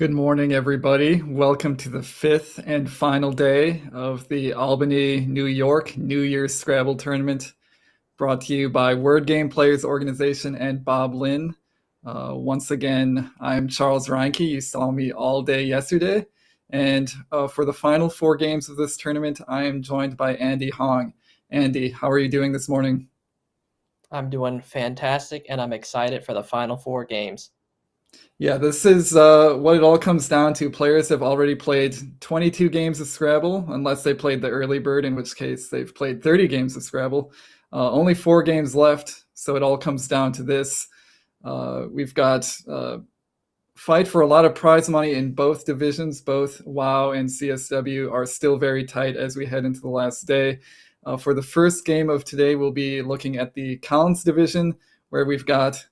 Good morning, everybody. Welcome to the fifth and final day of the Albany, New York New Year's Scrabble Tournament, brought to you by Word Game Players Organization and Bob Lynn. Once again, I'm Charles Reinke. You saw me all day yesterday. And for the final four games of this tournament, I am joined by Andy Hong. Andy, how are you doing this morning? I'm doing fantastic, and I'm excited for the final four games. Yeah, this is what it all comes down to. Players have already played 22 games of Scrabble, unless they played the early bird, in which case they've played 30 games of Scrabble. Only 4 games left, so it all comes down to this. We've got fight for a lot of prize money in both divisions. Both WoW and CSW are still very tight as we head into the last day. For the first game of today, we'll be looking at the Collins division, where we've got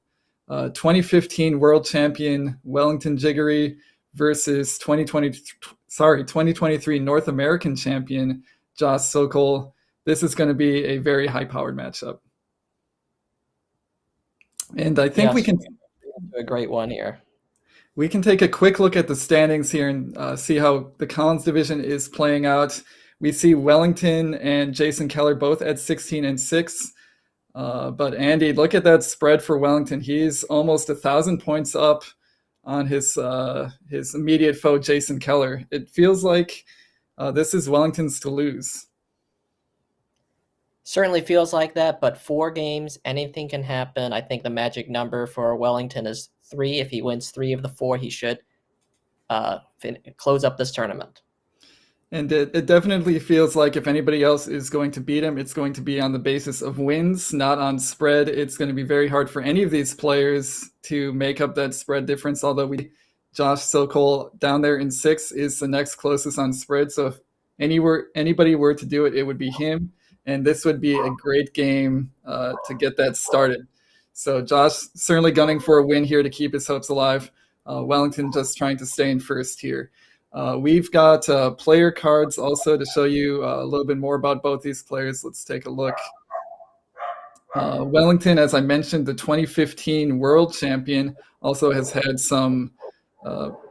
2015 world champion Wellington Jiggery versus 2023 North American champion Josh Sokol. This is going to be a very high-powered matchup. And I think we can a great one here. We can take a quick look at the standings here and see how the Collins division is playing out. We see Wellington and Jason Keller both at 16-6. But Andy, look at that spread for Wellington. He's almost 1,000 points up on his immediate foe, Jason Keller. It feels like this is Wellington's to lose. Certainly feels like that, but 4 games, anything can happen. I think the magic number for Wellington is 3. If he wins 3 of the 4, he should close up this tournament. And it definitely feels like if anybody else is going to beat him, it's going to be on the basis of wins, not on spread. It's going to be very hard for any of these players to make up that spread difference, although Josh Sokol down there in 6 is the next closest on spread. So if anybody were to do it, it would be him. And this would be a great game to get that started. So Josh certainly gunning for a win here to keep his hopes alive. Wellington just trying to stay in first here. We've got player cards also to show you a little bit more about both these players. Let's take a look. Wellington, as I mentioned, the 2015 world champion, also has had some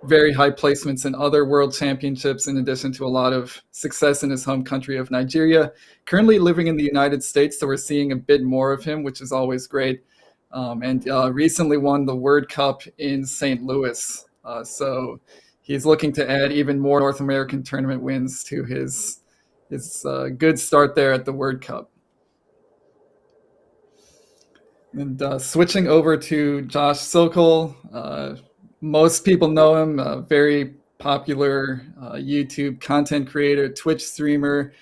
very high placements in other world championships, in addition to a lot of success in his home country of Nigeria. Currently living in the United States, so we're seeing a bit more of him, which is always great. And recently won the Wed Cup in St. Louis. So he's looking to add even more North American tournament wins to his good start there at the Wed Cup. And switching over to Josh Sokol, most people know him, a very popular YouTube content creator, Twitch streamer,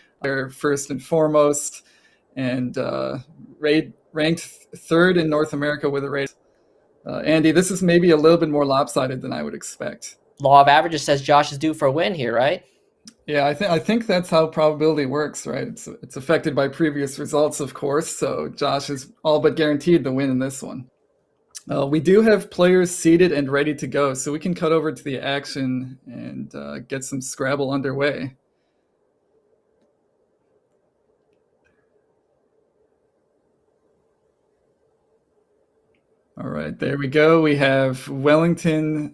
first and foremost, and ranked 3rd in North America with a rate. Andy, this is maybe a little bit more lopsided than I would expect. Law of averages says Josh is due for a win here, right? Yeah, I think that's how probability works, right? It's affected by previous results, of course, so Josh is all but guaranteed the win in this one. We do have players seated and ready to go, so we can cut over to the action and get some Scrabble underway. All right, there we go. We have Wellington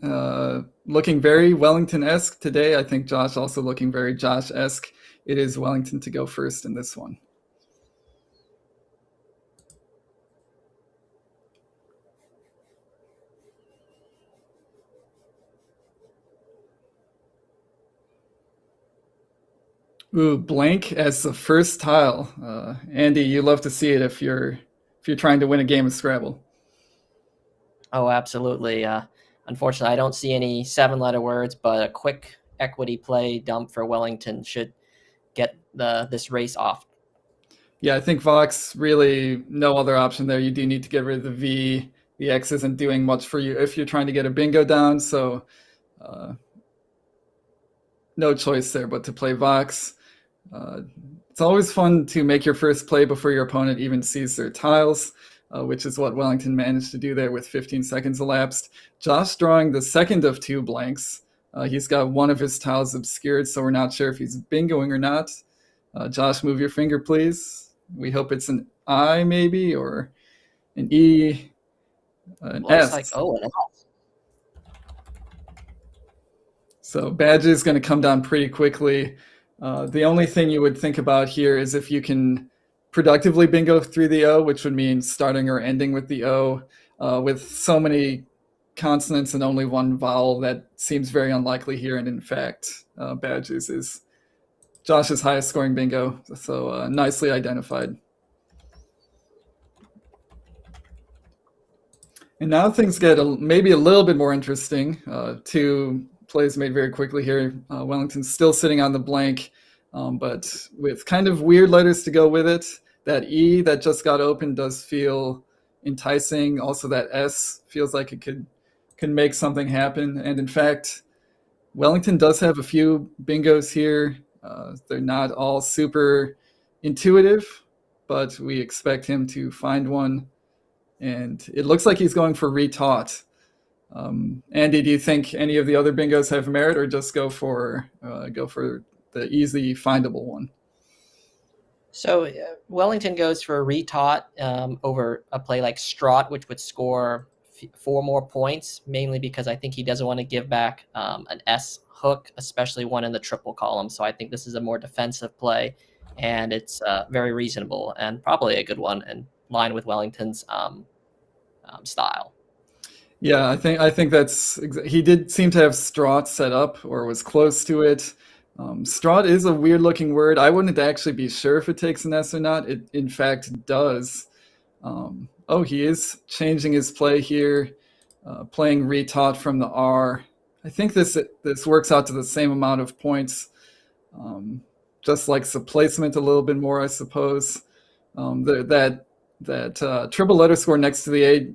looking very Wellington-esque today. I think Josh also looking very Josh-esque. It is Wellington to go first in this one. Ooh, blank as the first tile. Andy, you love to see it if you're trying to win a game of Scrabble. Oh, absolutely. Unfortunately, I don't see any 7-letter words, but a quick equity play dump for Wellington should get this race off. Yeah, I think Vox really no other option there. You do need to get rid of the V. The X isn't doing much for you if you're trying to get a bingo down, so no choice there but to play Vox. It's always fun to make your first play before your opponent even sees their tiles, which is what Wellington managed to do there with 15 seconds elapsed. Josh drawing the second of 2 blanks. He's got one of his tiles obscured, so we're not sure if he's bingoing or not. Josh, move your finger, please. We hope it's an I, maybe, or an E, an S. Like, an S. So badge is going to come down pretty quickly. The only thing you would think about here is if you can productively bingo through the O, which would mean starting or ending with the O. With so many consonants and only one vowel, that seems very unlikely here. And in fact, badges is Josh's highest scoring bingo. So nicely identified. And now things get maybe a little bit more interesting. 2 plays made very quickly here. Wellington's still sitting on the blank, but with kind of weird letters to go with it. That E that just got opened does feel enticing. Also, that S feels like it could make something happen. And in fact, Wellington does have a few bingos here. They're not all super intuitive, but we expect him to find one and it looks like he's going for retaught. Andy, do you think any of the other bingos have merit, or just go for the easy findable one? So Wellington goes for a retaught over a play like Straught, which would score 4 more points, mainly because I think he doesn't want to give back an S hook, especially one in the triple column. So I think this is a more defensive play, and it's very reasonable and probably a good one in line with Wellington's style. Yeah, I think that's he did seem to have Straught set up or was close to it. Straught is a weird looking word. I wouldn't actually be sure if it takes an S or not. It in fact does. Oh, he is changing his play here, playing retaught from the R. I think this works out to the same amount of points, just like the placement a little bit more, I suppose. That triple letter score next to the A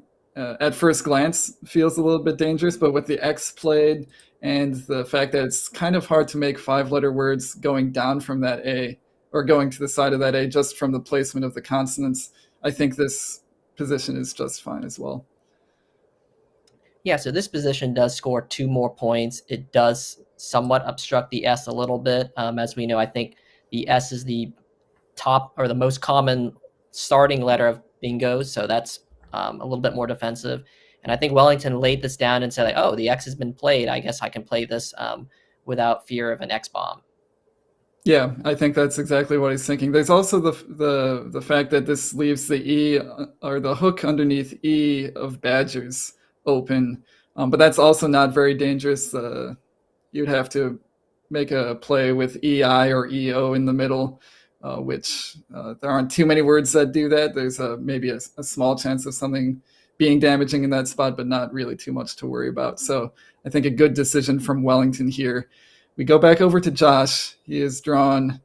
at first glance feels a little bit dangerous, but with the X played and the fact that it's kind of hard to make 5-letter words going down from that A or going to the side of that A just from the placement of the consonants, I think this position is just fine as well. Yeah, so this position does score 2 more points. It does somewhat obstruct the S a little bit. As we know, I think the S is the top or the most common starting letter of bingos, so that's a little bit more defensive. And I think Wellington laid this down and said, like, oh, the X has been played. I guess I can play this without fear of an X bomb. Yeah, I think that's exactly what he's thinking. There's also the fact that this leaves the E or the hook underneath E of Badgers open, but that's also not very dangerous. You'd have to make a play with EI or EO in the middle, which there aren't too many words that do that. There's maybe a small chance of something being damaging in that spot, but not really too much to worry about. So I think a good decision from Wellington here. We go back over to Josh. He is drawn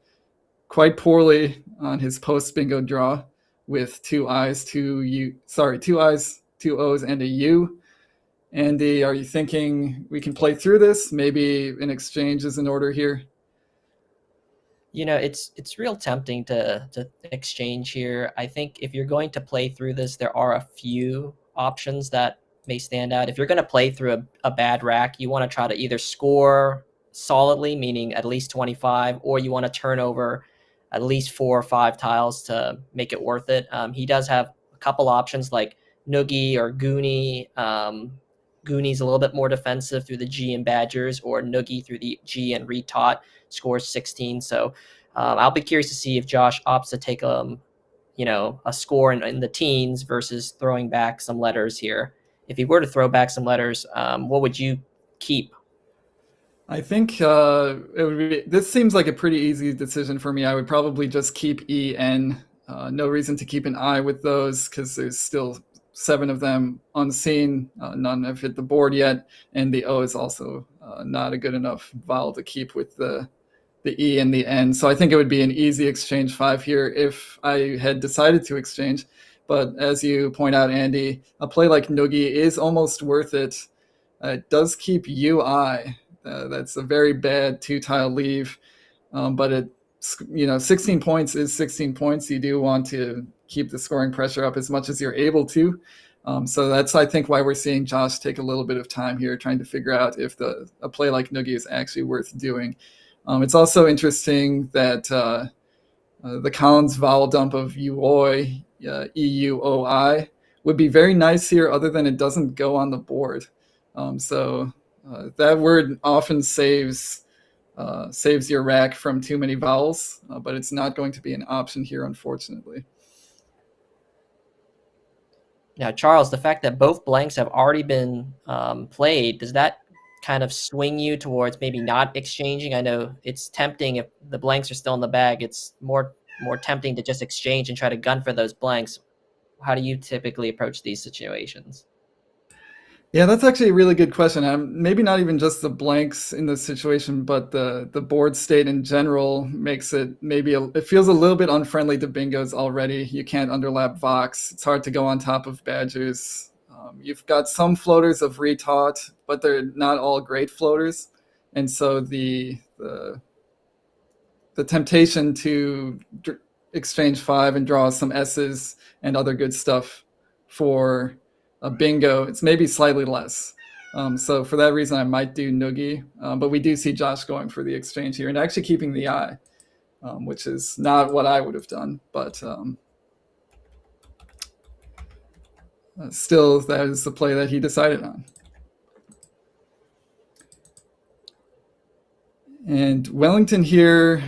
quite poorly on his post bingo draw with 2 I's, 2 I's, 2 O's, and a U. Andy, are you thinking we can play through this? Maybe an exchange is in order here. You know, it's real tempting to exchange here. I think if you're going to play through this, there are a few options that may stand out. If you're going to play through a bad rack, you want to try to either score solidly, meaning at least 25, or you want to turn over at least 4 or 5 tiles to make it worth it. He does have a couple options like Noogie or Goonie. Gooney's a little bit more defensive through the G and Badgers, or Noogie through the G and retaught scores 16. So I'll be curious to see if Josh opts to take a score in the teens versus throwing back some letters here. If he were to throw back some letters, what would you keep? I think this seems like a pretty easy decision for me. I would probably just keep EN. No reason to keep an I with those because there's still 7 of them unseen. None have hit the board yet, and the O is also not a good enough vowel to keep with the E and the N. So I think it would be an easy exchange 5 here if I had decided to exchange. But as you point out, Andy, a play like Noogie is almost worth it. It does keep UI. That's a very bad 2-tile leave, but 16 points is 16 points. You do want to keep the scoring pressure up as much as you're able to. So that's, I think, why we're seeing Josh take a little bit of time here trying to figure out if a play like Noogie is actually worth doing. It's also interesting that the Collins vowel dump of uoi, EUOI, would be very nice here, other than it doesn't go on the board. So that word often saves your rack from too many vowels, but it's not going to be an option here, unfortunately. Now, Charles, the fact that both blanks have already been played, does that kind of swing you towards maybe not exchanging? I know it's tempting if the blanks are still in the bag. It's more tempting to just exchange and try to gun for those blanks. How do you typically approach these situations? Yeah, that's actually a really good question. Maybe not even just the blanks in this situation, but the board state in general makes it it feels a little bit unfriendly to bingos already. You can't underlap Vox. It's hard to go on top of Badgers. You've got some floaters of retaught, but they're not all great floaters, and so the temptation to exchange 5 and draw some S's and other good stuff for a bingo, it's maybe slightly less. So for that reason, I might do noogie. But we do see Josh going for the exchange here and actually keeping the eye, which is not what I would have done. But still, that is the play that he decided on. And Wellington here,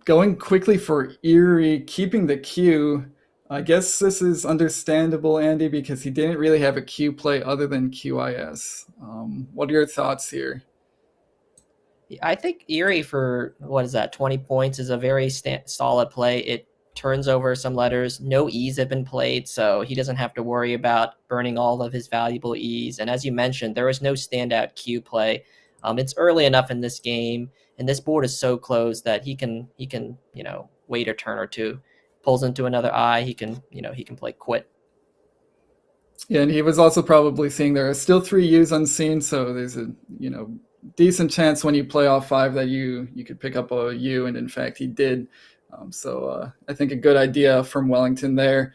going quickly for Erie, keeping the Q. I guess this is understandable, Andy, because he didn't really have a Q play other than QIS. What are your thoughts here? I think Erie for, 20 points is a very solid play. It turns over some letters. No E's have been played, so he doesn't have to worry about burning all of his valuable E's. And as you mentioned, there was no standout Q play. It's early enough in this game, and this board is so close that he can wait a turn or two. Pulls into another eye, he can play quit. Yeah, and he was also probably seeing there are still 3 U's unseen, so there's a decent chance when you play all 5 that you could pick up a U, and in fact he did. So I think a good idea from Wellington there.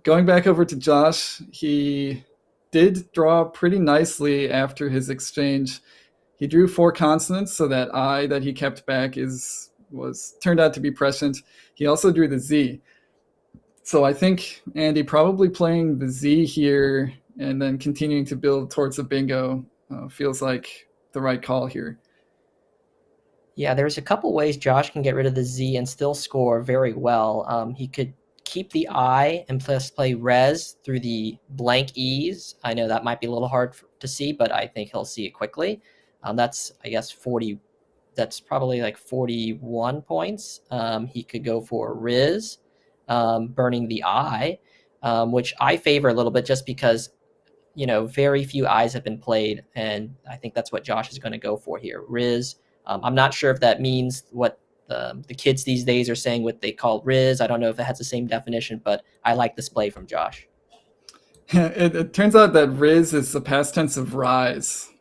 Going back over to Josh, he did draw pretty nicely after his exchange. He drew 4 consonants, so that I that he kept back was turned out to be prescient. He also drew the Z. So I think Andy probably playing the Z here and then continuing to build towards the bingo feels like the right call here. Yeah, there's a couple ways Josh can get rid of the Z and still score very well. He could keep the I and plus play res through the blank E's. I know that might be a little hard to see, but I think he'll see it quickly. That's, I guess, 40. That's probably like 41 points. He could go for Riz, burning the I, which I favor a little bit just because, very few I's have been played. And I think that's what Josh is going to go for here. Riz. I'm not sure if that means what the kids these days are saying what they call Riz. I don't know if it has the same definition, but I like this play from Josh. It turns out that Riz is the past tense of rise.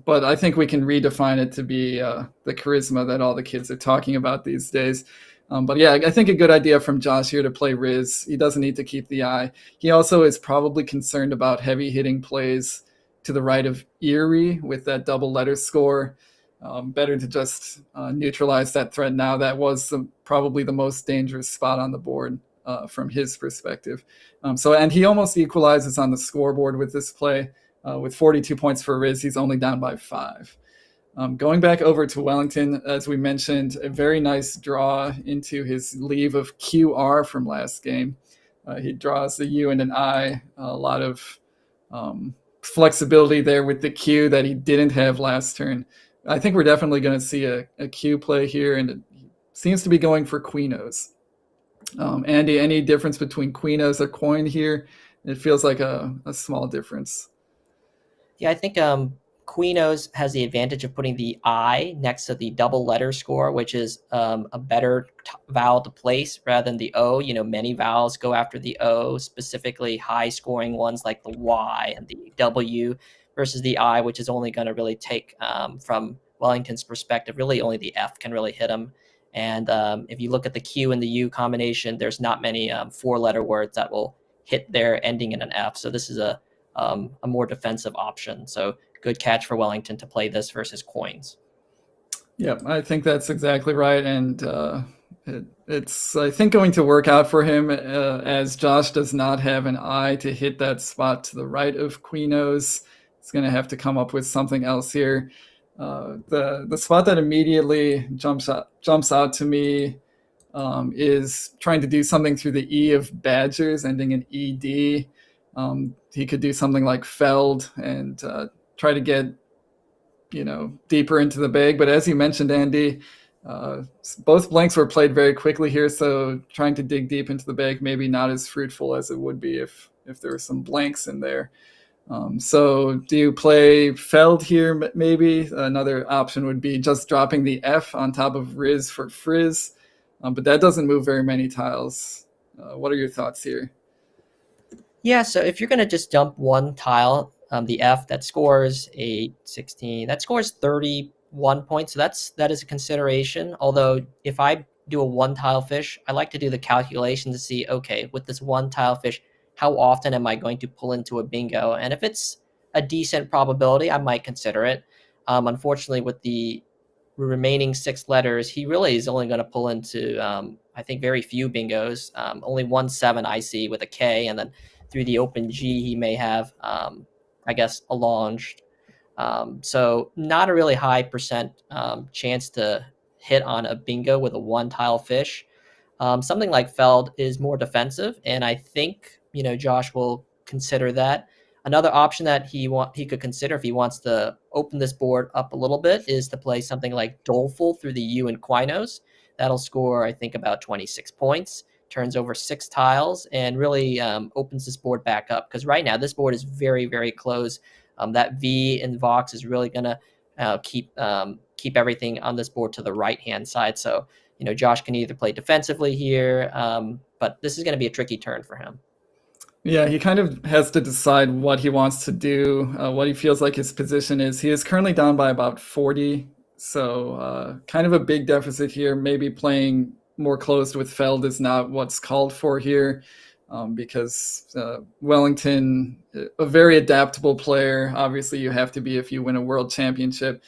But I think we can redefine it to be the charisma that all the kids are talking about these days. But yeah, I think a good idea from Josh here to play Riz. He doesn't need to keep the eye. He also is probably concerned about heavy hitting plays to the right of Erie with that double letter score. Better to just neutralize that threat now. That was probably the most dangerous spot on the board from his perspective. And he almost equalizes on the scoreboard with this play. With 42 points for Riz, he's only down by 5. Going back over to Wellington, as we mentioned, a very nice draw into his leave of QR from last game. He draws the U and an I, a lot of flexibility there with the Q that he didn't have last turn. I think we're definitely going to see a Q play here, and it seems to be going for Queenos. Andy, any difference between Queenos or coin here? It feels like a small difference. Yeah, I think Queenos has the advantage of putting the I next to the double letter score, which is a better vowel to place rather than the O. Many vowels go after the O, specifically high scoring ones like the Y and the W, versus the I, which is only going to really take, from Wellington's perspective, really only the F can really hit him. And if you look at the Q and the U combination, there's not many 4-letter words that will hit there ending in an F. So this is a more defensive option. So good catch for Wellington to play this versus coins. Yeah, I think that's exactly right. And it's, I think, going to work out for him as Josh does not have an eye to hit that spot to the right of Queenos. He's going to have to come up with something else here. The spot that immediately jumps out to me is trying to do something through the E of Badgers, ending in ED. He could do something like Feld and try to get, deeper into the bag. But as you mentioned, Andy, both blanks were played very quickly here, so trying to dig deep into the bag maybe not as fruitful as it would be if there were some blanks in there. So do you play Feld here maybe? Another option would be just dropping the F on top of Riz for Frizz, but that doesn't move very many tiles. What are your thoughts here? Yeah, so if you're going to just dump one tile, the F that scores 8, 16, that scores 31 points. So that is a consideration. Although if I do a 1-tile fish, I like to do the calculation to see, okay, with this 1-tile fish, how often am I going to pull into a bingo? And if it's a decent probability, I might consider it. Unfortunately, with the remaining 6 letters, he really is only going to pull into, I think, very few bingos. Only 1 7 I see with a K, and then through the open G, he may have, I guess, allonged. So not a really high percent chance to hit on a bingo with a 1 tile fish. Something like Feld is more defensive, and I think Josh will consider that. Another option that he could consider if he wants to open this board up a little bit is to play something like Doleful through the U and Quinos. That'll score, I think, about 26 points, turns over 6 tiles, and really opens this board back up. Because right now, this board is very, very close. That V in Vox is really going to keep everything on this board to the right-hand side. So Josh can either play defensively here, but this is going to be a tricky turn for him. Yeah, he kind of has to decide what he wants to do, what he feels like his position is. He is currently down by about 40, so kind of a big deficit here. Maybe playing more closed with Feld is not what's called for here, because Wellington, a very adaptable player. Obviously, you have to be if you win a world championship.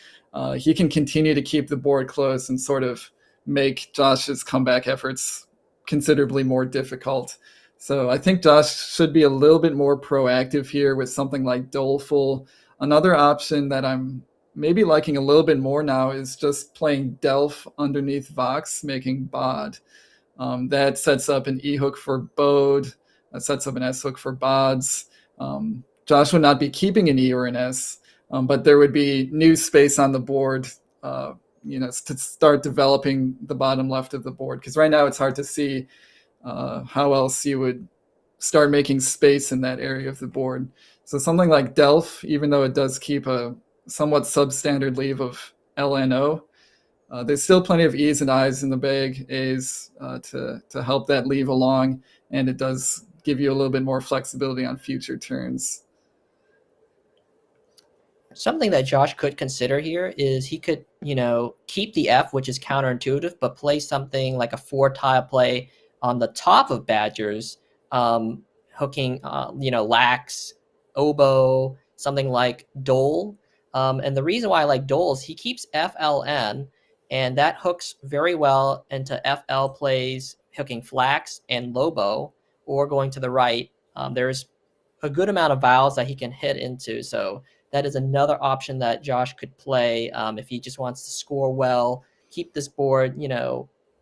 He can continue to keep the board close and sort of make Josh's comeback efforts considerably more difficult. So I think Josh should be a little bit more proactive here with something like Doleful. Another option that I'm maybe liking a little bit more now is just playing Delph underneath Vox, making Bod. That sets up an E hook for Bode. That sets up an S hook for Bods. Josh would not be keeping an E or an S, but there would be new space on the board, to start developing the bottom left of the board. Because right now it's hard to see how else you would start making space in that area of the board. So something like Delph, even though it does keep a somewhat substandard leave of LNO, there's still plenty of E's and I's in the bag, A's to help that leave along, and it does give you a little bit more flexibility on future turns. Something that Josh could consider here is he could, keep the F, which is counterintuitive, but play something like a 4-tile play on the top of Badgers, hooking, Lax, Oboe, something like Dole. And the reason why I like Dole is he keeps FLN, and that hooks very well into FL plays, hooking Flax and Lobo, or going to the right. There's a good amount of vowels that he can hit into, so that is another option that Josh could play if he just wants to score well, keep this board,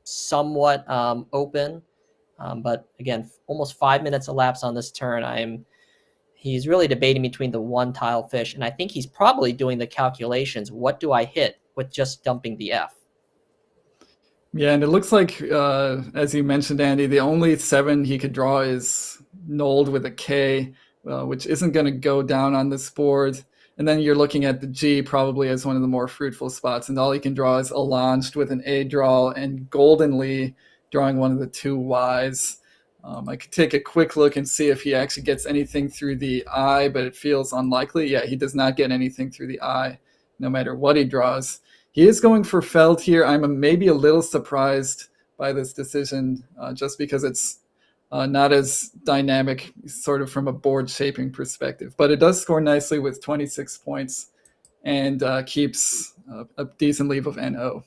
somewhat open. But again, almost 5 minutes elapsed on this turn. He's really debating between the 1-tile fish, and I think he's probably doing the calculations. What do I hit with just dumping the F? Yeah, and it looks like, as you mentioned, Andy, the only 7 he could draw is nulled with a K, which isn't going to go down on this board. And then you're looking at the G probably as one of the more fruitful spots, and all he can draw is Allanged with an A draw and Goldenly drawing one of the 2 Ys. I could take a quick look and see if he actually gets anything through the I, but it feels unlikely. Yeah, he does not get anything through the I, no matter what he draws. He is going for Feld here. I'm maybe a little surprised by this decision, just because it's not as dynamic, sort of from a board shaping perspective. But it does score nicely with 26 points and keeps a decent leave of NO.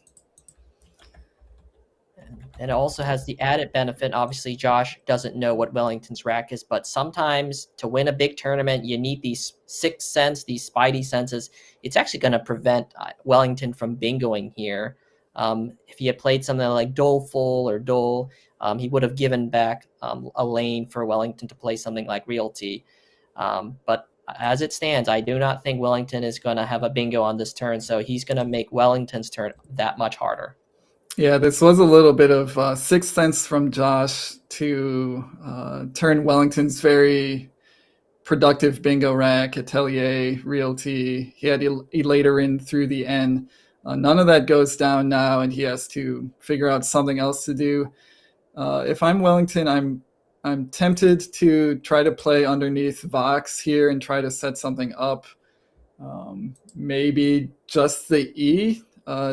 And it also has the added benefit. Obviously, Josh doesn't know what Wellington's rack is, but sometimes to win a big tournament, you need these sixth sense, these spidey senses. It's actually going to prevent Wellington from bingoing here. If he had played something like Doleful or Dole, he would have given back a lane for Wellington to play something like Realty. But as it stands, I do not think Wellington is going to have a bingo on this turn, so he's going to make Wellington's turn that much harder. Yeah, this was a little bit of sixth sense from Josh to turn Wellington's very productive bingo rack, Atelier, Realty. He had Elater in through the N. None of that goes down now, and he has to figure out something else to do. If I'm Wellington, I'm tempted to try to play underneath Vox here and try to set something up. Maybe just the E,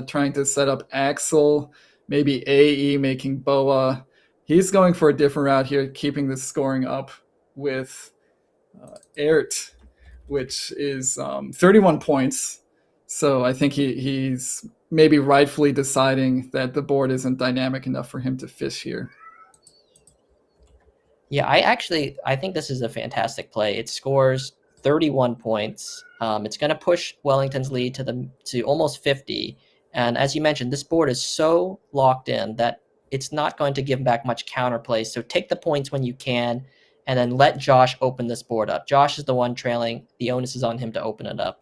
trying to set up Axel, maybe AE making Boa. He's going for a different route here, keeping the scoring up. with Ert, which is 31 points. So I think he's maybe rightfully deciding that the board isn't dynamic enough for him to fish here. Yeah, I think this is a fantastic play. It scores 31 points. It's going to push Wellington's lead to almost 50. And as you mentioned, this board is so locked in that it's not going to give back much counterplay. So take the points when you can, and then let Josh open this board up. Josh is the one trailing. The onus is on him to open it up.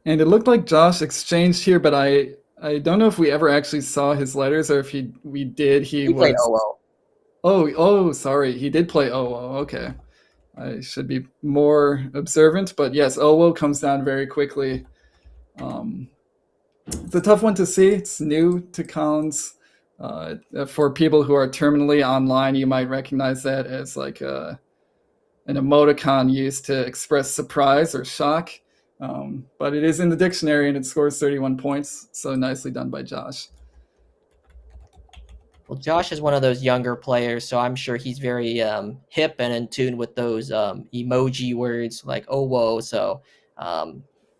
And it looked like Josh exchanged here, but I don't know if we ever actually saw his letters, or if we did. He played was. OO. Oh, sorry. He did play OO. Okay. I should be more observant, but yes, OO comes down very quickly. It's a tough one to see. It's new to Collins. For people who are terminally online, you might recognize that as like an emoticon used to express surprise or shock. But it is in the dictionary and it scores 31 points. So nicely done by Josh. Well, Josh is one of those younger players, so I'm sure he's very hip and in tune with those emoji words like "oh whoa." So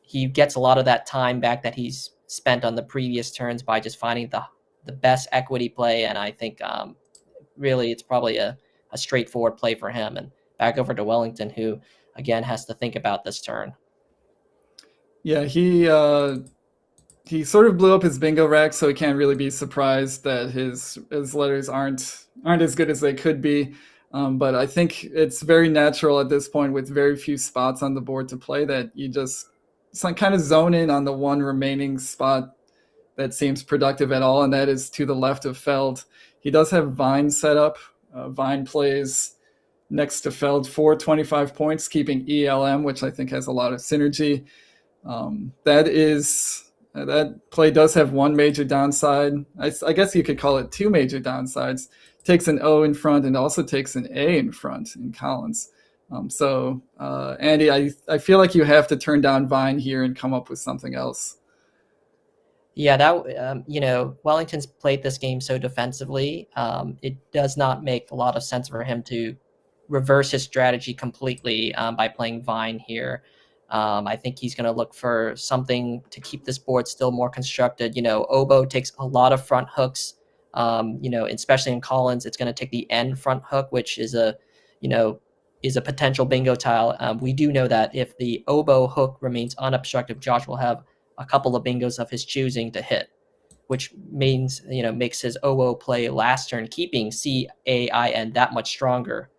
he gets a lot of that time back that he's spent on the previous turns by just finding the best equity play, and I think really it's probably a straightforward play for him. And back over to Wellington, who again has to think about this turn. Yeah, he sort of blew up his bingo rack, so he can't really be surprised that his letters aren't as good as they could be. But I think it's very natural at this point, with very few spots on the board to play, that you just kind of zone in on the one remaining spot that seems productive at all, and that is to the left of Feld. He does have Vine set up. Vine plays next to Feld for 25 points, keeping ELM, which I think has a lot of synergy. That play does have one major downside. I guess you could call it two major downsides. Takes an O in front and also takes an A in front in Collins. Andy, I feel like you have to turn down Vine here and come up with something else. Yeah, that Wellington's played this game so defensively. It does not make a lot of sense for him to reverse his strategy completely by playing Vine here. I think he's going to look for something to keep this board still more constructed. Oboe takes a lot of front hooks. Especially in Collins, it's going to take the N front hook, which is a potential bingo tile. We do know that if the oboe hook remains unobstructed, Josh will have a couple of bingos of his choosing to hit, which means makes his oboe play last turn, keeping CAIN that much stronger.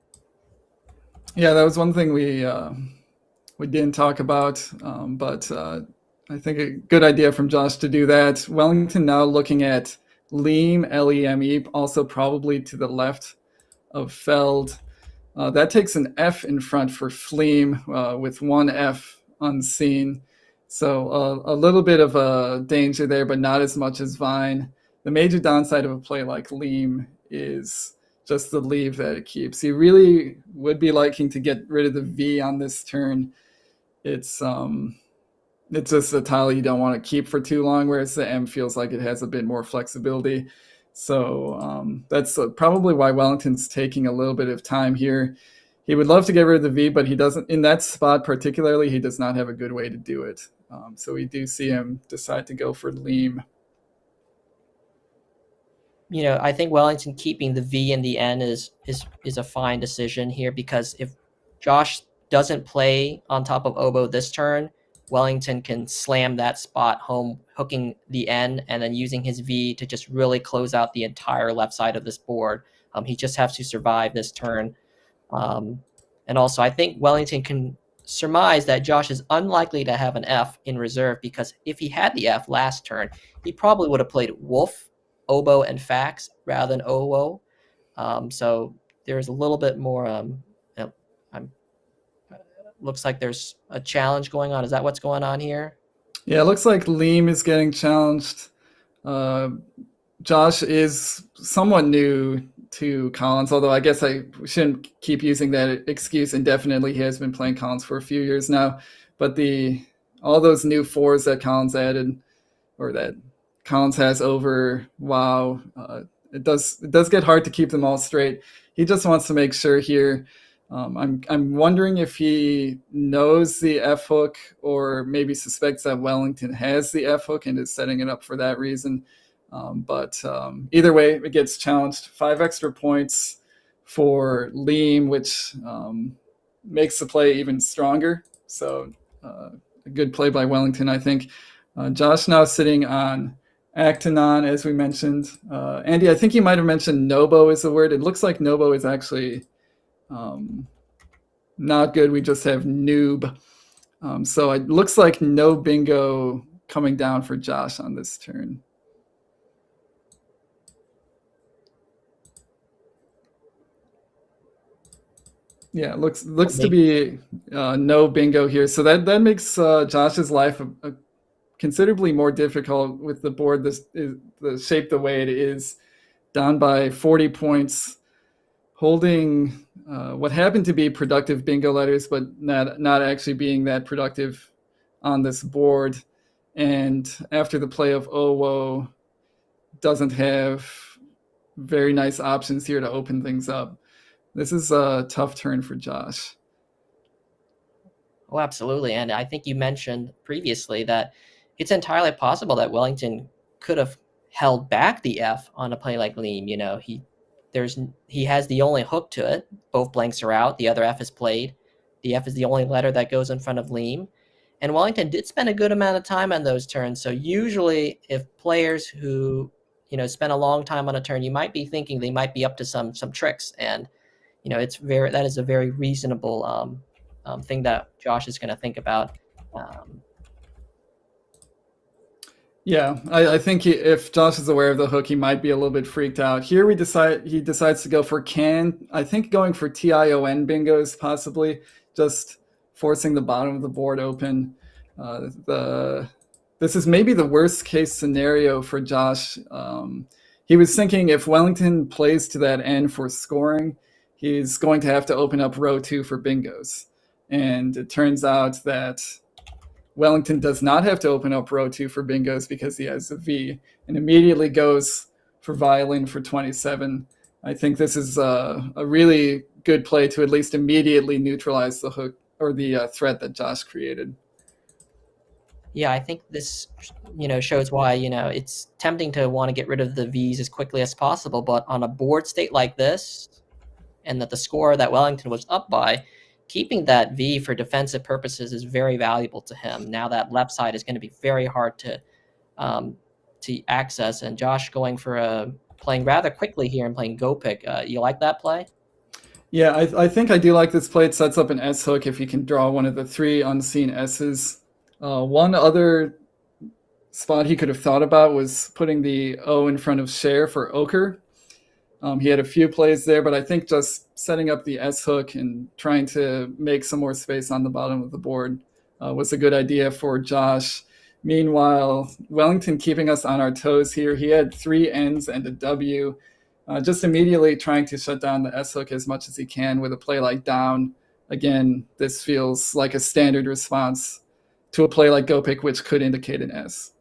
Yeah, that was one thing we didn't talk about, but I think a good idea from Josh to do that. Wellington now looking at Leme, Leme, also probably to the left of Feld. That takes an F in front for Fleem, with one F unseen. So a little bit of a danger there, but not as much as Vine. The major downside of a play like Leme is just the leave that it keeps. You really would be liking to get rid of the V on this turn. It's just a tile you don't want to keep for too long, whereas the M feels like it has a bit more flexibility. So that's probably why Wellington's taking a little bit of time here. He would love to get rid of the V, but he doesn't, in that spot particularly, he does not have a good way to do it. So we do see him decide to go for Leme. I think Wellington keeping the V and the N is a fine decision here, because if Josh doesn't play on top of oboe this turn, Wellington can slam that spot home, hooking the N and then using his V to just really close out the entire left side of this board. He just has to survive this turn. And also, I think Wellington can surmise that Josh is unlikely to have an F in reserve, because if he had the F last turn, he probably would have played Wolf, oboe, and fax rather than OO. So there's a little bit more. Looks like there's a challenge going on. Is that what's going on here? Yeah, it looks like Leme is getting challenged. Josh is somewhat new to Collins, although I guess I shouldn't keep using that excuse indefinitely. He has been playing Collins for a few years now. But all those new fours that Collins added, or that Collins has over WoW, it does get hard to keep them all straight. He just wants to make sure here I'm wondering if he knows the F hook or maybe suspects that Wellington has the F hook and is setting it up for that reason. But either way, it gets challenged. 5 extra points for Liam, which makes the play even stronger. So a good play by Wellington, I think. Josh now sitting on Actinon, as we mentioned. Andy, I think you might have mentioned Nobo is the word. It looks like Nobo is actually not good. We just have noob. So it looks like no bingo coming down for Josh on this turn. Yeah, looks to be no bingo here. So that makes Josh's life considerably more difficult with the board the shape the way it is, down by 40 points, holding what happened to be productive bingo letters, but not actually being that productive on this board. And after the play of Oh Whoa, doesn't have very nice options here to open things up. This is a tough turn for Josh. Oh, absolutely. And I think you mentioned previously that it's entirely possible that Wellington could have held back the F on a play like Liam. You know, he has the only hook to it. Both blanks are out. The other F is played. The F is the only letter that goes in front of Liam. And Wellington did spend a good amount of time on those turns. So usually if players who, spend a long time on a turn, you might be thinking they might be up to some tricks. And, that is a very reasonable thing that Josh is going to think about. Yeah, I think if Josh is aware of the hook, he might be a little bit freaked out. Here he decides to go for can. I think going for TION bingos, possibly just forcing the bottom of the board open. This is maybe the worst case scenario for Josh. He was thinking if Wellington plays to that end for scoring, he's going to have to open up row 2 for bingos. And it turns out that Wellington does not have to open up row 2 for bingos because he has a V, and immediately goes for violin for 27. I think this is a really good play to at least immediately neutralize the hook or the threat that Josh created. Yeah, I think this, shows why, it's tempting to want to get rid of the Vs as quickly as possible. But on a board state like this, and that the score that Wellington was up by, keeping that V for defensive purposes is very valuable to him. Now that left side is going to be very hard to access. And Josh going for playing rather quickly here and playing go pick. You like that play? Yeah, I think I do like this play. It sets up an S hook if you can draw one of the 3 unseen S's. One other spot he could have thought about was putting the O in front of share for ochre. He had a few plays there, but I think just setting up the S hook and trying to make some more space on the bottom of the board was a good idea for Josh. Meanwhile, Wellington keeping us on our toes here. He had 3 N's and a W, just immediately trying to shut down the S hook as much as he can with a play like down. Again, this feels like a standard response to a play like go pick, which could indicate an S.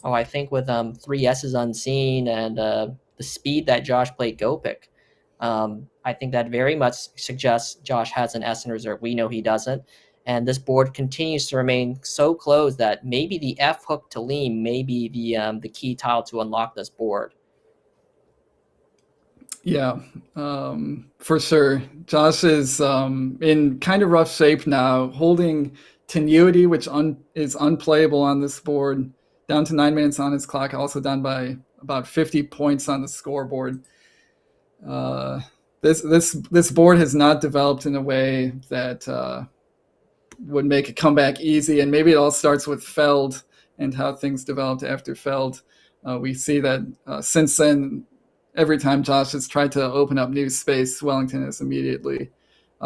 Oh, I think with 3 S's unseen and the speed that Josh played go pick, I think that very much suggests Josh has an S in reserve. We know he doesn't. And this board continues to remain so close that maybe the F hook to Liam may be the key tile to unlock this board. Yeah, for sure. Josh is in kind of rough shape now, holding Tenuity, which is unplayable on this board, down to 9 minutes on his clock, also down by about 50 points on the scoreboard. This board has not developed in a way that would make a comeback easy, and maybe it all starts with Feld and how things developed after Feld. We see that since then, every time Josh has tried to open up new space, Wellington has immediately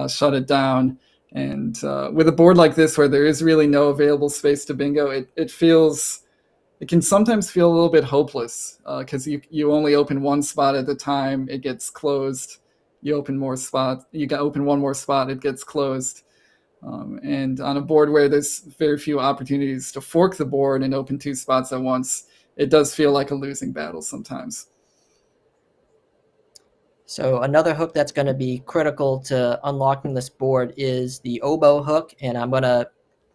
shut it down. And with a board like this where there is really no available space to bingo, it can sometimes feel a little bit hopeless because you only open one spot at a time, it gets closed. You open more spots, you can open one more spot, it gets closed. And on a board where there's very few opportunities to fork the board and open 2 spots at once, it does feel like a losing battle sometimes. So another hook that's going to be critical to unlocking this board is the oboe hook, and I'm going to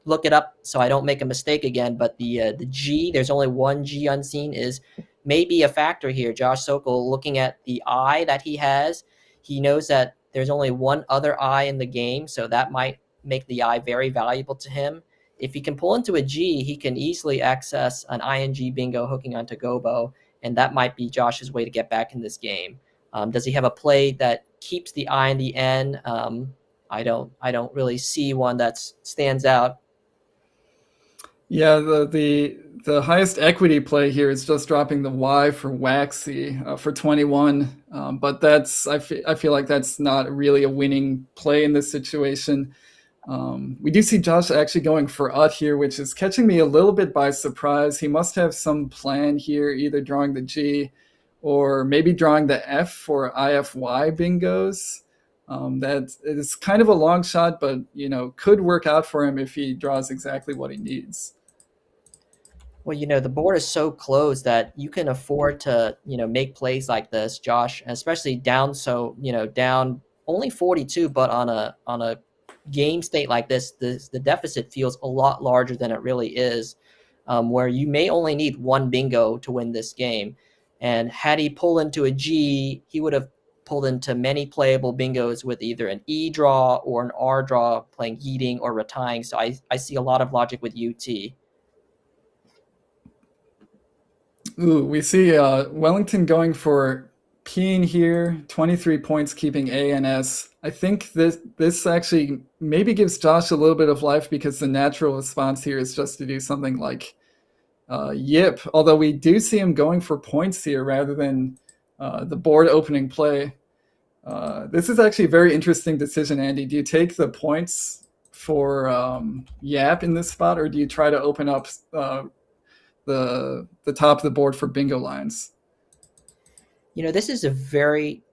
look it up so I don't make a mistake again. But the G, there's only one G unseen, is maybe a factor here. Josh Sokol, looking at the I that he has, he knows that there's only one other I in the game, so that might make the I very valuable to him. If he can pull into a G, he can easily access an ING bingo hooking onto Gobo, and that might be Josh's way to get back in this game. Does he have a play that keeps the I and the N? I don't really see one that stands out. Yeah, the highest equity play here is just dropping the Y for Waxy for 21. But I feel like that's not really a winning play in this situation. We do see Josh actually going for Ut here, which is catching me a little bit by surprise. He must have some plan here, either drawing the G or maybe drawing the F for IFY bingos. That is kind of a long shot, but could work out for him if he draws exactly what he needs. Well, the board is so closed that you can afford to, make plays like this, Josh, especially down. So, down only 42, but on a game state like this, the deficit feels a lot larger than it really is, where you may only need one bingo to win this game. And had he pulled into a G, he would have pulled into many playable bingos with either an E draw or an R draw, playing yeeting or retying. So I see a lot of logic with UT. Ooh, we see Wellington going for Peen here, 23 points, keeping A and S. I think this actually maybe gives Josh a little bit of life because the natural response here is just to do something like Yip, although we do see him going for points here rather than the board opening play. This is actually a very interesting decision, Andy. Do you take the points for Yap in this spot, or do you try to open up the top of the board for bingo lines? This is a very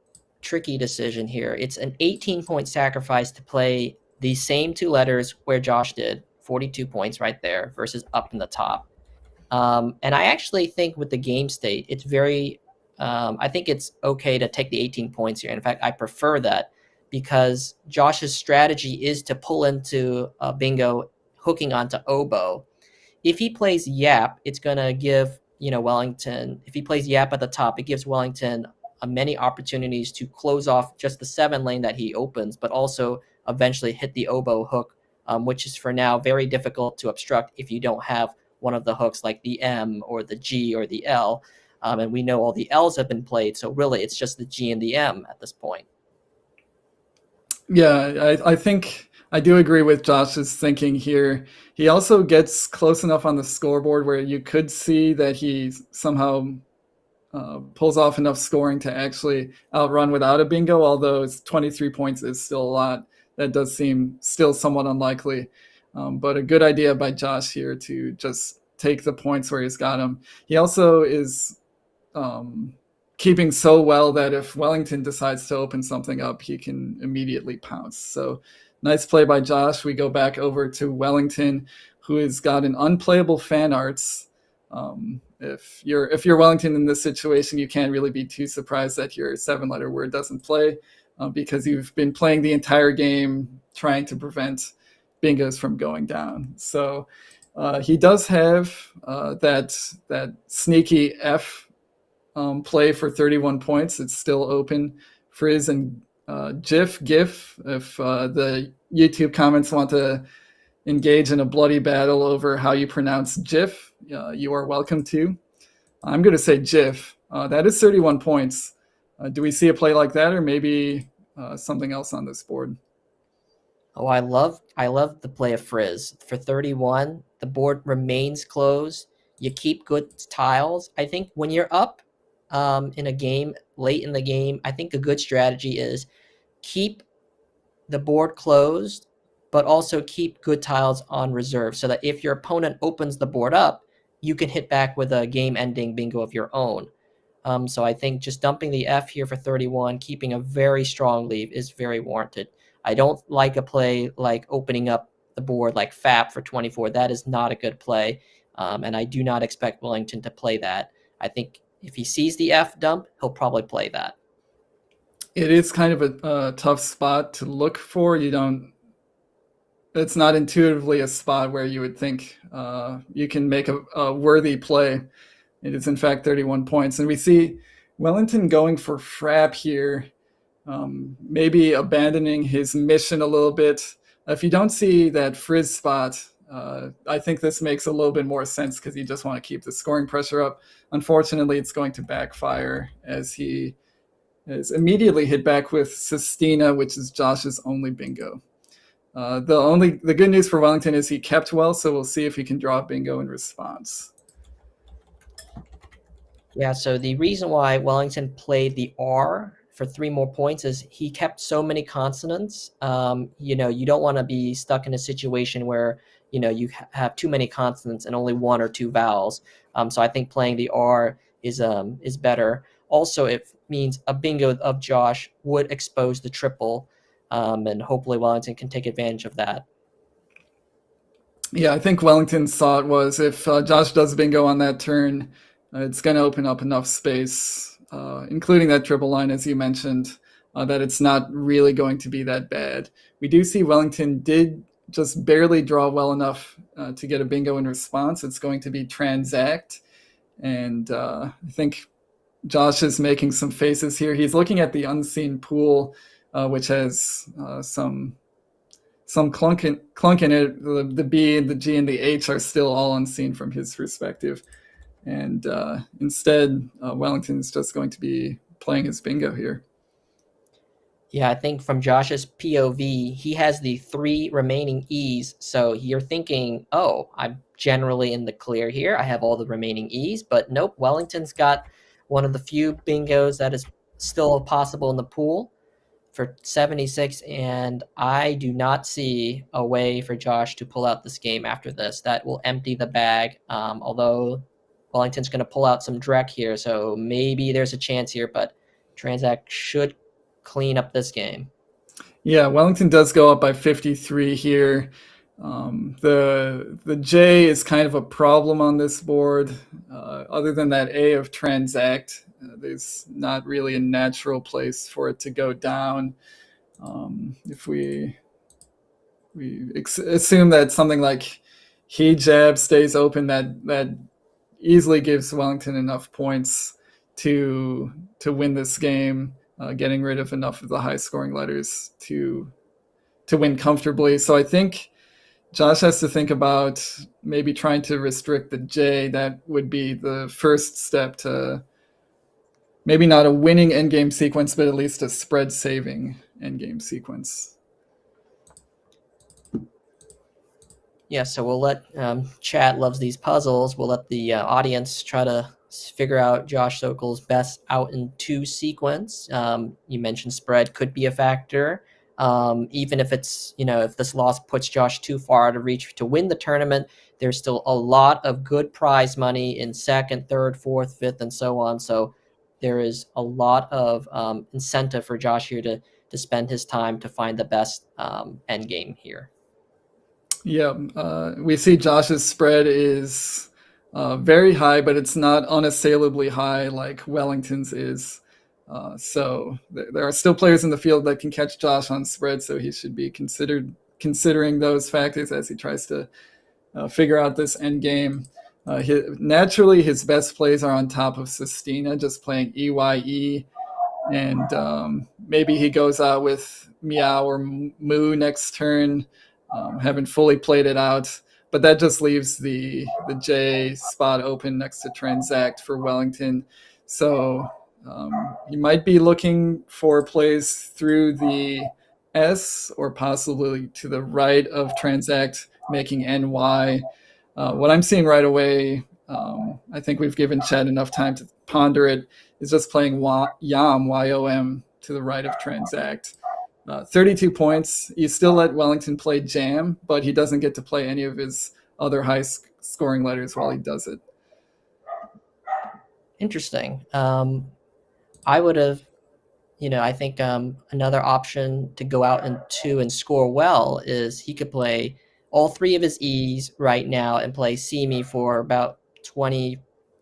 tricky decision here. It's an 18-point sacrifice to play the same two letters where Josh did, 42 points right there, versus up in the top. And I actually think with the game state, it's very, I think it's okay to take the 18 points here. In fact, I prefer that because Josh's strategy is to pull into a bingo hooking onto oboe. If he plays Yap, it's going to give, Wellington, if he plays Yap at the top, it gives Wellington many opportunities to close off just the 7 lane that he opens, but also eventually hit the oboe hook, which is for now very difficult to obstruct if you don't have one of the hooks like the M or the G or the L. And we know all the L's have been played, so really it's just the G and the M at this point. Yeah, I think I do agree with Josh's thinking here. He also gets close enough on the scoreboard where you could see that he somehow pulls off enough scoring to actually outrun without a bingo, although it's 23 points is still a lot. That does seem still somewhat unlikely. But a good idea by Josh here to just take the points where he's got them. He also is keeping so well that if Wellington decides to open something up, he can immediately pounce. So nice play by Josh. We go back over to Wellington, who has got an unplayable fan arts. If you're Wellington in this situation, you can't really be too surprised that your 7-letter word doesn't play because you've been playing the entire game trying to prevent bingos from going down. So he does have that sneaky F play for 31 points. It's still open. Frizz and GIF, if the YouTube comments want to engage in a bloody battle over how you pronounce GIF, you are welcome to. I'm going to say GIF. That is 31 points. Do we see a play like that, or maybe something else on this board? Oh, I love the play of Frizz. For 31, the board remains closed. You keep good tiles. I think when you're up in a game, late in the game, I think a good strategy is keep the board closed, but also keep good tiles on reserve so that if your opponent opens the board up, you can hit back with a game-ending bingo of your own. So I think just dumping the F here for 31, keeping a very strong lead is very warranted. I don't like a play like opening up the board like FAP for 24. That is not a good play, and I do not expect Wellington to play that. I think if he sees the F dump, he'll probably play that. It is kind of a tough spot to look for. You don't. It's not intuitively a spot where you would think you can make a worthy play. It is in fact 31 points, and we see Wellington going for Frapp here, maybe abandoning his mission a little bit. If you don't see that frizz spot, I think this makes a little bit more sense because you just want to keep the scoring pressure up. Unfortunately, it's going to backfire as he is immediately hit back with Sestina, which is Josh's only bingo. The good news for Wellington is he kept well, so we'll see if he can draw a bingo in response. Yeah, so the reason why Wellington played the R for 3 more points is he kept so many consonants. You know, you don't want to be stuck in a situation where, you know, you have too many consonants and only 1 or 2 vowels. So I think playing the R is better. Also, it means a bingo of Josh would expose the triple, and hopefully Wellington can take advantage of that. Yeah, I think Wellington's thought was if Josh does bingo on that turn, it's going to open up enough space, including that triple line, as you mentioned, that it's not really going to be that bad. We do see Wellington did just barely draw well enough to get a bingo in response. It's going to be transact. And I think Josh is making some faces here. He's looking at the unseen pool, which has some clunk in it. The B, the G, and the H are still all unseen from his perspective. And instead, Wellington is just going to be playing his bingo here. Yeah, I think from Josh's POV, he has the 3 remaining E's. So you're thinking, oh, I'm generally in the clear here. I have all the remaining E's. But nope, Wellington's got one of the few bingos that is still possible in the pool for 76. And I do not see a way for Josh to pull out this game after this. That will empty the bag. Although Wellington's going to pull out some Drek here. So maybe there's a chance here. But Transact should clean up this game. Yeah, Wellington does go up by 53 here. The J is kind of a problem on this board. Other than that A of transact, there's not really a natural place for it to go down. If we assume that something like he jab stays open, that easily gives Wellington enough points to win this game. Getting rid of enough of the high scoring letters to win comfortably. So I think Josh has to think about maybe trying to restrict the J. That would be the first step to maybe not a winning endgame sequence, but at least a spread saving endgame sequence. Yeah, so we'll let chat loves these puzzles. We'll let the audience try to figure out Josh Sokol's best out in 2 sequence. You mentioned spread could be a factor. Even if it's, you know, if this loss puts Josh too far out of reach to win the tournament, there's still a lot of good prize money in second, third, fourth, fifth, and so on. So there is a lot of incentive for Josh here to spend his time to find the best end game here. Yeah, we see Josh's spread is very high, but it's not unassailably high like Wellington's is. So there are still players in the field that can catch Josh on spread, so he should be considering those factors as he tries to figure out this end game. Naturally, his best plays are on top of Sestina, just playing EYE, and maybe he goes out with Meow or Moo next turn. Haven't fully played it out, but that just leaves the J spot open next to transact for Wellington. So you might be looking for plays through the S or possibly to the right of transact, making NY. What I'm seeing right away, I think we've given Chad enough time to ponder it, is just playing YOM, Y-O-M, to the right of transact. 32 points. You still let Wellington play jam, but he doesn't get to play any of his other high-scoring letters while he does it. Interesting. I would have, you know, I think another option to go out and score well is he could play all 3 of his E's right now and play See Me for about 20,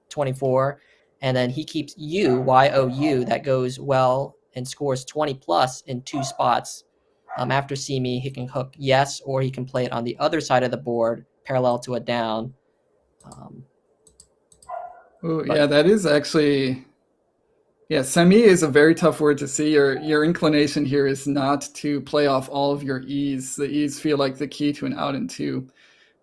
24, and then he keeps U, Y-O-U, that goes well and scores 20 plus in 2 spots, after see-me, he can hook yes, or he can play it on the other side of the board, parallel to a down. Oh, yeah, that is actually. Yeah, semi is a very tough word to see. Your inclination here is not to play off all of your E's. The E's feel like the key to an out and two.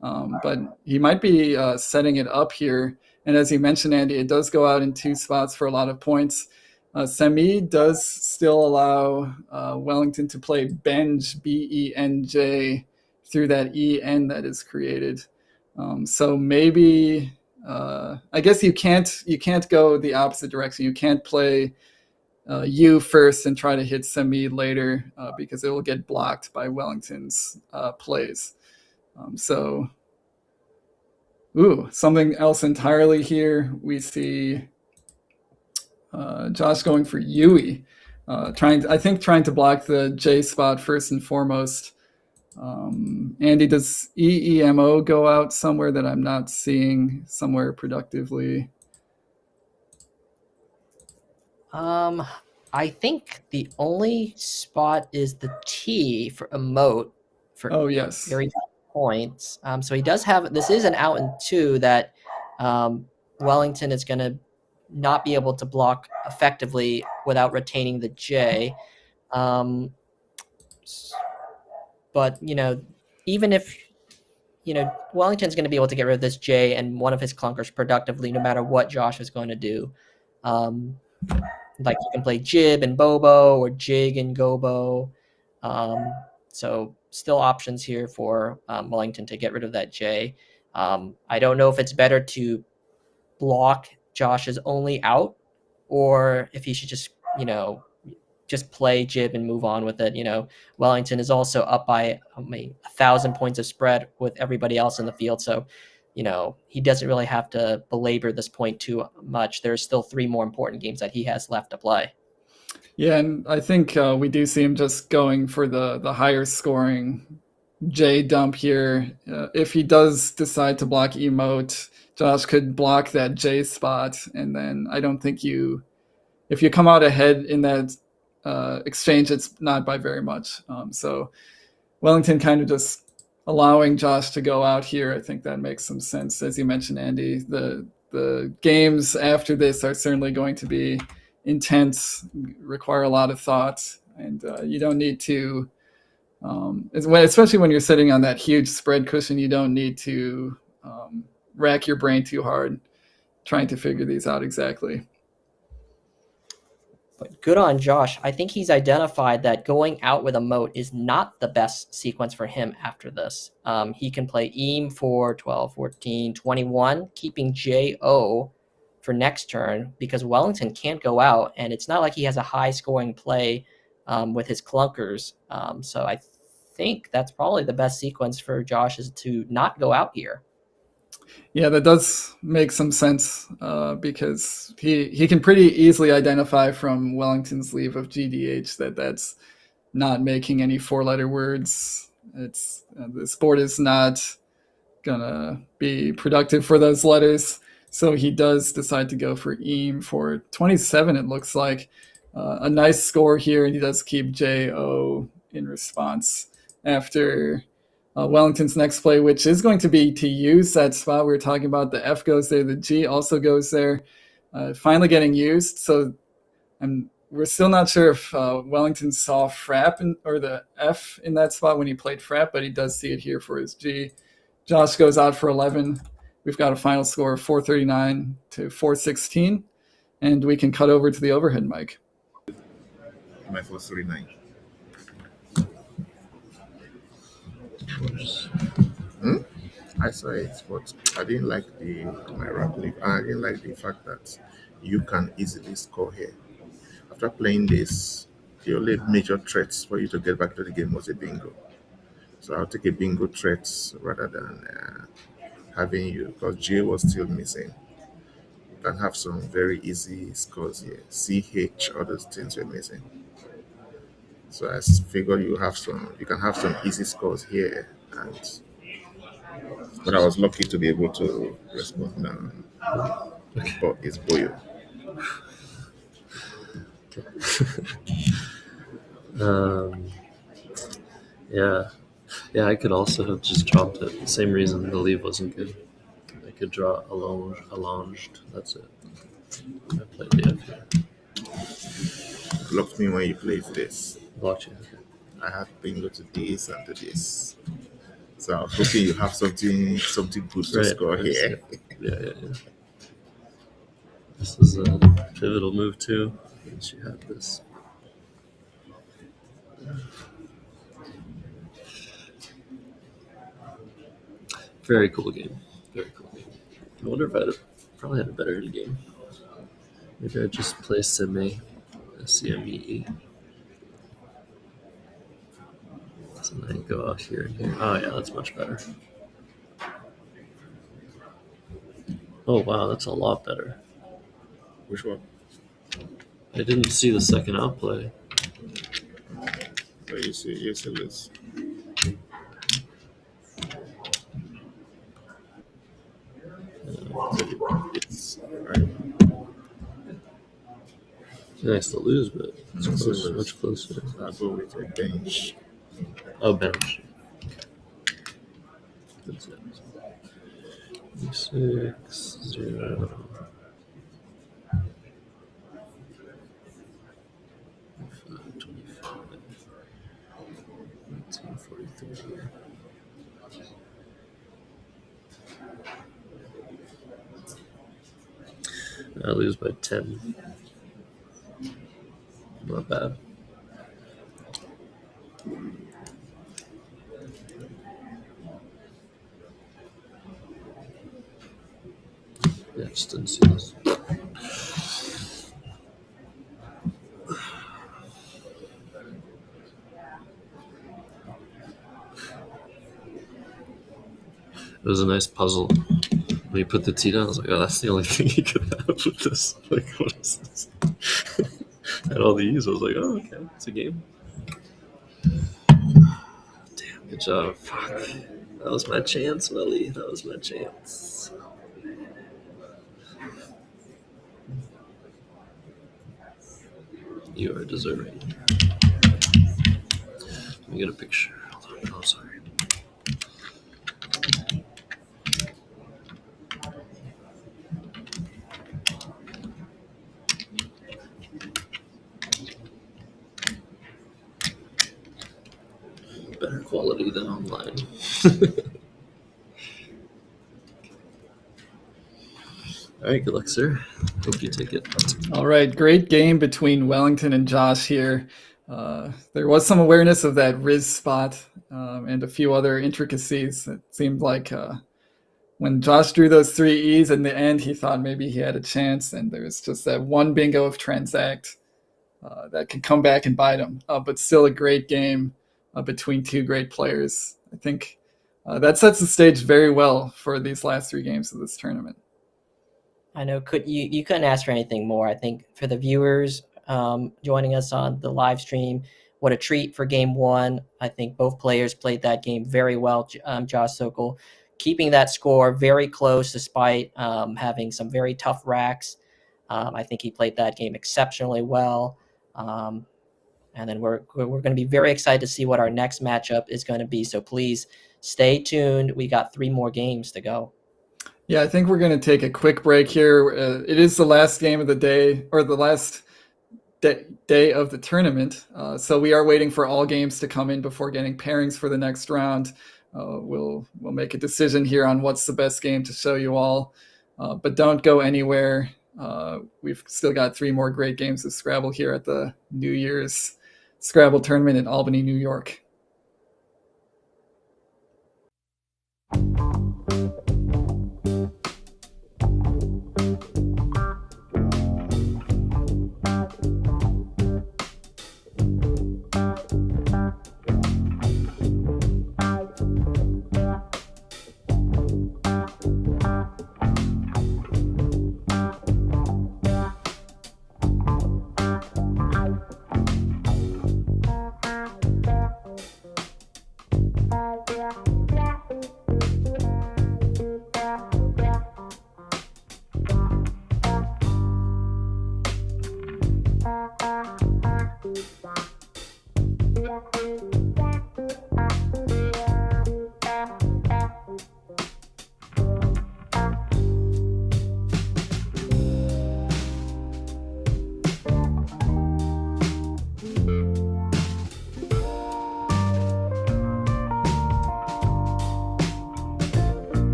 But he might be setting it up here. And as you mentioned, Andy, it does go out in 2 spots for a lot of points. Semi does still allow Wellington to play Benj, B-E-N-J, through that E-N that is created. So maybe, I guess you can't go the opposite direction. You can't play U first and try to hit Semi later because it will get blocked by Wellington's plays. So, something else entirely here. We see Josh going for Yui, trying to block the J spot first and foremost. Andy, does EEMO go out somewhere that I'm not seeing somewhere productively? I think the only spot is the T for emote for Yes, very points. So he does have, this is an out and two that Wellington is going to not be able to block effectively without retaining the J. But, even if, Wellington's going to be able to get rid of this J and one of his clunkers productively, no matter what Josh is going to do. Like you can play Jib and Bobo or Jig and Gobo. So still options here for Wellington to get rid of that J. I don't know if it's better to block Josh's only out or if he should just play Jib and move on with it. Wellington is also up by 1,000 points of spread with everybody else in the field. So, he doesn't really have to belabor this point too much. There's still 3 more important games that he has left to play. Yeah, and I think we do see him just going for the higher scoring J dump here. If he does decide to block emote, Josh could block that J spot, and then I don't think if you come out ahead in that exchange, it's not by very much. So Wellington kind of just allowing Josh to go out here. I think that makes some sense. As you mentioned, Andy, the games after this are certainly going to be intense, require a lot of thought, and you don't need to, especially when you're sitting on that huge spread cushion, you don't need to rack your brain too hard trying to figure these out exactly. But good on Josh. I think he's identified that going out with a moat is not the best sequence for him after this. He can play Eam for 12, 14, 21, keeping J-O for next turn because Wellington can't go out, and it's not like he has a high-scoring play with his clunkers. So I think that's probably the best sequence for Josh is to not go out here. Yeah, that does make some sense because he can pretty easily identify from Wellington's leave of GDH that's not making any 4-letter words. It's this board is not gonna be productive for those letters, so he does decide to go for Eam for 27. It looks like a nice score here, and he does keep J-O in response after Wellington's next play, which is going to be to use that spot we were talking about. The F goes there, the G also goes there, finally getting used. So we're still not sure if Wellington saw Frap or the F in that spot when he played Frap, but he does see it here for his G. Josh goes out for 11. We've got a final score of 439 to 416, and we can cut over to the overhead mic. My 439. I saw it, but I didn't like my rap leaf. I didn't like the fact that you can easily score here. After playing this, the only major threats for you to get back to the game was a bingo. So I'll take a bingo threat rather than having you, because J was still missing. You can have some very easy scores here. CH, all those things were missing. So I figured you can have some easy scores here, but I was lucky to be able to respond. But it's Boyo. Yeah. Yeah, I could also have just dropped it. Same reason the leave wasn't good. I could draw allonged. That's it. I played the F here. Blocked me when you played this. Blocked you. I had bingo to this and to this. So I was hoping you have something good to score here. Yeah. This is a pivotal move too. And she had this. Very cool game. Very cool game. I wonder if I'd probably had a better game. Maybe I'd just play Seme, CME. So then I go out here and here. Oh yeah, that's much better. Oh wow, that's a lot better. Which one? I didn't see the second outplay. So you see this. It's right. It's nice to lose, but it's close, much closer. I'll go with a bench. Oh, bench. Good set. 6, 0. 5, 25. 1943. I lose by 10. Not bad. Yeah, just didn't see this. It was a nice puzzle. When you put the T down, I was like, oh, that's the only thing you could have with this. Like, what is this? Had all the E's. I was like, oh, okay, it's a game. Damn, good job. Fuck. That was my chance, Willie. That was my chance. You are deserving. Let me get a picture. Hold on. Oh, sorry. Better quality than online. All right, good luck, sir. Hope you take it. All right, great game between Wellington and Josh here. There was some awareness of that Riz spot and a few other intricacies. It seemed like when Josh drew those 3 E's in the end, he thought maybe he had a chance, and there was just that one bingo of Transact that could come back and bite him. But still a great game between 2 great players. I think that sets the stage very well for these last 3 games of this tournament. I know you couldn't ask for anything more. I think for the viewers joining us on the live stream, what a treat for game 1. I think both players played that game very well. Josh Sokol keeping that score very close despite having some very tough racks. I think he played that game exceptionally well. And then we're going to be very excited to see what our next matchup is going to be. So please stay tuned. We got 3 more games to go. Yeah, I think we're going to take a quick break here. It is the last game of the day, or the last day of the tournament. So we are waiting for all games to come in before getting pairings for the next round. We'll make a decision here on what's the best game to show you all. But don't go anywhere. We've still got 3 more great games of Scrabble here at the New Year's Scrabble tournament in Albany, New York.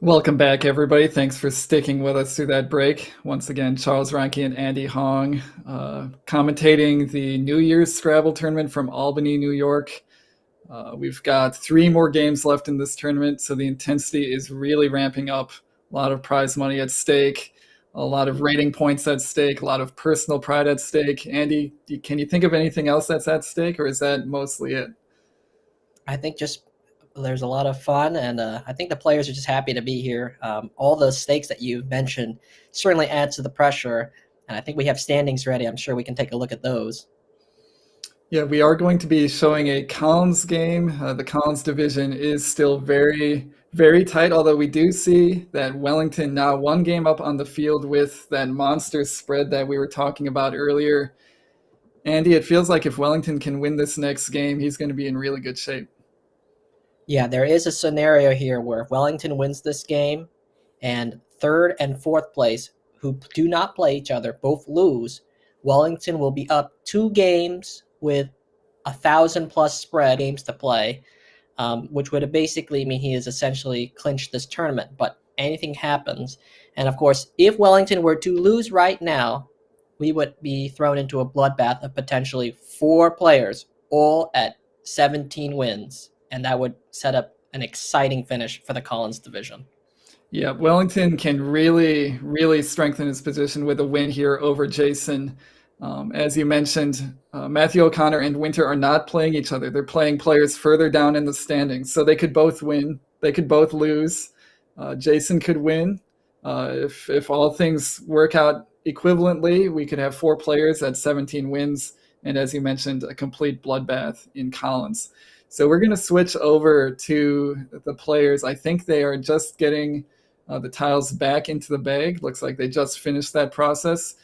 Welcome back, everybody. Thanks for sticking with us through that break. Once again, Charles Reinke and Andy Hong commentating the New Year's Scrabble tournament from Albany, New York. We've got 3 more games left in this tournament, so the intensity is really ramping up. A lot of prize money at stake, a lot of rating points at stake, a lot of personal pride at stake. Andy, can you think of anything else that's at stake, or is that mostly it? I think just there's a lot of fun, and I think the players are just happy to be here. All the stakes that you mentioned certainly adds to the pressure, and I think we have standings ready. I'm sure we can take a look at those. Yeah, we are going to be showing a Collins game. The Collins division is still very, very tight, although we do see that Wellington now 1 game up on the field with that monster spread that we were talking about earlier. Andy, it feels like if Wellington can win this next game, he's going to be in really good shape. Yeah, there is a scenario here where if Wellington wins this game and 3rd and 4th place, who do not play each other, both lose, Wellington will be up 2 games with 1,000+ spread games to play, which would basically mean he has essentially clinched this tournament. But anything happens. And of course, if Wellington were to lose right now, we would be thrown into a bloodbath of potentially 4 players, all at 17 wins. And that would set up an exciting finish for the Collins division. Yeah, Wellington can really, really strengthen his position with a win here over Jason. As you mentioned, Matthew O'Connor and Winter are not playing each other. They're playing players further down in the standings. So they could both win. They could both lose. Jason could win. If all things work out equivalently, we could have 4 players at 17 wins. And as you mentioned, a complete bloodbath in Collins. So we're going to switch over to the players. I think they are just getting the tiles back into the bag. Looks like they just finished that process.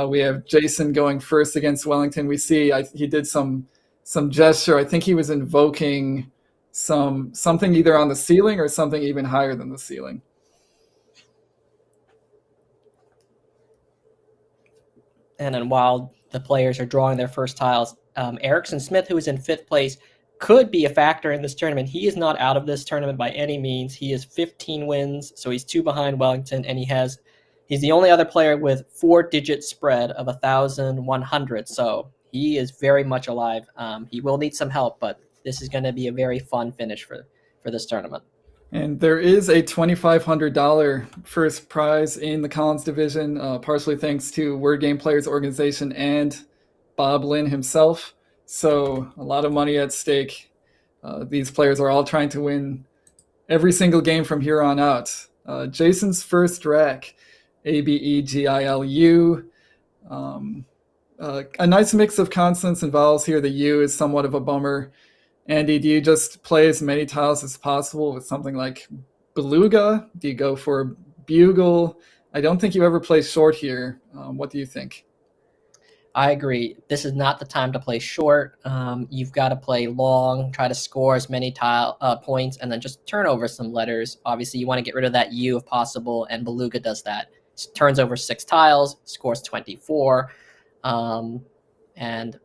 We have Jason going first against Wellington. We see he did some gesture. I think he was invoking something either on the ceiling or something even higher than the ceiling. And then while the players are drawing their first tiles, Erickson Smith, who is in 5th place, could be a factor in this tournament. He is not out of this tournament by any means. He has 15 wins, so he's 2 behind Wellington, and he's the only other player with 4-digit spread of 1,100. So he is very much alive. He will need some help, but this is going to be a very fun finish for this tournament. And there is a $2,500 first prize in the Collins division, partially thanks to Word Game Players Organization and Bob Lynn himself. So a lot of money at stake. These players are all trying to win every single game from here on out. Jason's first rack, ABEGILU. A nice mix of consonants and vowels here. The U is somewhat of a bummer. Andy, do you just play as many tiles as possible with something like Beluga? Do you go for Bugle? I don't think you ever play short here. What do you think? I agree. This is not the time to play short. You've got to play long, try to score as many points, and then just turn over some letters. Obviously, you want to get rid of that U if possible, and Beluga does that. Turns over 6 tiles, scores 24. And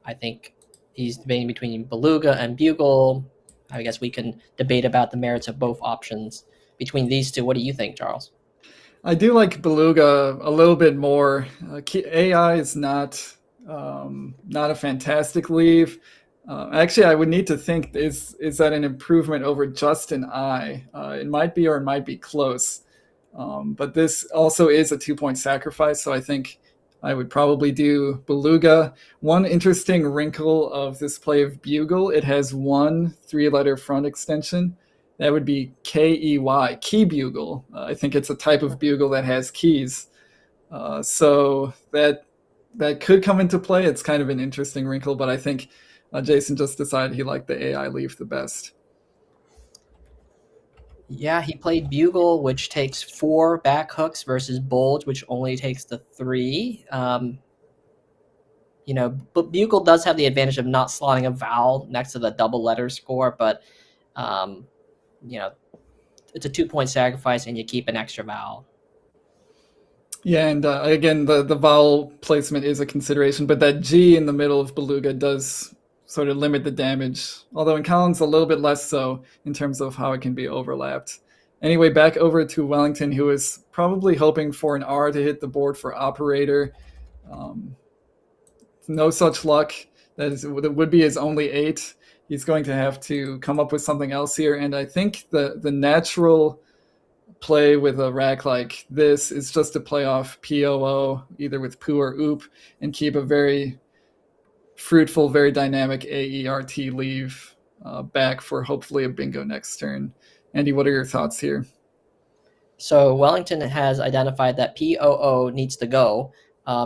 I think he's debating between Beluga and Bugle. I guess we can debate about the merits of both options between these two. What do you think, Charles? I do like Beluga a little bit more. AI is not a fantastic leave. Actually, I would need to think, is that an improvement over just an I? It might be, or it might be close. But this also is a 2-point sacrifice, so I think I would probably do Beluga. One interesting wrinkle of this play of Bugle, it has one 3-letter front extension. That would be KEY, key bugle. I think it's a type of bugle that has keys. So that could come into play. It's kind of an interesting wrinkle, but I think Jason just decided he liked the AI leaf the best. Yeah, he played Bugle, which takes 4 back hooks, versus Bulge, which only takes the 3. But Bugle does have the advantage of not slotting a vowel next to the double letter score, but it's a 2-point sacrifice, and you keep an extra vowel. Yeah, and again, the vowel placement is a consideration, but that G in the middle of Beluga does sort of limit the damage, although in Collins a little bit less so in terms of how it can be overlapped. Anyway, back over to Wellington, who is probably hoping for an R to hit the board for operator. No such luck. That would be his only 8. He's going to have to come up with something else here, and I think the natural play with a rack like this is just to play off POO, either with Poo or Oop, and keep a very fruitful, very dynamic AERT leave back for hopefully a bingo next turn. Andy, what are your thoughts here? So Wellington has identified that POO needs to go.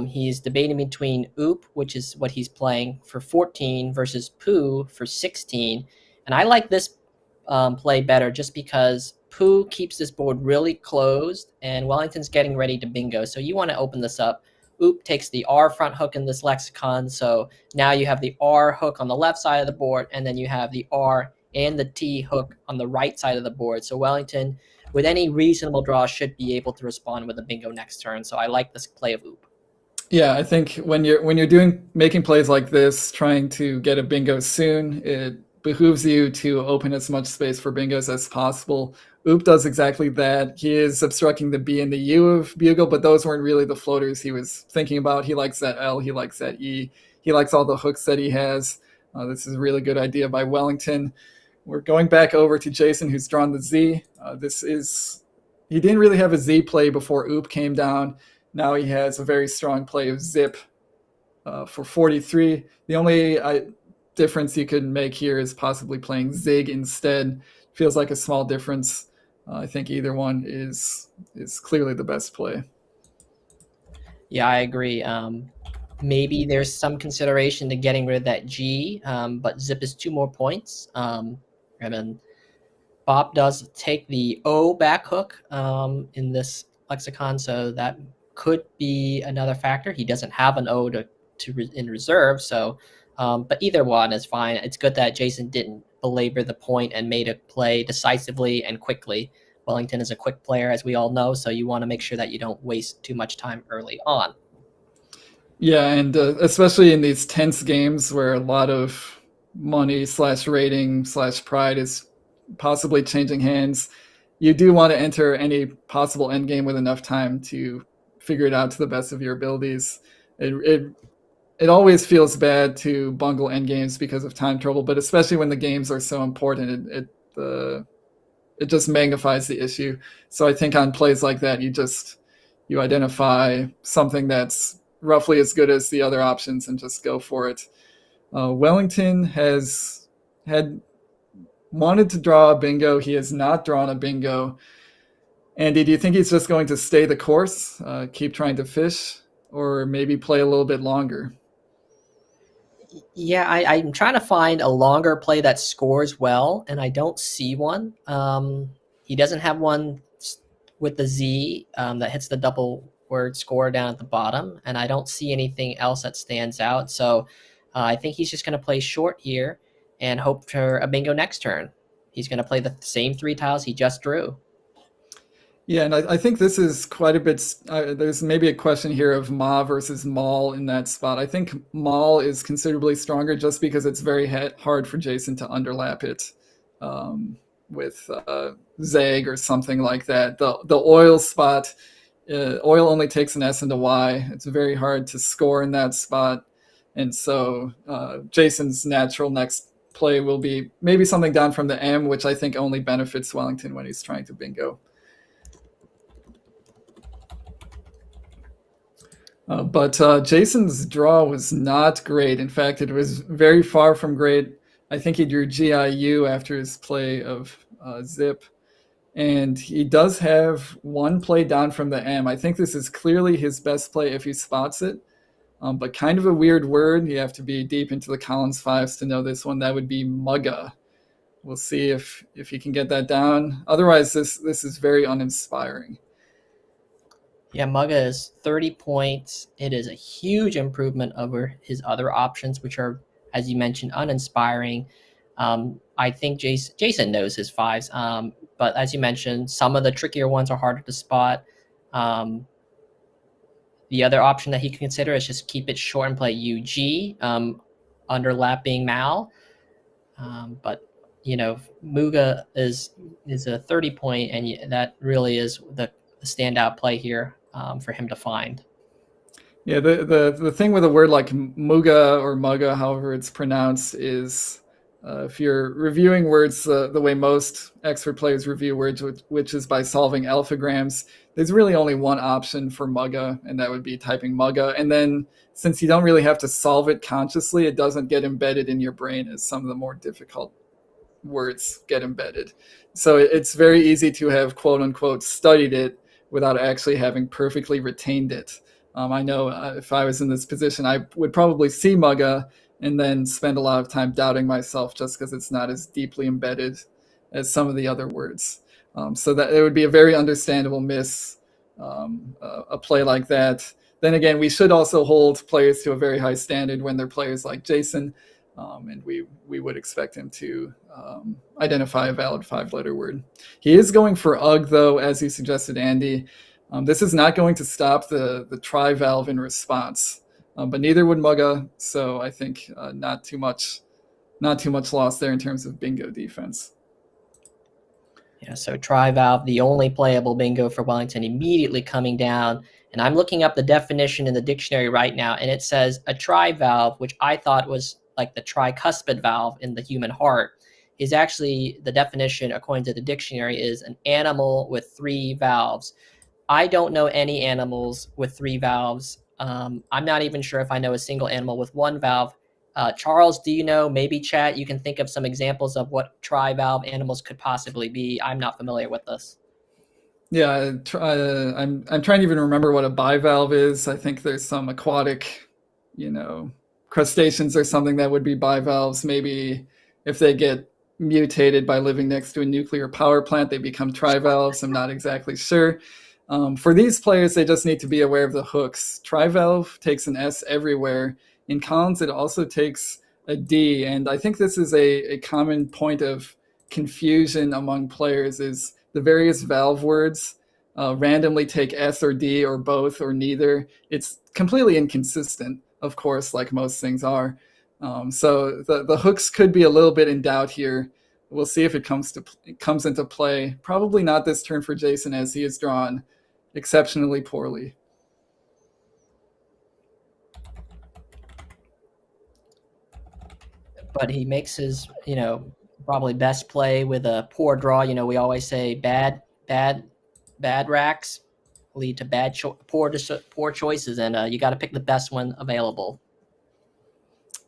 He's debating between Oop, which is what he's playing, for 14 versus Poo for 16. And I like this play better just because Poo keeps this board really closed and Wellington's getting ready to bingo. So you want to open this up. Oop takes the R front hook in this lexicon. So now you have the R hook on the left side of the board, and then you have the R and the T hook on the right side of the board. So Wellington, with any reasonable draw, should be able to respond with a bingo next turn. So I like this play of Oop. Yeah, I think when you're making plays like this, trying to get a bingo soon, it behooves you to open as much space for bingos as possible. Oop does exactly that. He is obstructing the B and the U of Bugle, but those weren't really the floaters he was thinking about. He likes that L, he likes that E, he likes all the hooks that he has. This is a really good idea by Wellington. We're going back over to Jason, who's drawn the Z. He didn't really have a Z play before Oop came down. Now he has a very strong play of Zip for 43. The only difference you could make here is possibly playing Zig instead. Feels like a small difference. I think either one is clearly the best play. Yeah, I agree. Maybe there's some consideration to getting rid of that G, but Zip is 2 more points. And then Bob does take the O back hook in this lexicon, so that could be another factor. He doesn't have an O in reserve, so but either one is fine. It's good that Jason didn't belabor the point and made a play decisively and quickly. Wellington is a quick player, as we all know, so you want to make sure that you don't waste too much time early on. Yeah, and especially in these tense games where a lot of money / rating / pride is possibly changing hands, you do want to enter any possible endgame with enough time to figure it out to the best of your abilities. It always feels bad to bungle endgames because of time trouble, but especially when the games are so important, it just magnifies the issue. So I think on plays like that, you identify something that's roughly as good as the other options and just go for it. Wellington had wanted to draw a bingo. He has not drawn a bingo. Andy, do you think he's just going to stay the course, keep trying to fish, or maybe play a little bit longer? Yeah, I'm trying to find a longer play that scores well, and I don't see one. He doesn't have one with the Z that hits the double word score down at the bottom, and I don't see anything else that stands out. So I think he's just going to play short here and hope for a bingo next turn. He's going to play the same 3 tiles he just drew. Yeah, and I think this is quite a bit. There's maybe a question here of Ma versus Maul in that spot. I think Maul is considerably stronger just because it's very hard for Jason to underlap it with Zeg or something like that. The oil spot, oil only takes an S and a Y. It's very hard to score in that spot. And so Jason's natural next play will be maybe something down from the M, which I think only benefits Wellington when he's trying to bingo. But Jason's draw was not great. In fact, it was very far from great. I think he drew GIU after his play of Zip. And he does have one play down from the M. I think this is clearly his best play if he spots it. But kind of a weird word. You have to be deep into the Collins Fives to know this one. That would be mugga. We'll see if he can get that down. Otherwise, this is very uninspiring. Yeah, Mugga is 30 points. It is a huge improvement over his other options, which are, as you mentioned, uninspiring. I think Jason knows his fives, but as you mentioned, some of the trickier ones are harder to spot. The other option that he can consider is just keep it short and play UG, underlapping Mal. But Muga is a 30 point, and that really is the standout play here for him to find. Yeah, the thing with a word like Muga or Mugga, however it's pronounced, is if you're reviewing words the way most expert players review words, which is by solving alphagrams, there's really only one option for Mugga, and that would be typing Mugga. And then since you don't really have to solve it consciously, it doesn't get embedded in your brain as some of the more difficult words get embedded. So it's very easy to have quote unquote studied it without actually having perfectly retained it. I know if I was in this position, I would probably see Mugga and then spend a lot of time doubting myself just because it's not as deeply embedded as some of the other words. So that it would be a very understandable miss, a play like that. Then again, we should also hold players to a very high standard when they're players like Jason, and we would expect him to identify a valid 5-letter word. He is going for UG, though, as you suggested, Andy. This is not going to stop the try valve in response, but neither would Mugga. So I think not too much loss there in terms of bingo defense. Yeah, so try valve, the only playable bingo for Wellington, immediately coming down. And I'm looking up the definition in the dictionary right now, and it says a try valve, which I thought was like the tricuspid valve in the human heart, is actually the definition, according to the dictionary, is an animal with 3 valves. I don't know any animals with 3 valves. I'm not even sure if I know a single animal with 1 valve. Charles, do you know? Maybe chat, you can think of some examples of what tri-valve animals could possibly be. I'm not familiar with this. Yeah, I'm trying to even remember what a bivalve is. I think there's some aquatic, crustaceans or something that would be bivalves. Maybe if they get mutated by living next to a nuclear power plant, they become trivalves. I'm not exactly sure. For these players, they just need to be aware of the hooks. Trivalve takes an S everywhere. In Collins, it also takes a D, and I think this is a common point of confusion among players is the various valve words randomly take S or D or both or neither. It's completely inconsistent, of course, like most things are. So the hooks could be a little bit in doubt here. We'll see if it comes into play. Probably not this turn for Jason, as he is drawn exceptionally poorly. But he makes his, probably best play with a poor draw. We always say bad racks lead to poor choices, and you got to pick the best one available.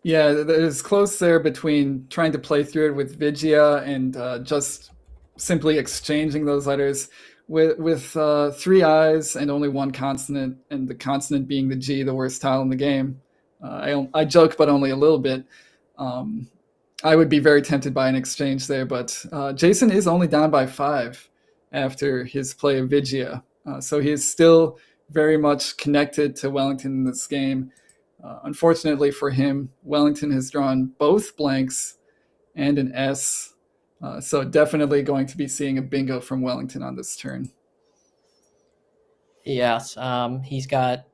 Yeah, there's close there between trying to play through it with Vigia and just simply exchanging those letters with 3 I's and only 1 consonant, and the consonant being the G, the worst tile in the game. I joke, but only a little bit. I would be very tempted by an exchange there, but Jason is only down by 5 after his play of Vigia. So he is still very much connected to Wellington in this game. Unfortunately for him, Wellington has drawn both blanks and an S. So definitely going to be seeing a bingo from Wellington on this turn. Yes, he's got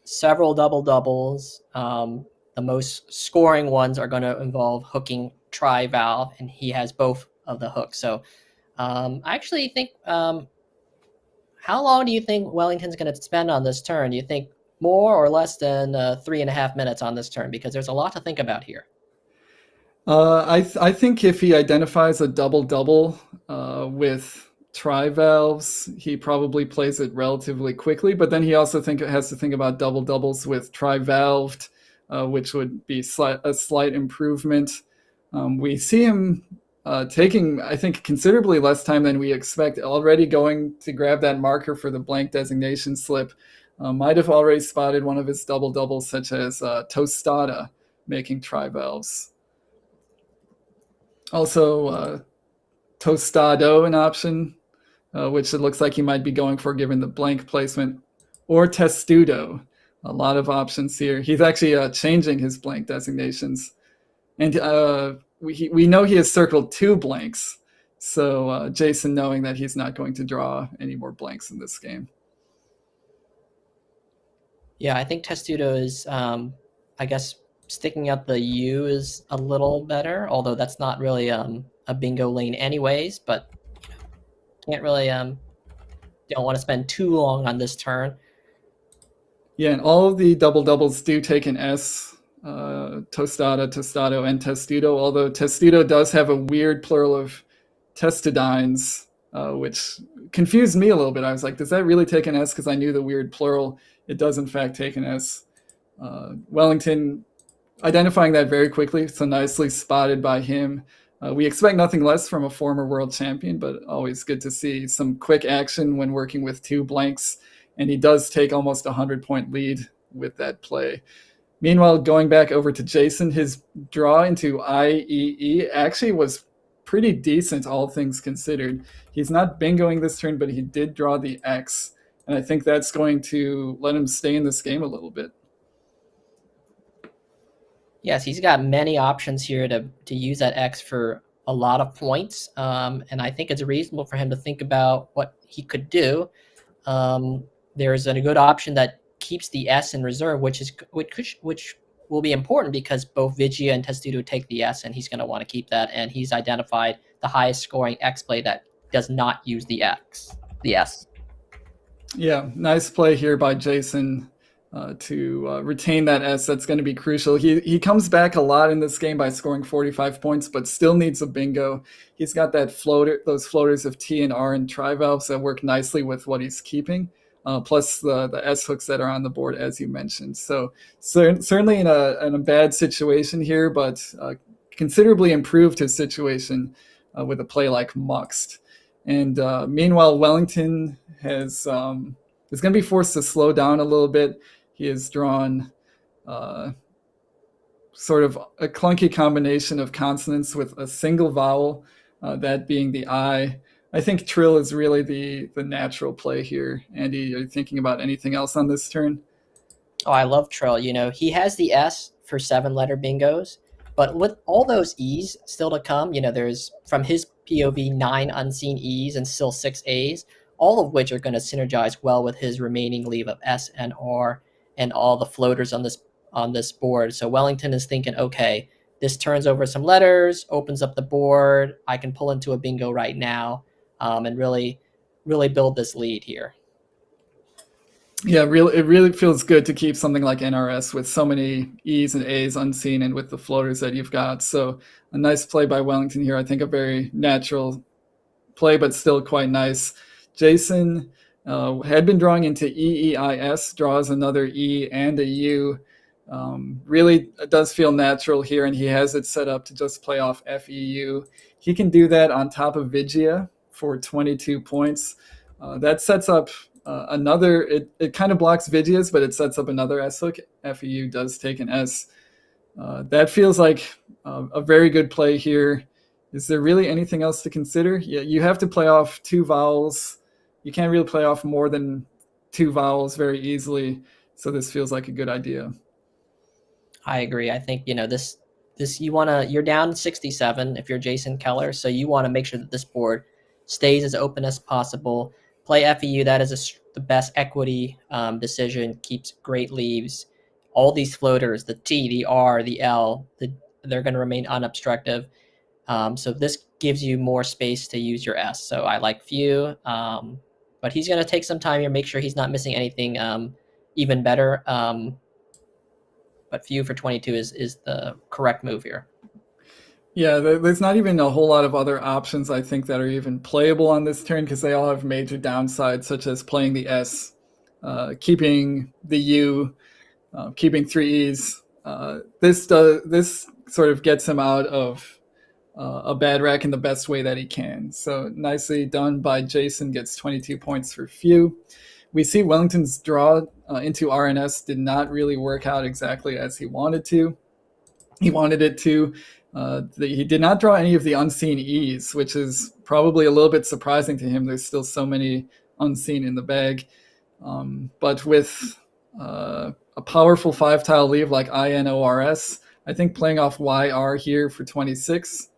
several doubles. The most scoring ones are going to involve hooking tri-valve, and he has both of the hooks. So I actually think, how long do you think Wellington's going to spend on this turn? Do you think more or less than 3.5 minutes on this turn? Because there's a lot to think about here. I think if he identifies a double with tri-valves, he probably plays it relatively quickly, but then he also has to think about doubles with tri-valved, which would be a slight improvement. We see him taking, I think, considerably less time than we expect, already going to grab that marker for the blank designation slip. Might have already spotted one of his doubles, such as Tostada making tri-valves. Also, Tostado, an option, which it looks like he might be going for given the blank placement, or Testudo. A lot of options here. He's actually changing his blank designations. And we know he has circled 2 blanks, so Jason knowing that he's not going to draw any more blanks in this game. Yeah, I think Testudo is, I guess, sticking out the U is a little better, although that's not really a bingo lane anyways, but can't really, don't want to spend too long on this turn. Yeah, and all of the doubles do take an S, Tostada, Tostado, and Testudo, although Testudo does have a weird plural of testudines, which confused me a little bit. I was like, does that really take an S? Because I knew the weird plural. It does, in fact, take an S. Wellington identifying that very quickly, so nicely spotted by him. We expect nothing less from a former world champion, but always good to see some quick action when working with 2 blanks, and he does take almost 100-point lead with that play. Meanwhile, going back over to Jason, his draw into IEE actually was pretty decent, all things considered. He's not bingoing this turn, but he did draw the X, and I think that's going to let him stay in this game a little bit. Yes, he's got many options here to use that X for a lot of points, and I think it's reasonable for him to think about what he could do. There's a good option that keeps the S in reserve, which will be important because both Vigia and Testudo take the S, and he's going to want to keep that. And he's identified the highest scoring X play that does not use the S. Yeah, nice play here by Jason to retain that S. That's going to be crucial. He comes back a lot in this game by scoring 45 points, but still needs a bingo. He's got those floaters of T and R and tri-valves that work nicely with what he's keeping, plus the S hooks that are on the board, as you mentioned. So certainly in a bad situation here, but considerably improved his situation with a play like Muxt. And meanwhile, Wellington is going to be forced to slow down a little bit. He has drawn sort of a clunky combination of consonants with a single vowel, that being the I. I think trill is really the natural play here. Andy, are you thinking about anything else on this turn? Oh, I love trill. He has the S for 7-letter bingos, but with all those E's still to come, there's, from his POV, 9 unseen E's and still 6 A's, all of which are going to synergize well with his remaining leave of S and R and all the floaters on this board. So Wellington is thinking, okay, this turns over some letters, opens up the board. I can pull into a bingo right now, and really, really build this lead here. Yeah, it really feels good to keep something like NRS with so many E's and A's unseen and with the floaters that you've got. So a nice play by Wellington here. I think a very natural play, but still quite nice. Jason had been drawing into EEIS, draws another E and a U. Really does feel natural here, and he has it set up to just play off FEU. He can do that on top of Vigia for 22 points. That sets up another. It kind of blocks Vigia's, but it sets up another S hook. FEU does take an S. That feels like a very good play here. Is there really anything else to consider? Yeah, you have to play off 2 vowels. You can't really play off more than 2 vowels very easily. So this feels like a good idea. I agree. I think, this you're down 67 if you're Jason Keller, so you want to make sure that this board stays as open as possible. Play FEU, that is the best equity decision, keeps great leaves. All these floaters, the T, the R, the L, they're going to remain unobstructive. So this gives you more space to use your S. So I like few, but he's going to take some time here, make sure he's not missing anything even better. But few for 22 is the correct move here. Yeah, there's not even a whole lot of other options, I think, that are even playable on this turn because they all have major downsides, such as playing the S, keeping the U, keeping 3 E's. This sort of gets him out of a bad rack in the best way that he can. So nicely done by Jason, gets 22 points for few. We see Wellington's draw into RNS did not really work out exactly as he wanted to. He wanted it to. He did not draw any of the unseen E's, which is probably a little bit surprising to him. There's still so many unseen in the bag. But with a powerful 5-tile leave like INORS, I think playing off YR here for 26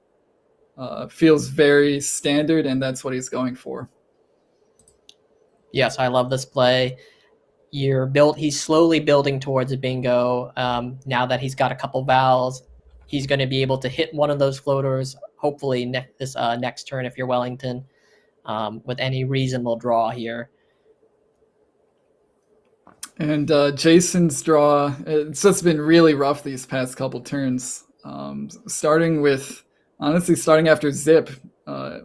feels very standard, and that's what he's going for. Yes, I love this play. He's slowly building towards a bingo. Now that he's got a couple vowels, he's going to be able to hit one of those floaters, hopefully this next turn if you're Wellington, with any reasonable draw here. And Jason's draw, it's just been really rough these past couple turns. Starting after Zip,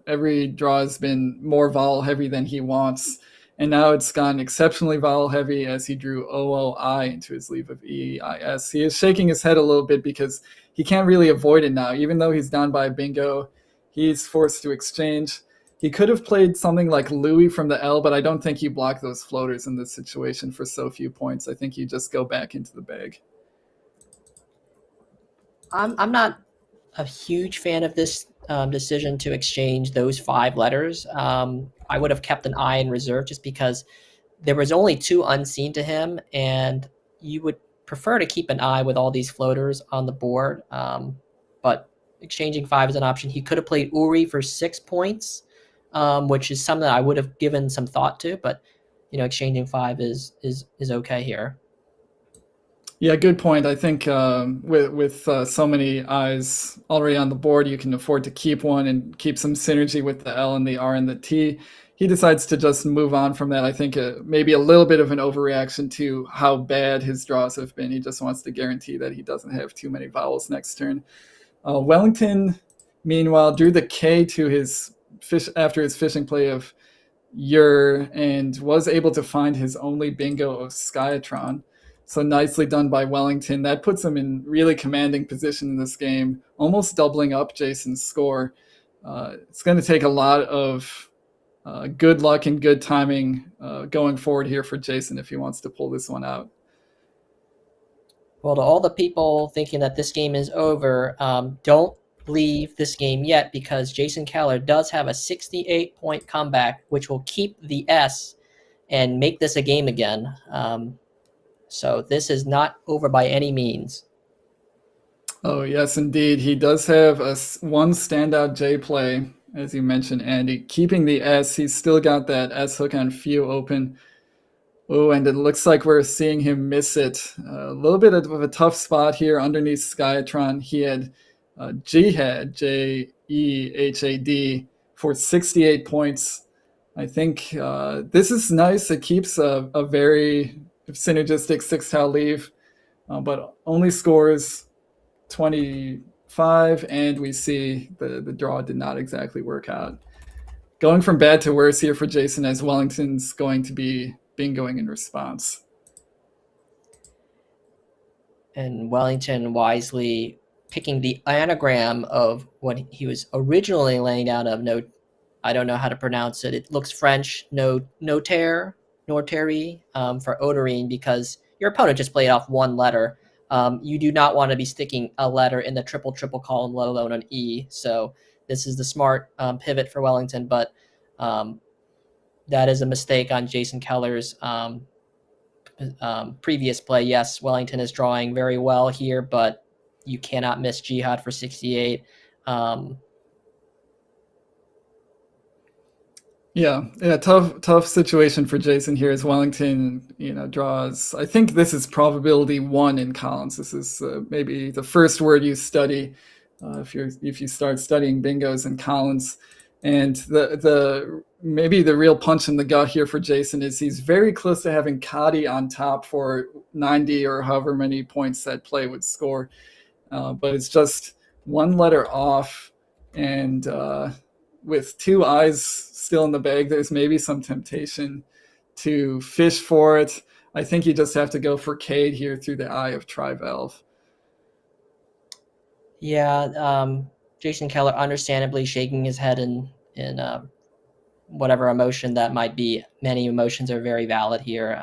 every draw has been more vowel heavy than he wants. And now it's gone exceptionally vowel heavy as he drew OOI into his leave of EIS. He is shaking his head a little bit because he can't really avoid it now. Even though he's down by a bingo, he's forced to exchange. He could have played something like Louis from the L, but I don't think you block those floaters in this situation for so few points. I think you just go back into the bag. I'm not a huge fan of this decision to exchange those 5 letters. I would have kept an I in reserve just because there was only 2 unseen to him, and you would prefer to keep an I with all these floaters on the board. But exchanging 5 is an option. He could have played Uri for 6 points, which is something that I would have given some thought to, but exchanging 5 is okay here. Yeah, good point. I think with so many eyes already on the board, you can afford to keep one and keep some synergy with the L and the R and the T. He decides to just move on from that. I think maybe a little bit of an overreaction to how bad his draws have been. He just wants to guarantee that he doesn't have too many vowels next turn. Wellington, meanwhile, drew the K to his after his fishing play of Ur and was able to find his only bingo of Skyatron. So nicely done by Wellington. That puts him in really commanding position in this game, almost doubling up Jason's score. It's going to take a lot of good luck and good timing going forward here for Jason if he wants to pull this one out. Well, to all the people thinking that this game is over, don't leave this game yet, because Jason Keller does have a 68-point comeback, which will keep the S and make this a game again. So this is not over by any means. Oh, yes, indeed. He does have one standout J play, as you mentioned, Andy. Keeping the S, he's still got that S hook on few open. Oh, and it looks like we're seeing him miss it. A little bit of a tough spot here underneath Skyatron. He had Jihad, Jehad, for 68 points. I think this is nice. It keeps a very synergistic 6-tile leave, but only scores 25, and we see the draw did not exactly work out. Going from bad to worse here for Jason, as Wellington's going to be bingoing in response. And Wellington wisely picking the anagram of what he was originally laying out of I don't know how to pronounce it. It looks French, notaire, nor Terry for Oderine, because your opponent just played off one letter. You do not want to be sticking a letter in the triple column, let alone an E. So this is the smart pivot for Wellington, but that is a mistake on Jason Keller's previous play. Yes, Wellington is drawing very well here, but you cannot miss Jihad for 68. Yeah, tough situation for Jason here as Wellington, draws. I think this is probability 1 in Collins. This is maybe the first word you study if you start studying bingos in Collins. And the maybe the real punch in the gut here for Jason is he's very close to having Cotty on top for 90 or however many points that play would score, but it's just one letter off, and with 2 eyes still in the bag, there's maybe some temptation to fish for it. I think you just have to go for Cade here through the eye of Tri-Valve. Yeah, Jason Keller understandably shaking his head in whatever emotion that might be. Many emotions are very valid here.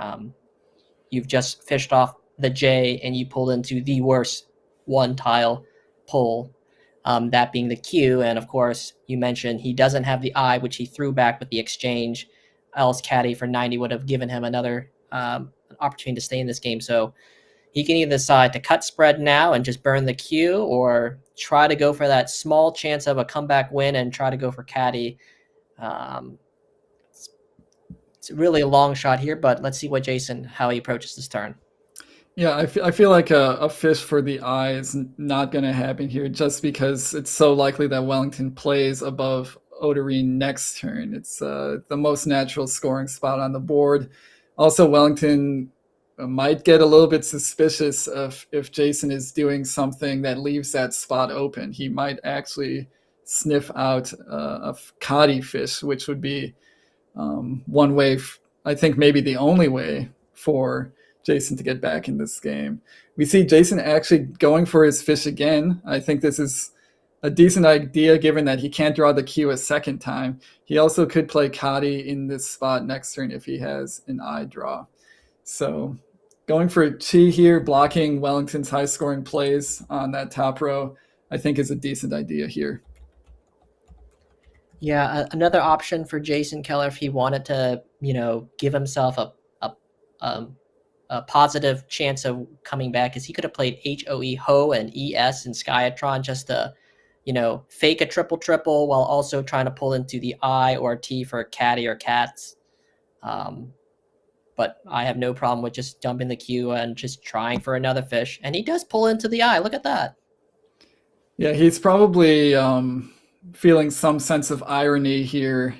You've just fished off the J and you pulled into the worst one tile pull, that being the Q. And of course, you mentioned he doesn't have the I, which he threw back with the exchange. Else Caddy for 90 would have given him another opportunity to stay in this game. So he can either decide to cut spread now and just burn the Q, or try to go for that small chance of a comeback win and try to go for Caddy. It's really a long shot here, but let's see how he approaches this turn. Yeah, I feel like a fish for the eye is not going to happen here, just because it's so likely that Wellington plays above Oderine next turn. It's the most natural scoring spot on the board. Also, Wellington might get a little bit suspicious if Jason is doing something that leaves that spot open. He might actually sniff out a Cotty fish, which would be one way, I think maybe the only way for Jason to get back in this game. We see Jason actually going for his fish again. I think this is a decent idea given that he can't draw the Q a second time. He also could play Cotty in this spot next turn if he has an I draw. So going for Chi here, blocking Wellington's high-scoring plays on that top row, I think is a decent idea here. Yeah, another option for Jason Keller if he wanted to, give himself a positive chance of coming back, is he could have played Ho and ES and Skyatron just to, fake a triple while also trying to pull into the I or T for Caddy or Cats. But I have no problem with just dumping the Q and just trying for another fish. And he does pull into the I. Look at that. Yeah, he's probably feeling some sense of irony here,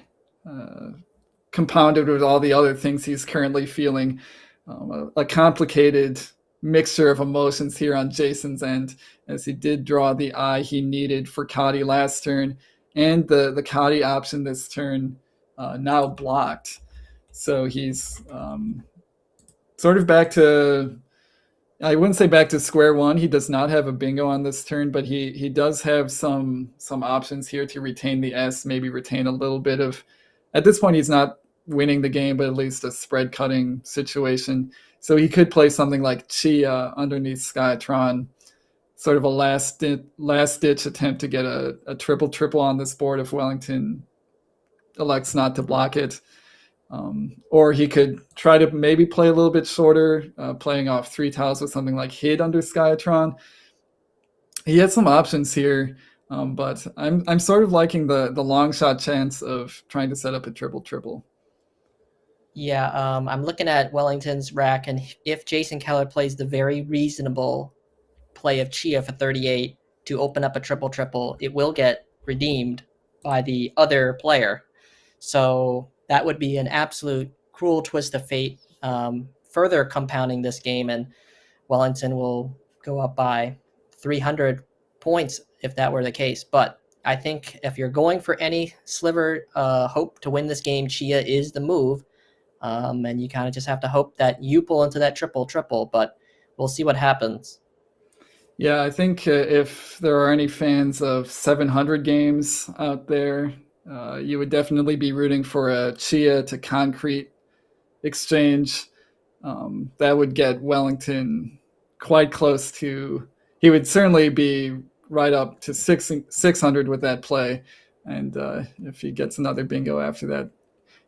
compounded with all the other things he's currently feeling. A complicated mixture of emotions here on Jason's end, as he did draw the I he needed for Cotty last turn, and the Cotty option this turn now blocked. So he's sort of back to, I wouldn't say back to square one. He does not have a bingo on this turn, but he does have some options here to retain the S, maybe retain a little bit of, at this point he's not winning the game, but at least a spread cutting situation. So he could play something like Chia underneath Skytron, sort of a last ditch attempt to get a triple on this board if Wellington elects not to block it. Or he could try to maybe play a little bit shorter, playing off 3 tiles with something like Hid under Skytron. He has some options here, but I'm sort of liking the long shot chance of trying to set up a triple. Yeah, I'm looking at Wellington's rack, and if Jason Keller plays the very reasonable play of Chia for 38 to open up a triple, it will get redeemed by the other player. So that would be an absolute cruel twist of fate, further compounding this game, and Wellington will go up by 300 points if that were the case. But I think if you're going for any sliver hope to win this game, Chia is the move. And you kind of just have to hope that you pull into that triple, but we'll see what happens. Yeah, I think if there are any fans of 700 games out there, you would definitely be rooting for a Chia to concrete exchange, that would get Wellington quite close to. He would certainly be right up to 600 with that play, and if he gets another bingo after that,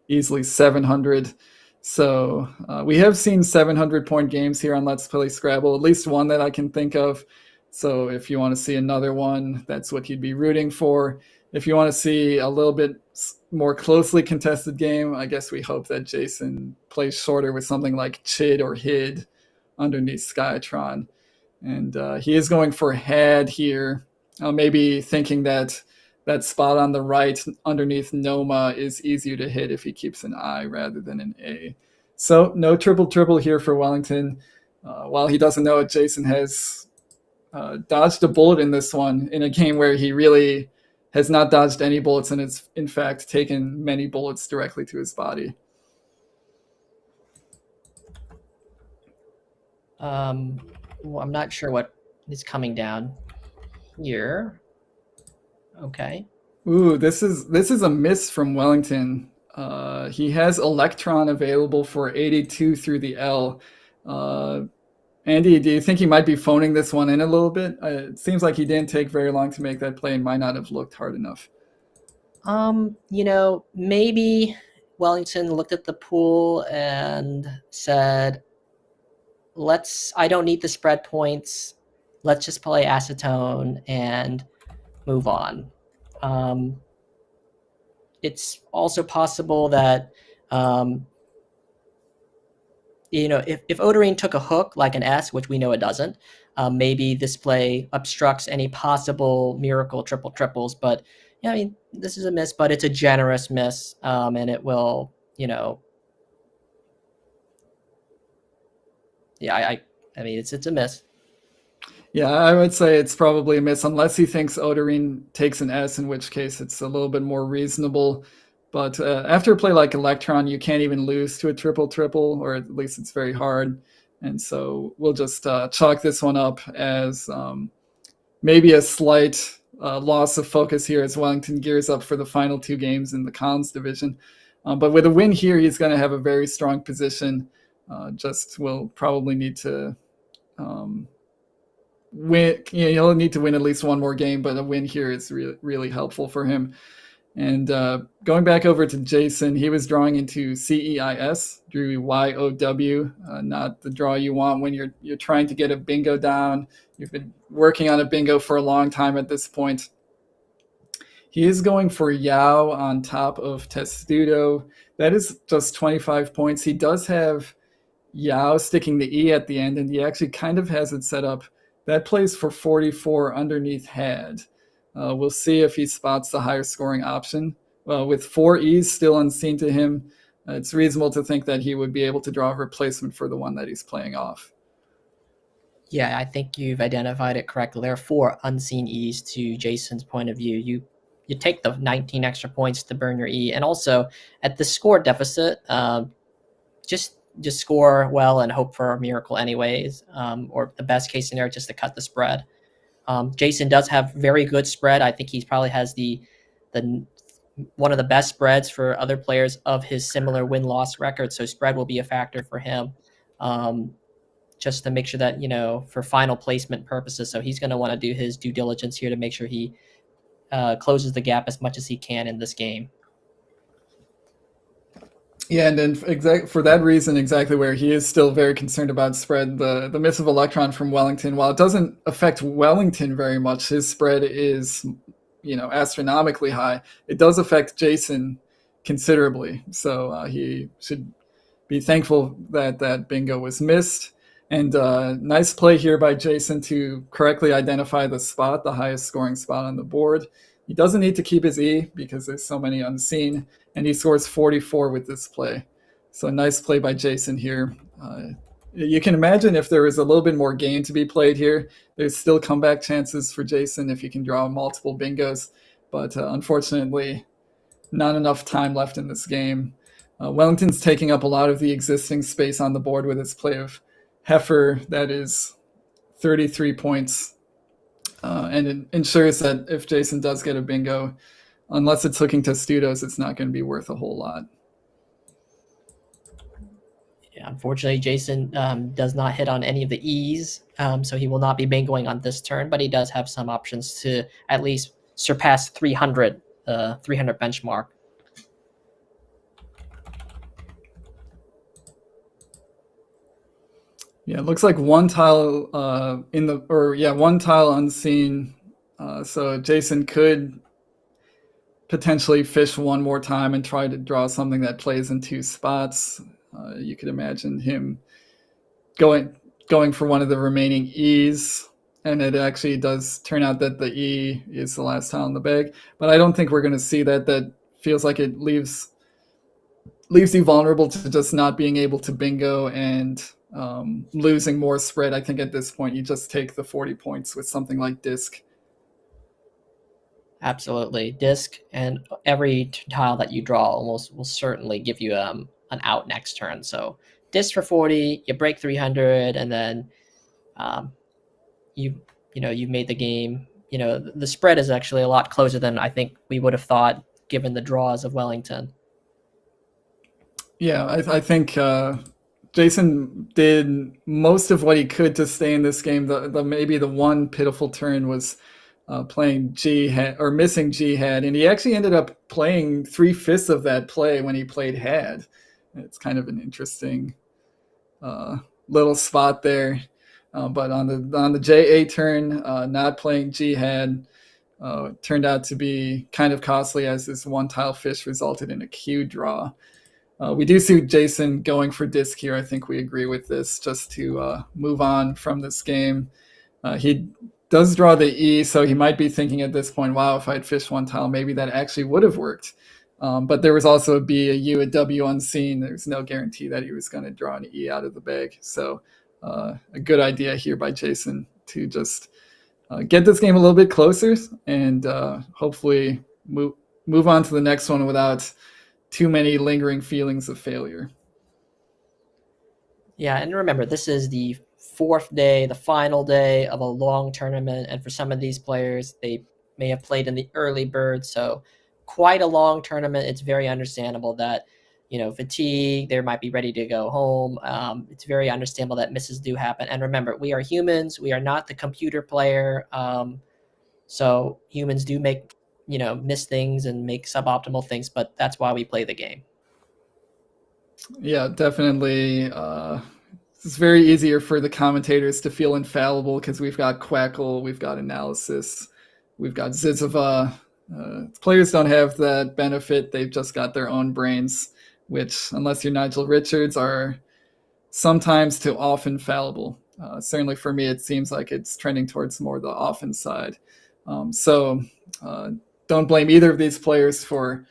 easily 700. So we have seen 700-point games here on Let's Play Scrabble, at least one that I can think of. So if you want to see another one, that's what you'd be rooting for. If you want to see a little bit more closely contested game, I guess we hope that Jason plays shorter with something like Chid or Hid underneath Skytron. And he is going for Had here, maybe thinking that that spot on the right underneath Noma is easier to hit if he keeps an I rather than an A. So no triple here for Wellington. While he doesn't know it, Jason has dodged a bullet in this one in a game where he really has not dodged any bullets and has, in fact, taken many bullets directly to his body. Well, I'm not sure what is coming down here. Okay. Ooh, this is a miss from Wellington. He has Electron available for 82 through the L. Andy, do you think he might be phoning this one in a little bit? It seems like he didn't take very long to make that play and might not have looked hard enough. Maybe Wellington looked at the pool and said, I don't need the spread points. Let's just play acetone and move on. It's also possible that, if Oderine took a hook like an S, which we know it doesn't, maybe this play obstructs any possible miracle triples. But this is a miss, but it's a generous miss, and it will, it's a miss. Yeah, I would say it's probably a miss unless he thinks Oderine takes an S, in which case it's a little bit more reasonable. But after a play like Electron, you can't even lose to a triple, or at least it's very hard. And so we'll just chalk this one up as maybe a slight loss of focus here as Wellington gears up for the final two games in the Cons division. But with a win here, he's going to have a very strong position. Just will probably need to win. He'll need to win at least one more game, but a win here is really helpful for him. And going back over to Jason, he was drawing into CEIS, drew YOW, not the draw you want when you're trying to get a bingo down. You've been working on a bingo for a long time at this point. He is going for Yao on top of Testudo. That is just 25 points. He does have Yao sticking the E at the end, and he actually kind of has it set up. That plays for 44 underneath Had. We'll see if he spots the higher scoring option. Well, with 4 E's still unseen to him, it's reasonable to think that he would be able to draw a replacement for the one that he's playing off. Yeah, I think you've identified it correctly. There are 4 unseen E's to Jason's point of view. You take the 19 extra points to burn your E, and also at the score deficit, just score well and hope for a miracle anyways, or the best case scenario, just to cut the spread. Jason does have very good spread. I think he probably has the one of the best spreads for other players of his similar win-loss record. So spread will be a factor for him, just to make sure that, for final placement purposes. So he's going to want to do his due diligence here to make sure he closes the gap as much as he can in this game. Yeah, and then for that reason, exactly where he is still very concerned about spread, the miss of Electron from Wellington, while it doesn't affect Wellington very much, his spread is, astronomically high. It does affect Jason considerably. So he should be thankful that that bingo was missed. And nice play here by Jason to correctly identify the spot, the highest scoring spot on the board. He doesn't need to keep his E because there's so many unseen, and he scores 44 with this play. So nice play by Jason here. You can imagine if there was a little bit more game to be played here, there's still comeback chances for Jason if he can draw multiple bingos. But unfortunately, not enough time left in this game. Wellington's taking up a lot of the existing space on the board with his play of Heifer. That is 33 points. And it ensures that if Jason does get a bingo, unless it's hooking Testudos, it's not going to be worth a whole lot. Yeah, unfortunately, Jason does not hit on any of the E's, so he will not be bingoing on this turn, but he does have some options to at least surpass 300 benchmark. Yeah, it looks like one tile one tile unseen. So Jason could potentially fish one more time and try to draw something that plays in 2 spots. You could imagine him going for one of the remaining E's, and it actually does turn out that the E is the last tile in the bag. But I don't think we're going to see that. That feels like it leaves you vulnerable to just not being able to bingo and losing more spread. I think at this point you just take the 40 points with something like disc. Absolutely. Disc and every tile that you draw almost will certainly give you an out next turn. So disc for 40, you break 300, and then you've made the game. The spread is actually a lot closer than I think we would have thought given the draws of Wellington. Yeah, I think Jason did most of what he could to stay in this game. The maybe the one pitiful turn was playing G-Had or missing G-Had, and he actually ended up playing 3/5 of that play when he played Had. It's kind of an interesting little spot there. But on the JA turn, not playing G-Had turned out to be kind of costly, as this one tile fish resulted in a Q draw. We do see Jason going for disc here. I think we agree with this, just to move on from this game. He does draw the E, so he might be thinking at this point, wow, if I'd fished one tile, maybe that actually would have worked. But there was also a B, a U, a W unseen. There's no guarantee that he was going to draw an E out of the bag. So a good idea here by Jason to just get this game a little bit closer and hopefully move on to the next one without too many lingering feelings of failure. Yeah, and remember, this is the 4th day, the final day of a long tournament, and for some of these players, they may have played in the early bird, so quite a long tournament. It's very understandable that, fatigue, they might be ready to go home. It's very understandable that misses do happen. And remember, we are humans. We are not the computer player. So humans do miss things and make suboptimal things, but that's why we play the game. Yeah, definitely. It's very easier for the commentators to feel infallible because we've got Quackle, we've got Analysis, we've got Zizova. Players don't have that benefit. They've just got their own brains, which, unless you're Nigel Richards, are sometimes too often fallible. Certainly for me, it seems like it's trending towards more the often side. So don't blame either of these players for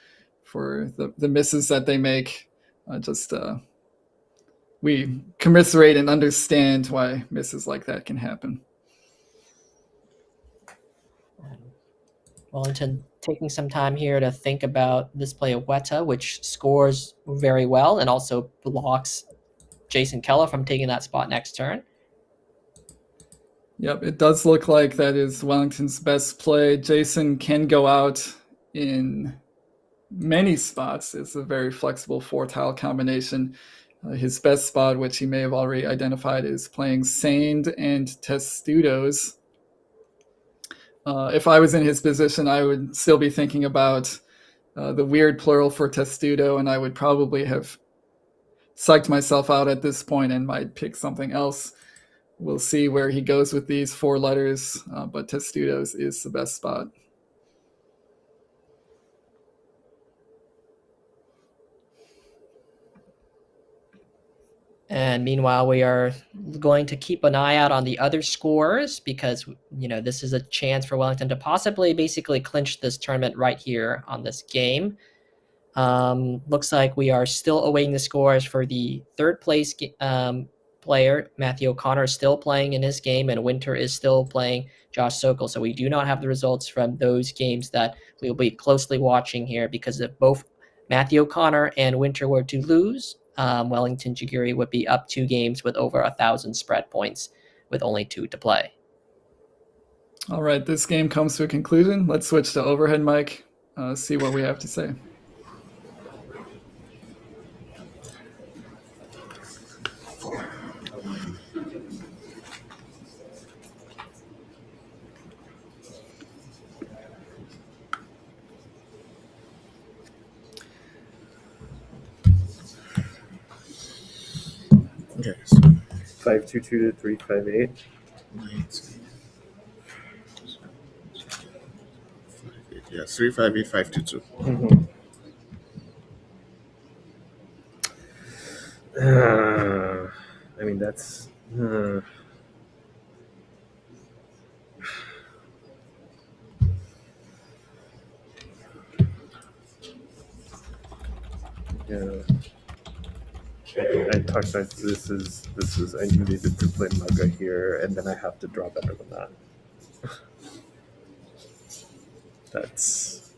the misses that they make. We commiserate and understand why misses like that can happen. Wellington taking some time here to think about this play of Weta, which scores very well and also blocks Jason Keller from taking that spot next turn. Yep, it does look like that is Wellington's best play. Jason can go out in many spots. It's a very flexible 4-tile combination. His best spot, which he may have already identified, is playing Saned and Testudos. If I was in his position, I would still be thinking about the weird plural for testudo, and I would probably have psyched myself out at this point and might pick something else. We'll see where he goes with these 4 letters, but testudos is the best spot. And meanwhile, we are going to keep an eye out on the other scores because, this is a chance for Wellington to possibly basically clinch this tournament right here on this game. Looks like we are still awaiting the scores for the 3rd place player. Matthew O'Connor is still playing in his game, and Winter is still playing Josh Sokol. So we do not have the results from those games that we will be closely watching here, because if both Matthew O'Connor and Winter were to lose, Wellington Jagiri would be up 2 games with over 1,000 spread points with only 2 to play. All right, this game comes to a conclusion. Let's switch to overhead mic, see what we have to say. 522 to 358. 19. Yeah, 358 522. I mean, that's. Yeah. I talked about this is I needed to play Mugga here, and then I have to draw better than that. That's.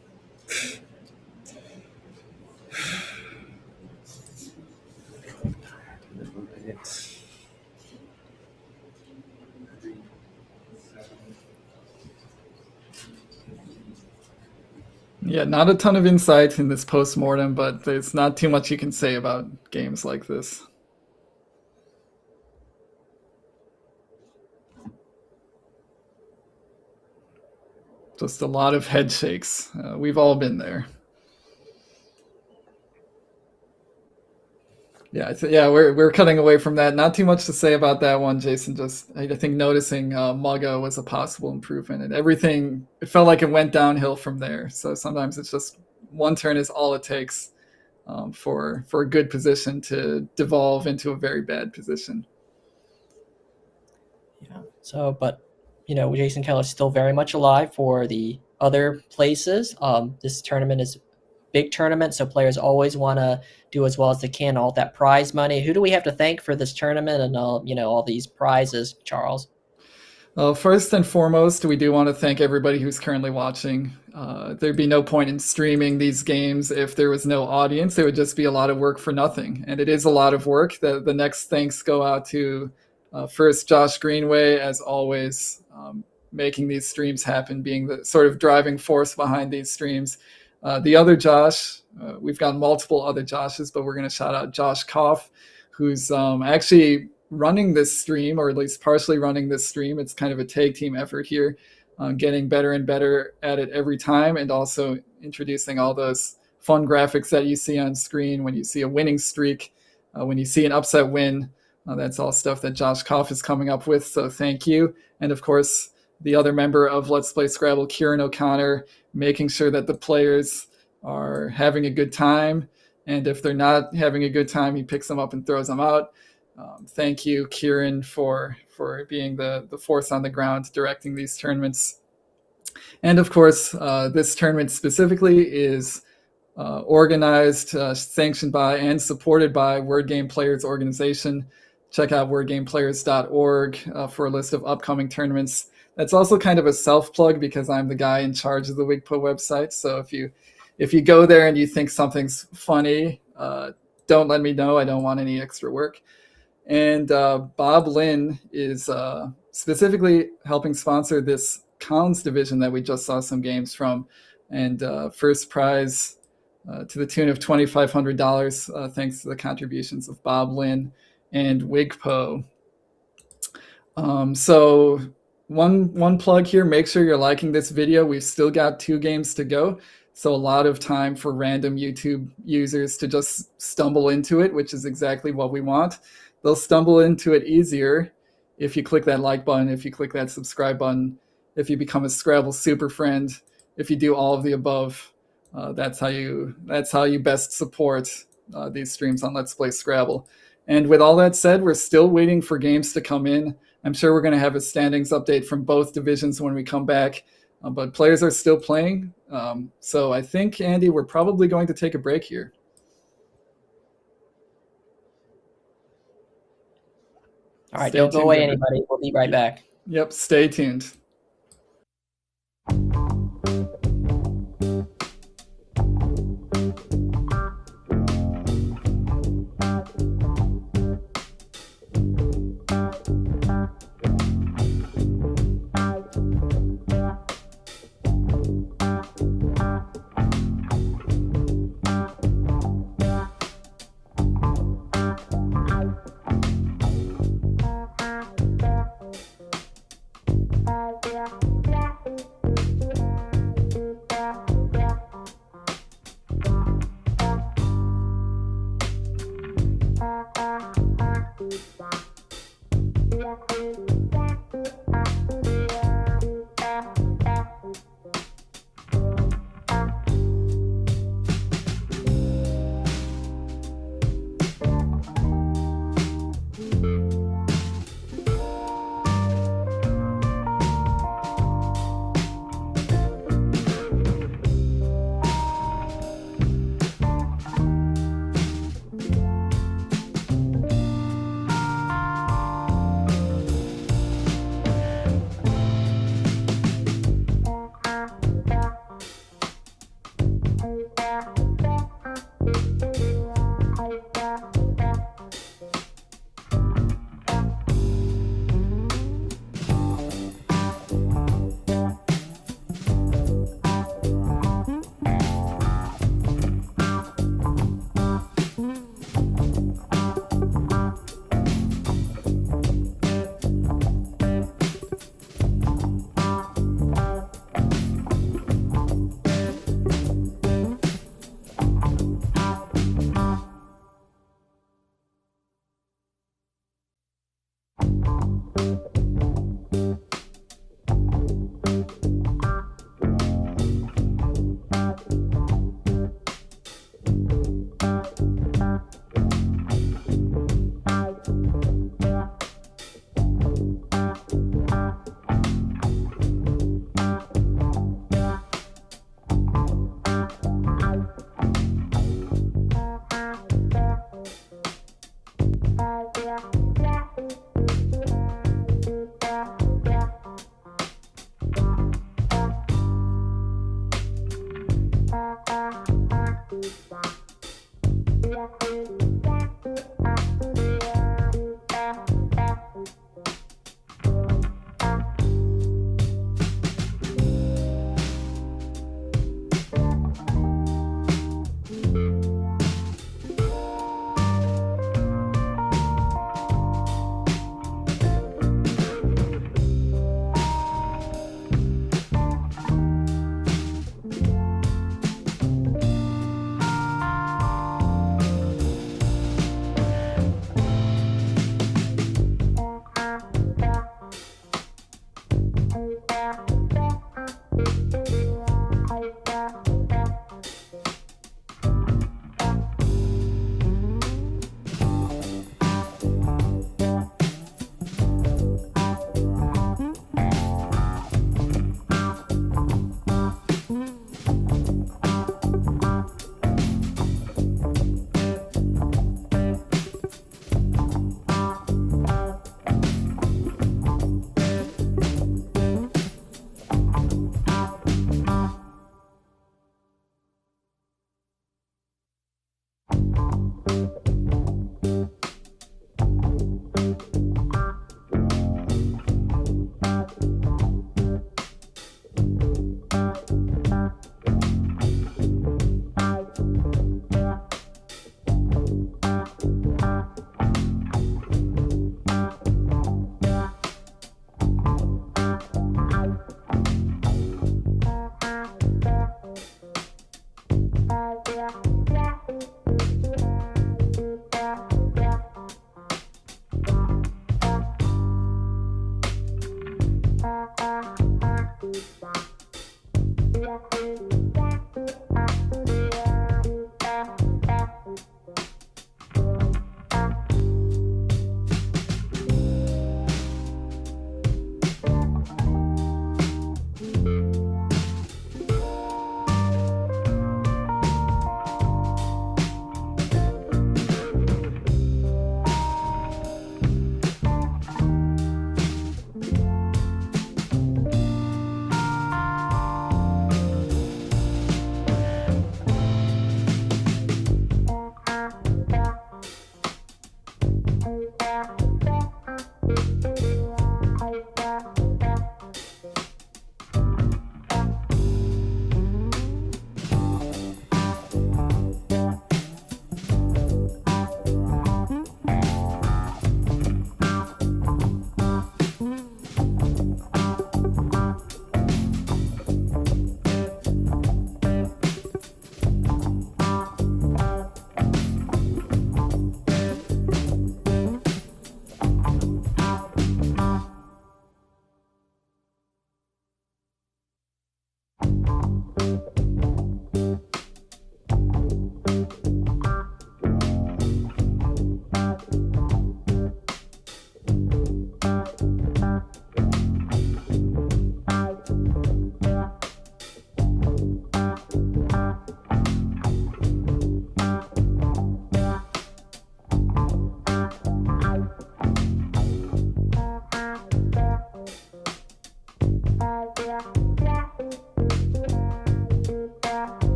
Yeah, not a ton of insight in this post-mortem, but there's not too much you can say about games like this. Just a lot of head shakes. We've all been there. Yeah, we're cutting away from that. Not too much to say about that one, Jason. Just I think noticing Mugga was a possible improvement, and everything. It felt like it went downhill from there. So sometimes it's just one turn is all it takes for a good position to devolve into a very bad position. Yeah. So, but Jason Keller's still very much alive for the other places. This tournament is a big tournament, so players always want to do as well as they can. All that prize money. Who do we have to thank for this tournament and all these prizes, Charles? Well, first and foremost, we do want to thank everybody who's currently watching. There'd be no point in streaming these games if there was no audience. It would just be a lot of work for nothing. And it is a lot of work. The next thanks go out to first Josh Greenway, as always, making these streams happen, being the sort of driving force behind these streams. The other Josh, we've got multiple other Joshes, but we're going to shout out Josh Koff, who's actually running this stream, or at least partially running this stream. It's kind of a tag team effort here, getting better and better at it every time, and also introducing all those fun graphics that you see on screen when you see a winning streak, when you see an upset win. That's all stuff that Josh Koff is coming up with, so thank you. And of course, the other member of Let's Play Scrabble, Kieran O'Connor, making sure that the players are having a good time. And if they're not having a good time, he picks them up and throws them out. Thank you, Kieran, for being the force on the ground directing these tournaments. And of course, this tournament specifically is organized, sanctioned by, and supported by Word Game Players organization. Check out wordgameplayers.org for a list of upcoming tournaments. That's also kind of a self-plug because I'm the guy in charge of the WIGPO website. So if you go there and you think something's funny, don't let me know. I don't want any extra work. And Bob Lynn is specifically helping sponsor this Collins division that we just saw some games from. And first prize to the tune of $2,500, thanks to the contributions of Bob Lynn and WIGPO. So one plug here, make sure you're liking this video. We've still got 2 games to go. So a lot of time for random YouTube users to just stumble into it, which is exactly what we want. They'll stumble into it easier if you click that like button, if you click that subscribe button, if you become a Scrabble super friend, if you do all of the above. That's how you best support these streams on Let's Play Scrabble. And with all that said, we're still waiting for games to come in. I'm sure we're going to have a standings update from both divisions when we come back, but players are still playing. So I think, Andy, we're probably going to take a break here. All right, don't go away, anybody. We'll be right back. Yep, stay tuned.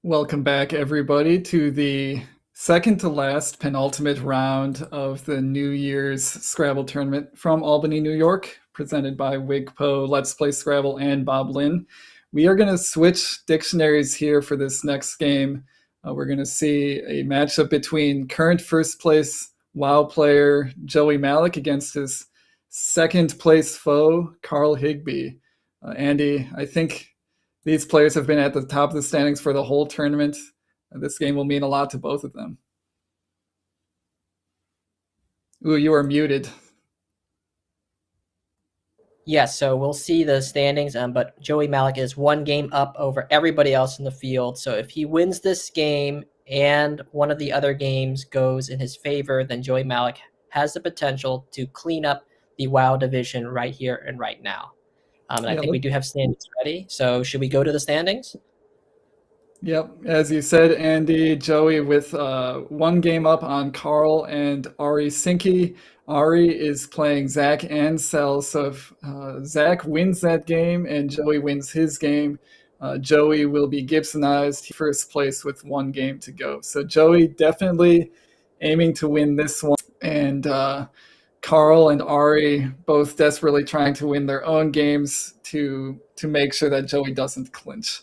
Welcome back, everybody, to the second to last penultimate round of the New Year's Scrabble tournament from Albany, New York, presented by Wigpo, Let's Play Scrabble, and Bob Lynn. We are going to switch dictionaries here for this next game. We're going to see a matchup between current first place WoW player Joey Malik against his second place foe, Carl Higbee. Andy, I think these players have been at the top of the standings for the whole tournament. This game will mean a lot to both of them. Ooh, you are muted. Yes, so we'll see the standings, but Joey Malik is one game up over everybody else in the field. So if he wins this game and one of the other games goes in his favor, then Joey Malik has the potential to clean up the WoW division right here and right now. And I think we do have standings ready. So should we go to the standings? Yep. As you said, Andy, Joey with one game up on Carl and Ari Sinke. Ari is playing Zach and Cell. So if Zach wins that game and Joey wins his game, Joey will be Gibsonized first place with one game to go. So Joey definitely aiming to win this one. And Carl and Ari both desperately trying to win their own games to make sure that Joey doesn't clinch.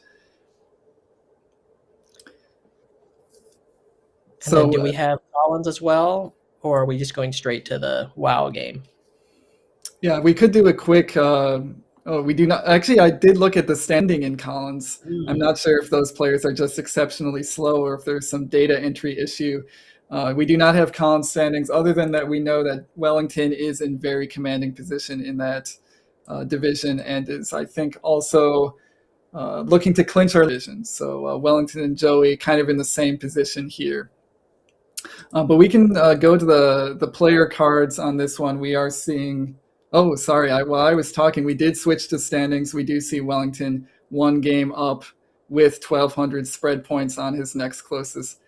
And then do we have Collins as well, or are we just going straight to the WoW game? Yeah, we could do a quick. We do not. Actually, I did look at the standing in Collins. I'm not sure if those players are just exceptionally slow or if there's some data entry issue. We do not have Collins standings. Other than that, we know that Wellington is in very commanding position in that division and is, I think, also looking to clinch our division. So Wellington and Joey kind of in the same position here. But we can go to the player cards on this one. We are seeing. Oh, sorry. While I was talking, we did switch to standings. We do see Wellington one game up with 1,200 spread points on his next closest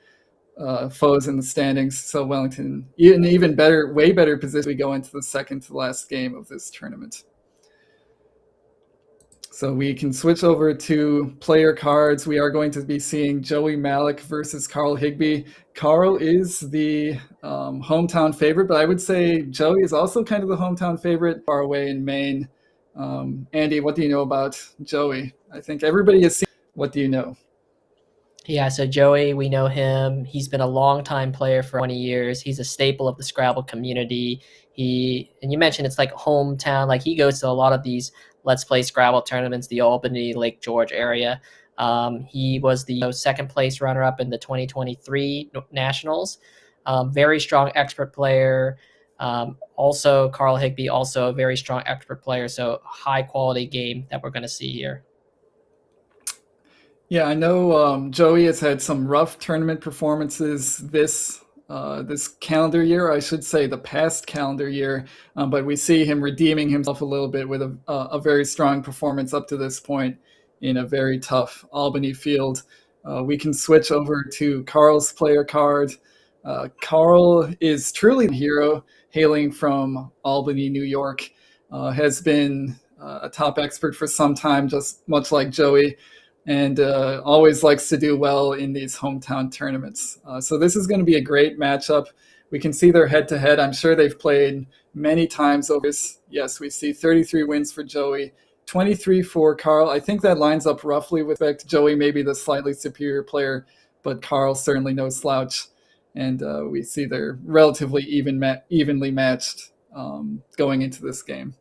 foes in the standings. So Wellington, in even better, way better position. We go into the second to last game of this tournament. So we can switch over to player cards. We are going to be seeing Joey Malik versus Carl Higbee. Carl is the hometown favorite, but I would say Joey is also kind of the hometown favorite far away in Maine. Andy, what do you know about Joey? I think everybody has seen. What do you know? Yeah, so Joey, we know him. He's been a longtime player for 20 years. He's a staple of the Scrabble community. And you mentioned it's like hometown. Like he goes to a lot of these Let's Play Scrabble tournaments, the Albany, Lake George area. He was the second place runner-up in the 2023 Nationals. Very strong expert player. Also, Carl Higbee, also a very strong expert player. So high quality game that we're going to see here. Yeah, I know Joey has had some rough tournament performances this calendar year, I should say the past calendar year, but we see him redeeming himself a little bit with a very strong performance up to this point in a very tough Albany field. we can switch over to Carl's player card. Carl is truly a hero, hailing from Albany, New York, has been a top expert for some time, just much like Joey, and always likes to do well in these hometown tournaments. So this is going to be a great matchup. We can see their head-to-head. I'm sure they've played many times over this. Yes, we see 33 wins for Joey, 23 for Carl. I think that lines up roughly with Joey, maybe the slightly superior player, but Carl certainly no slouch. And we see they're relatively evenly matched going into this game.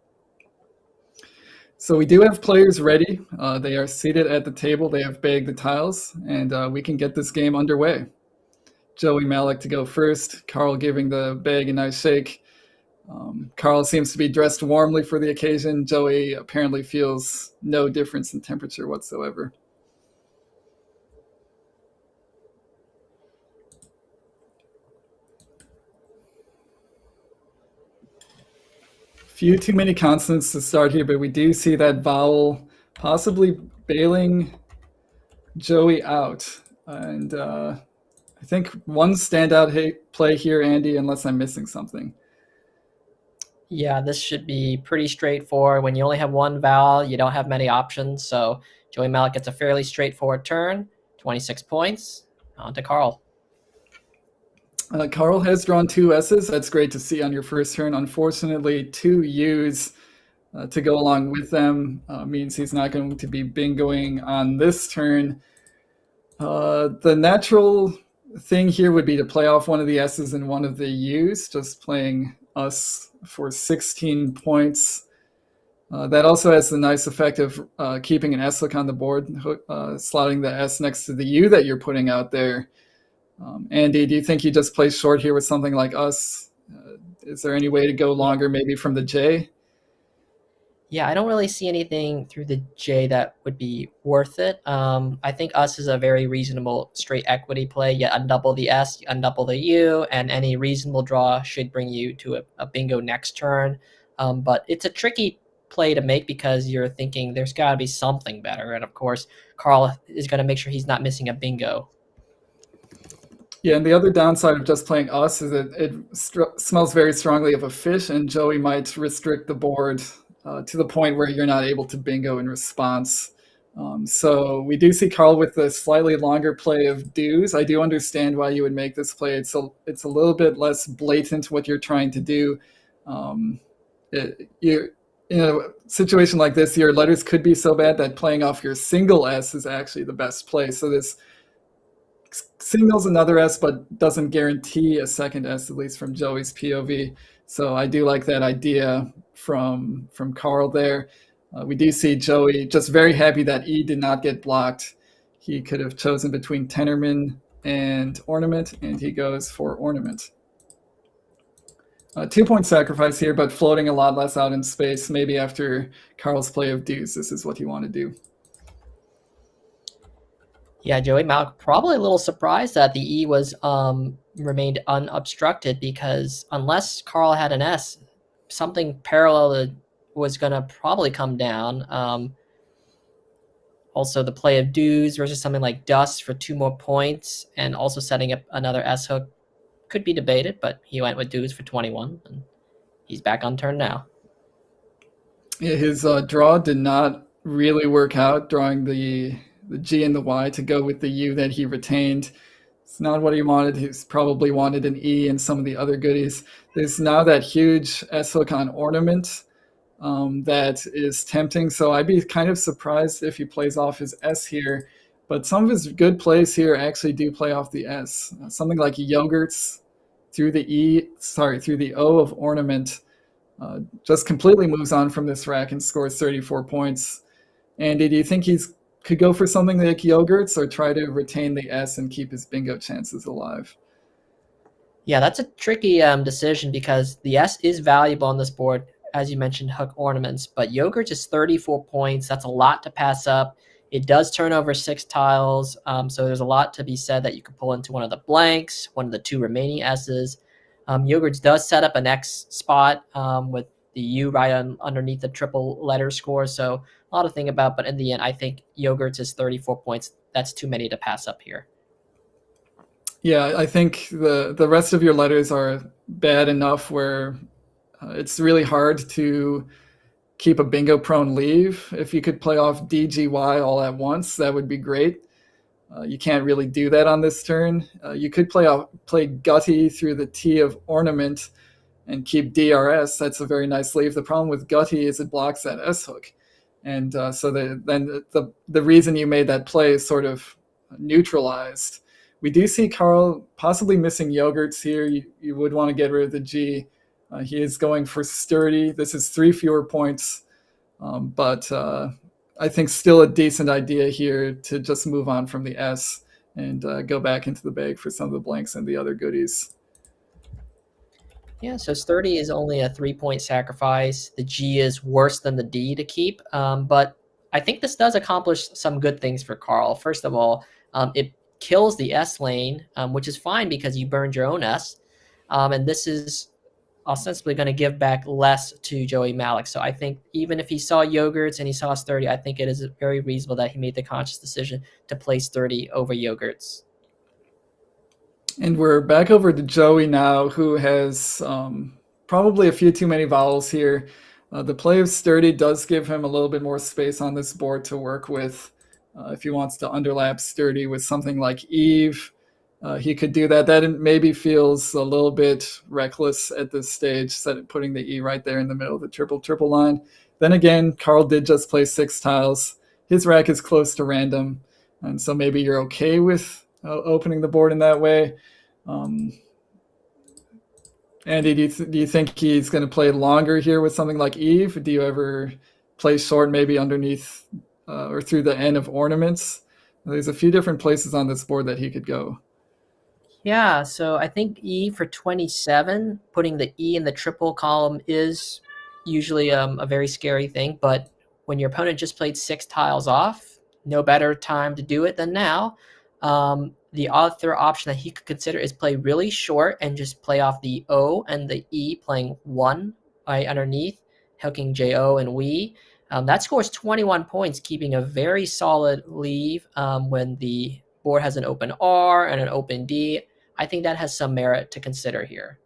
So we do have players ready. They are seated at the table. They have bagged the tiles, and we can get this game underway. Joey Malik to go first. Carl giving the bag a nice shake. Carl seems to be dressed warmly for the occasion. Joey apparently feels no difference in temperature whatsoever. Few too many consonants to start here, but we do see that vowel possibly bailing Joey out. And I think one standout play here, Andy, unless I'm missing something. Yeah, this should be pretty straightforward. When you only have one vowel, you don't have many options. So Joey Malik gets a fairly straightforward turn, 26 points. On to Carl. Carl has drawn 2 S's. That's great to see on your first turn. Unfortunately, 2 U's to go along with them means he's not going to be bingoing on this turn. The natural thing here would be to play off one of the S's and one of the U's, just playing us for 16 points. That also has the nice effect of keeping an S hook on the board, slotting the S next to the U that you're putting out there. Andy, do you think you just play short here with something like us? Is there any way to go longer, maybe from the J? Yeah, I don't really see anything through the J that would be worth it. I think us is a very reasonable straight equity play. You undouble the S, you undouble the U, and any reasonable draw should bring you to a bingo next turn. But it's a tricky play to make because you're thinking there's got to be something better. And of course, Carl is going to make sure he's not missing a bingo. Yeah, and the other downside of just playing us is that it smells very strongly of a fish, and Joey might restrict the board to the point where you're not able to bingo in response. So we do see Carl with a slightly longer play of deuce. I do understand why you would make this play. It's a little bit less blatant what you're trying to do. In a situation like this, your letters could be so bad that playing off your single S is actually the best play. So this signals another S, but doesn't guarantee a second S, at least from Joey's POV. So I do like that idea from Carl there. We do see Joey just very happy that E did not get blocked. He could have chosen between Tenorman and Ornament, and he goes for Ornament. 2-point sacrifice here, but floating a lot less out in space. Maybe after Carl's play of deuce, this is what you want to do. Yeah, Joey Malik probably a little surprised that the E was remained unobstructed, because unless Carl had an S, something parallel was going to probably come down. Also, the play of deuce versus something like dust for 2 more points, and also setting up another S hook could be debated, but he went with deuce for 21, and he's back on turn now. Yeah, his draw did not really work out, drawing the G and the Y to go with the U that he retained. It's not what he wanted. He's probably wanted an E and some of the other goodies. There's now that huge S hook on Ornament that is tempting. So I'd be kind of surprised if he plays off his S here. But some of his good plays here actually do play off the S. Something like Yogurts through the O of Ornament just completely moves on from this rack and scores 34 points. Andy, do you think could go for something like Yogurts, or try to retain the S and keep his bingo chances alive? Yeah, that's a tricky decision, because the S is valuable on this board, as you mentioned, hook Ornaments, but Yogurts is 34 points. That's a lot to pass up. It does turn over 6 tiles, so there's a lot to be said that you could pull into one of the blanks, one of the 2 remaining S's. Yogurts does set up an X spot with the U right underneath the triple letter score, so a lot to think about, but in the end, I think Yogurts is 34 points. that's too many to pass up here. Yeah, I think the rest of your letters are bad enough where it's really hard to keep a bingo prone leave. If you could play off DGY all at once, that would be great. You can't really do that on this turn. You could play Gutty through the T of ornament and keep DRS. That's a very nice leave. The problem with Gutty is it blocks that S hook. And so then the reason you made that play is sort of neutralized. We do see Carl possibly missing yogurts here. You would want to get rid of the G. He is going for sturdy. This is 3 fewer points, but I think still a decent idea here to just move on from the S and go back into the bag for some of the blanks and the other goodies. Yeah, so sturdy is only a 3-point sacrifice. The G is worse than the D to keep, but I think this does accomplish some good things for Carl. First of all, it kills the S lane, which is fine because you burned your own S, and this is ostensibly going to give back less to Joey Malik. So I think even if he saw yogurts and he saw sturdy, I think it is very reasonable that he made the conscious decision to play sturdy over yogurts. And we're back over to Joey now, who has probably a few too many vowels here. The play of sturdy does give him a little bit more space on this board to work with. If he wants to underlap sturdy with something like Eve, he could do that. That maybe feels a little bit reckless at this stage, putting the E right there in the middle of the triple line. Then again, Carl did just play 6 tiles. His rack is close to random, and so maybe you're okay with opening the board in that way. Andy, do you think he's going to play longer here with something like Eve? Do you ever play short maybe underneath or through the N of ornaments? There's a few different places on this board that he could go. Yeah, so I think E for 27, putting the E in the triple column is usually a very scary thing, but when your opponent just played 6 tiles off, no better time to do it than now. The other option that he could consider is play really short and just play off the O and the E, playing 1 right underneath, hooking JO and we. That scores 21 points, keeping a very solid leave when the board has an open R and an open D. I think that has some merit to consider here.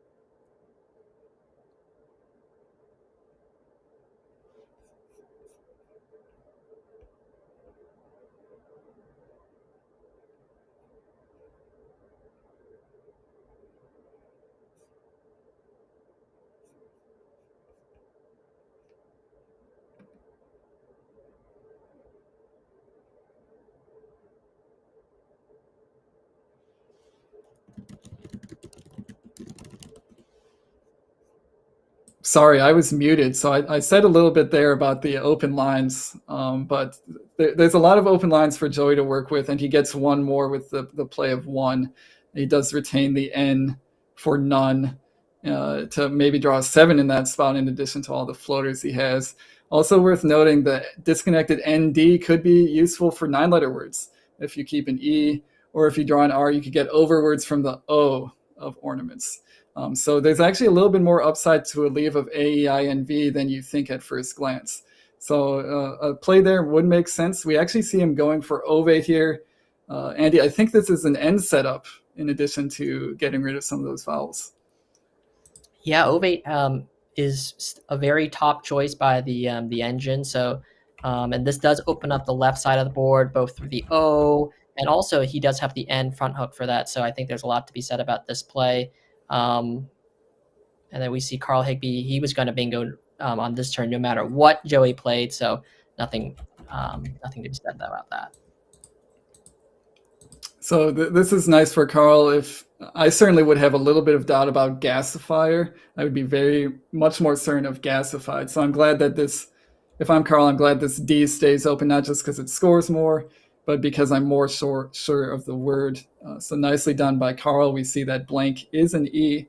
Sorry, I was muted. So I said a little bit there about the open lines, but there's a lot of open lines for Joey to work with, and he gets 1 more with the play of 1. He does retain the N for none to maybe draw a 7 in that spot in addition to all the floaters he has. Also worth noting that disconnected ND could be useful for 9-letter words. If you keep an E, or if you draw an R, you could get overwords from the O of ornaments. So there's actually a little bit more upside to a leave of AEINV than you think at first glance. So a play there would make sense. We actually see him going for Ove here. Andy, I think this is an end setup in addition to getting rid of some of those vowels. Yeah, Ove is a very top choice by the engine. So, and this does open up the left side of the board, both through the O, and also he does have the N front hook for that. So I think there's a lot to be said about this play. And then we see Carl Higbee. He was going to bingo on this turn no matter what Joey played. So nothing to be said about that. So this is nice for Carl. If I certainly would have a little bit of doubt about Gasifier, I would be very much more certain of Gasified. So I'm glad that if I'm Carl, I'm glad this D stays open, not just because it scores more, but because I'm more sure of the word. So nicely done by Carl. We see that blank is an E.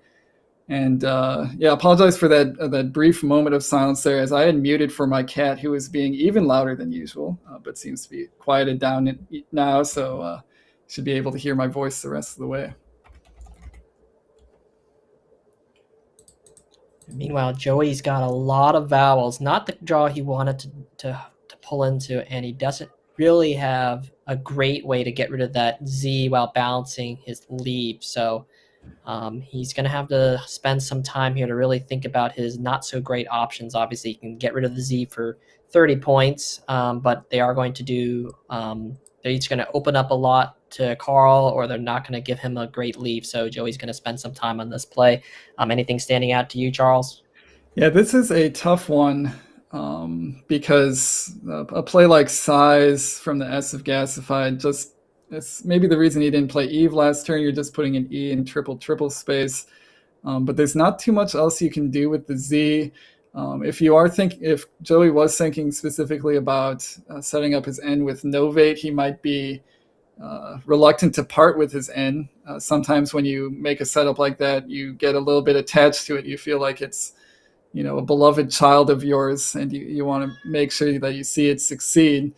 And yeah, apologize for that brief moment of silence there, as I had muted for my cat, who was being even louder than usual, but seems to be quieted down now. So should be able to hear my voice the rest of the way. Meanwhile, Joey's got a lot of vowels, not the draw he wanted to pull into, and he doesn't really have a great way to get rid of that Z while balancing his leave. So he's going to have to spend some time here to really think about his not so great options. Obviously, he can get rid of the Z for 30 points, but they are going to do, they're each going to open up a lot to Carl, or they're not going to give him a great leave. So Joey's going to spend some time on this play. Anything standing out to you, Charles? Yeah, this is a tough one because a play like Size from the S of Gasified just, it's maybe the reason he didn't play Eve last turn. You're just putting an E in triple space. But there's not too much else you can do with the Z. If Joey was thinking specifically about setting up his N with Novate, he might be reluctant to part with his N. Sometimes when you make a setup like that, you get a little bit attached to it. You feel like it's, a beloved child of yours, and you want to make sure that you see it succeed.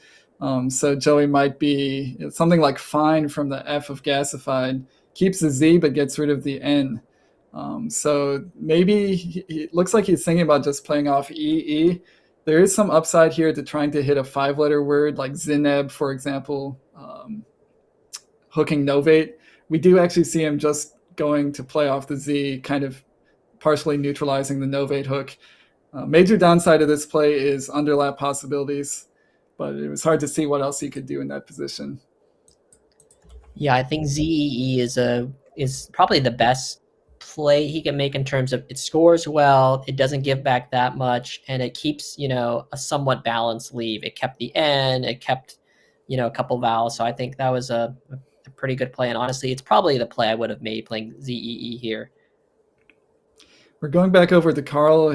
So Joey might be something like Fine from the F of Gasified, keeps the Z but gets rid of the N. So maybe it looks like he's thinking about just playing off EE. There is some upside here to trying to hit a 5-letter word like Zineb, for example, hooking Novate. We do actually see him just going to play off the Z, kind of partially neutralizing the Novate hook. Major downside of this play is underlap possibilities, but it was hard to see what else he could do in that position. Yeah, I think ZEE is probably the best play he can make in terms of it scores well, it doesn't give back that much, and it keeps, a somewhat balanced leave. It kept the N, it kept, a couple vowels. So I think that was a pretty good play. And honestly, it's probably the play I would have made playing ZEE here. We're going back over to Carl.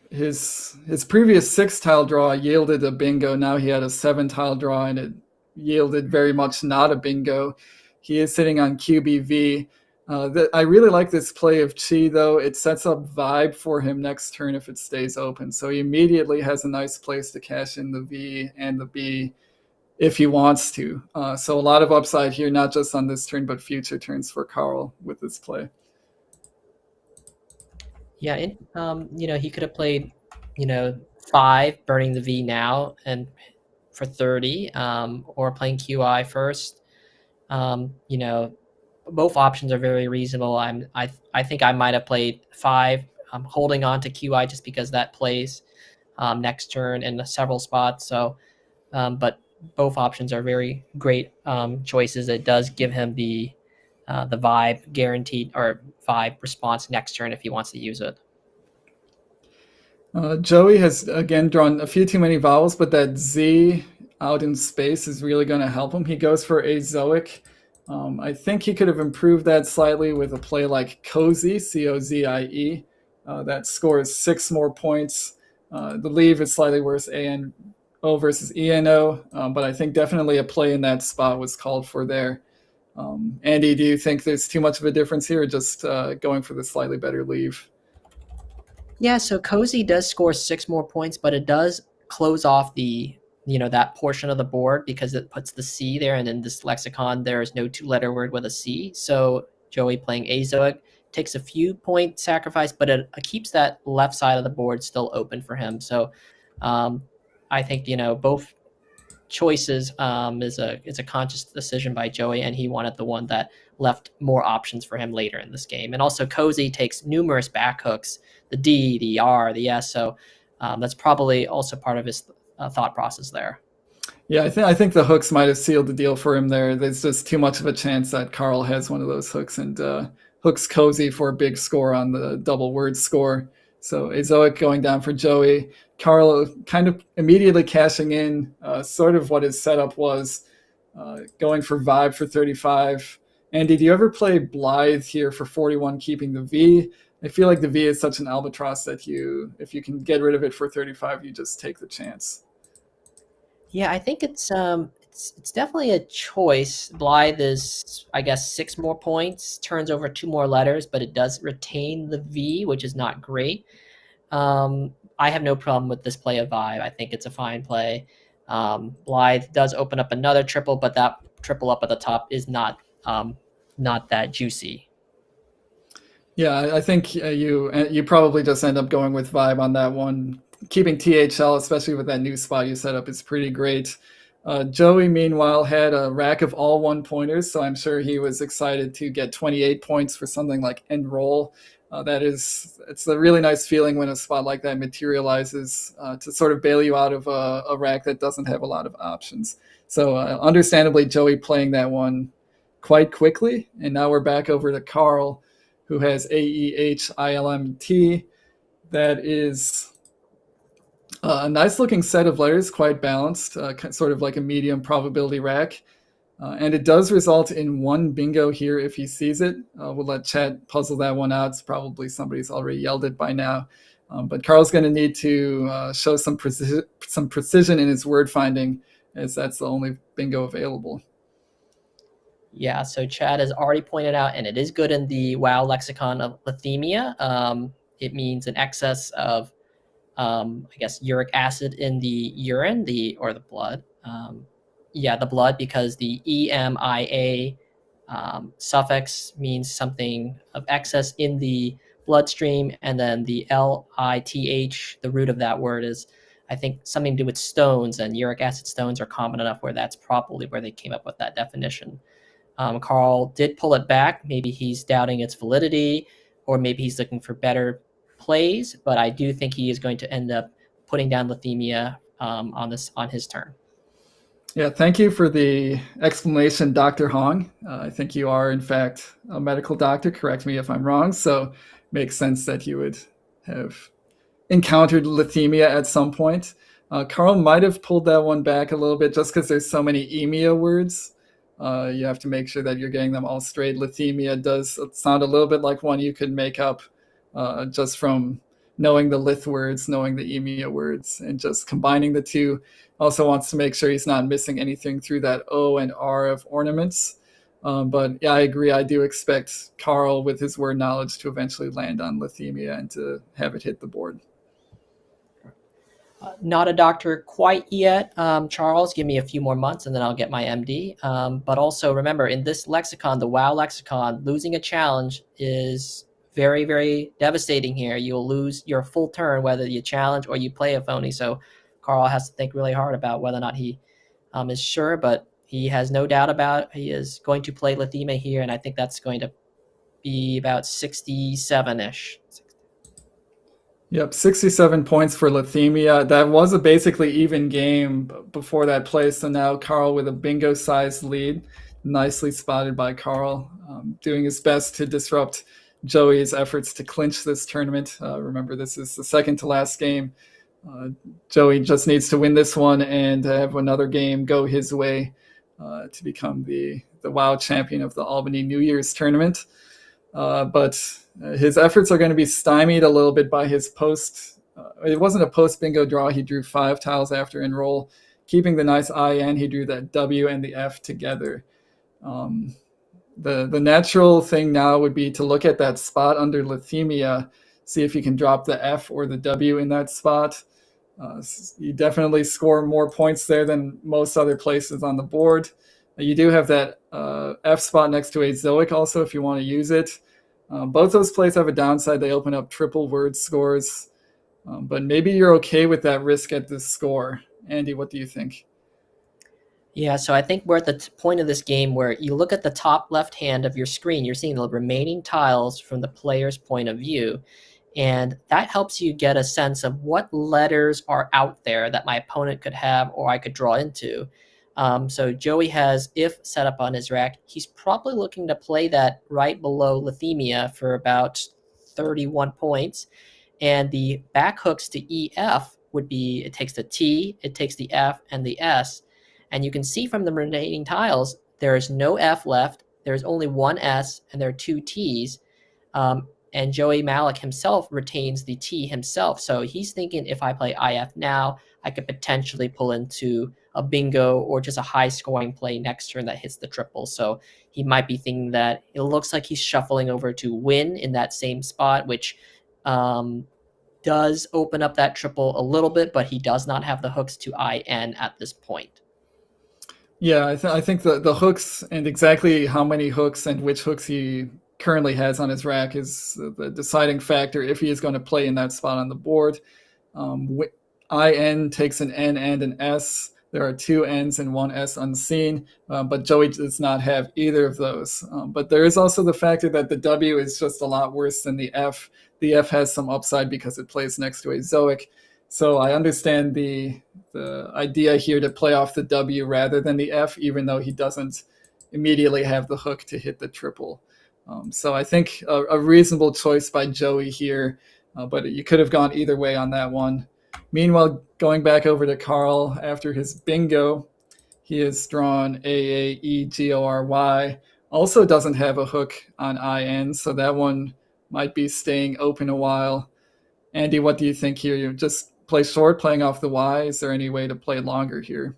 His previous 6-tile draw yielded a bingo. Now he had a 7-tile draw, and it yielded very much not a bingo. He is sitting on QBV. I really like this play of Chi, though. It sets up vibe for him next turn if it stays open. So he immediately has a nice place to cash in the V and the B if he wants to. So a lot of upside here, not just on this turn, but future turns for Carl with this play. Yeah, he could have played, 5, burning the V now, and for 30, or playing QI first. Both options are very reasonable. I think I might have played 5. I'm holding on to QI just because that plays next turn in several spots. So, but both options are very great choices. It does give him the vibe guaranteed, or vibe response next turn if he wants to use it. Joey has again drawn a few too many vowels, but that Z out in space is really going to help him. He goes for Azoic. I think he could have improved that slightly with a play like Cozy, Cozie. That scores 6 more points. The leave is slightly worse, ANO versus ENO, but I think definitely a play in that spot was called for there. Andy, do you think there's too much of a difference here, or just going for the slightly better leave? Yeah, so Cozy does score 6 more points, but it does close off the that portion of the board because it puts the C there, and in this lexicon there is no 2-letter word with a C. So Joey playing Azoic takes a few point sacrifice, but it keeps that left side of the board still open for him. So I think both choices is a conscious decision by Joey, and he wanted the one that left more options for him later in this game. And also Cozy takes numerous back hooks, the D, the R, the S. So that's probably also part of his thought process there. Yeah, I think the hooks might have sealed the deal for him there. There's just too much of a chance that Carl has one of those hooks and hooks Cozy for a big score on the double word score. So Azoic going down for Joey. Carl kind of immediately cashing in sort of what his setup was, going for vibe for 35. Andy, do you ever play Blythe here for 41, keeping the V? I feel like the V is such an albatross that if you can get rid of it for 35, you just take the chance. Yeah, I think it's definitely a choice. Blythe is, I guess, 6 more points, turns over 2 more letters, but it does retain the V, which is not great. I have no problem with this play of vibe. I think it's a fine play. Blythe does open up another triple, but that triple up at the top is not that juicy. Yeah, I think you probably just end up going with vibe on that one. Keeping THL, especially with that new spot you set up, is pretty great. Joey, meanwhile, had a rack of all 1-pointers, so I'm sure he was excited to get 28 points for something like end roll. It's a really nice feeling when a spot like that materializes to sort of bail you out of a rack that doesn't have a lot of options. So understandably, Joey playing that one quite quickly. And now we're back over to Carl, who has AEHILMT. That is a nice looking set of letters, quite balanced, sort of like a medium probability rack. And it does result in 1 bingo here if he sees it. We'll let chat puzzle that one out. It's probably somebody's already yelled it by now. But Carl's going to need to show some precision in his word finding, as that's the only bingo available. Yeah, so Chad has already pointed out, and it is good in the WoW lexicon of lithemia. It means an excess of, I guess, uric acid in the urine, or the blood. The blood, because the EMIA suffix means something of excess in the bloodstream, and then the LITH, the root of that word, is, I think, something to do with stones, and uric acid stones are common enough where that's probably where they came up with that definition. Carl did pull it back. Maybe he's doubting its validity, or maybe he's looking for better plays, but I do think he is going to end up putting down lithemia on his turn. Yeah, thank you for the explanation, Dr. Hong. I think you are, in fact, a medical doctor. Correct me if I'm wrong. So makes sense that you would have encountered lithemia at some point. Carl might have pulled that one back a little bit just because there's so many emia words. You have to make sure that you're getting them all straight. Lithemia does sound a little bit like one you could make up just from knowing the lith words, knowing the emia words, and just combining the two. Also wants to make sure he's not missing anything through that O and R of ornaments. But yeah, I agree. I do expect Carl, with his word knowledge, to eventually land on lithemia and to have it hit the board. Not a doctor quite yet, Charles. Give me a few more months and then I'll get my MD. But also remember, in this lexicon, the WoW lexicon, losing a challenge is very, very devastating here. You'll lose your full turn whether you challenge or you play a phony. So Carl has to think really hard about whether or not he is sure, but he has no doubt about he is going to play lithemia here, and I think that's going to be about 67-ish. Yep, 67 points for lithemia. That was a basically even game before that play, so now Carl with a bingo-sized lead. Nicely spotted by Carl, doing his best to disrupt Joey's efforts to clinch this tournament. Remember, this is the second to last game. Joey just needs to win this one and have another game go his way to become the WoW champion of the Albany New Year's tournament. But his efforts are going to be stymied a little bit by his post. It wasn't a post bingo draw. He drew 5 tiles after enroll. Keeping the nice IN, he drew that W and the F together. The natural thing now would be to look at that spot under lithemia, see if you can drop the F or the W in that spot. You definitely score more points there than most other places on the board. You do have that F spot next to a Zoic also if you want to use it. Both those plays have a downside. They open up triple word scores. But maybe you're okay with that risk at this score. Andy, what do you think? Yeah, so I think we're at the point of this game where you look at the top left hand of your screen, you're seeing the remaining tiles from the player's point of view. And that helps you get a sense of what letters are out there that my opponent could have or I could draw into. So Joey has if set up on his rack. He's probably looking to play that right below lithemia for about 31 points. And the back hooks to EF would be, it takes the T, it takes the F, and the S. And you can see from the remaining tiles, there is no F left. There's only one S, and there are 2 T's. And Joey Malik himself retains the T himself. So he's thinking if I play IF now, I could potentially pull into a bingo or just a high-scoring play next turn that hits the triple. So he might be thinking that it looks like he's shuffling over to win in that same spot, which does open up that triple a little bit, but he does not have the hooks to IN at this point. Yeah, I think the hooks and exactly how many hooks and which hooks he currently has on his rack is the deciding factor if he is going to play in that spot on the board. IN takes an N and an S. There are 2 N's and 1 S unseen, but Joey does not have either of those. But there is also the factor that the W is just a lot worse than the F. The F has some upside because it plays next to Azoic. So I understand the idea here to play off the W rather than the F, even though he doesn't immediately have the hook to hit the triple. So I think a reasonable choice by Joey here, but you could have gone either way on that one. Meanwhile, going back over to Carl after his bingo, he has drawn AAEGORY. Also doesn't have a hook on IN, so that one might be staying open a while. Andy, what do you think here? You just play short, playing off the Y? Is there any way to play longer here?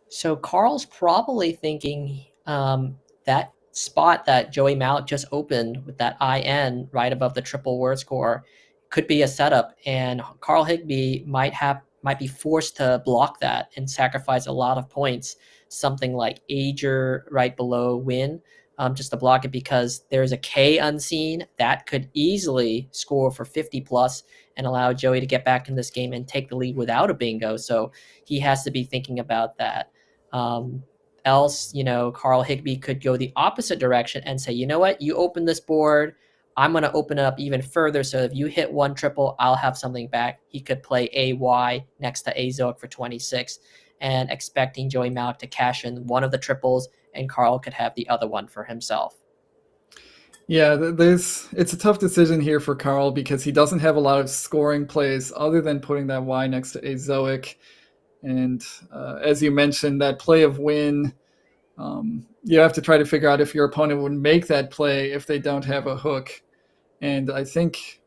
So Carl's probably thinking that spot that Joey Malik just opened with that IN right above the triple word score could be a setup, and Carl Higbee might be forced to block that and sacrifice a lot of points, something like Ager right below win, just to block it, because there's a K unseen that could easily score for 50 plus and allow Joey to get back in this game and take the lead without a bingo. So he has to be thinking about that. Else, Carl Higbee could go the opposite direction and say, you know what, you open this board, I'm going to open it up even further, so if you hit one triple, I'll have something back. He could play AY next to Azoic for 26, and expecting Joey Malik to cash in one of the triples, and Carl could have the other one for himself. Yeah, it's a tough decision here for Carl because he doesn't have a lot of scoring plays other than putting that Y next to Azoic. And as you mentioned, that play of win, you have to try to figure out if your opponent would make that play if they don't have a hook. And I think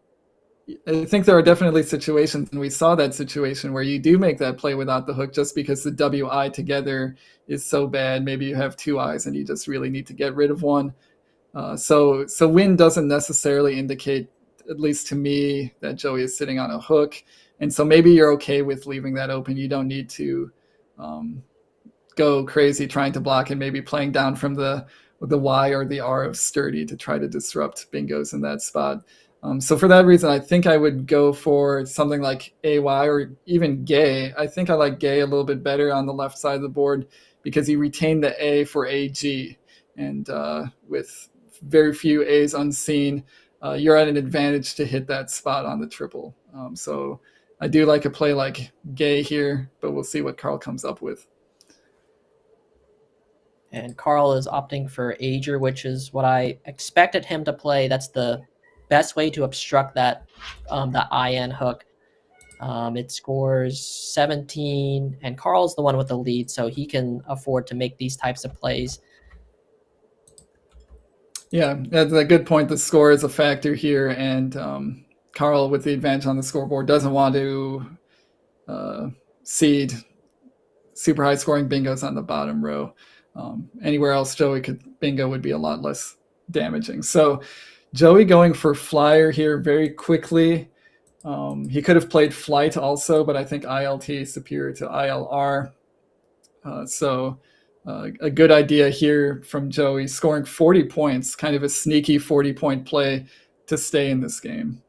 there are definitely situations, and we saw that situation where you do make that play without the hook just because the WI together is so bad. Maybe you have 2 I's and you just really need to get rid of one. So win doesn't necessarily indicate, at least to me, that Joey is sitting on a hook. And so maybe you're okay with leaving that open. You don't need to go crazy trying to block and maybe playing down from the Y or the R of sturdy to try to disrupt bingos in that spot. So for that reason, I think I would go for something like AY or even Gay. I think I like Gay a little bit better on the left side of the board because you retain the A for AG. And with very few A's unseen, you're at an advantage to hit that spot on the triple. So I do like a play like Gay here, but we'll see what Carl comes up with. And Carl is opting for Ager, which is what I expected him to play. That's the best way to obstruct that the IN hook. It scores 17, and Carl's the one with the lead, so he can afford to make these types of plays. Yeah, that's a good point. The score is a factor here, and Carl, with the advantage on the scoreboard, doesn't want to seed super high scoring bingos on the bottom row. Anywhere else Joey could bingo would be a lot less damaging. So Joey going for flyer here very quickly. He could have played flight also, but I think ILT is superior to ILR. So a good idea here from Joey, scoring 40 points, kind of a sneaky 40-point play to stay in this game.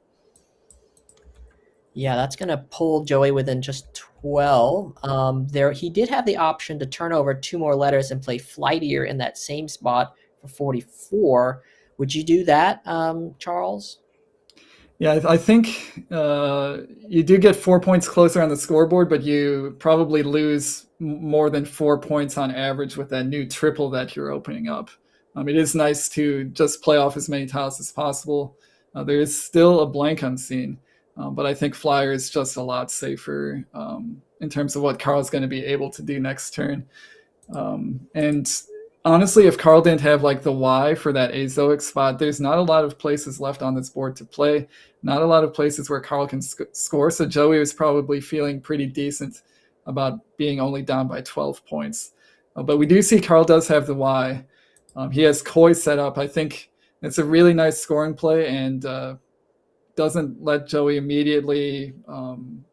Yeah, that's going to pull Joey within just 12. He did have the option to turn over 2 more letters and play flightier in that same spot for 44. Would you do that, Charles? Yeah, I think you do get 4 points closer on the scoreboard, but you probably lose more than 4 points on average with that new triple that you're opening up. It is nice to just play off as many tiles as possible. There is still a blank unseen, but I think flyer is just a lot safer in terms of what Carl's going to be able to do next turn. And honestly, if Carl didn't have like the Y for that Azoic spot, there's not a lot of places left on this board to play. Not a lot of places where Carl can score. So Joey was probably feeling pretty decent about being only down by 12 points. But we do see Carl does have the Y. He has Koi set up. I think it's a really nice scoring play and doesn't let Joey immediately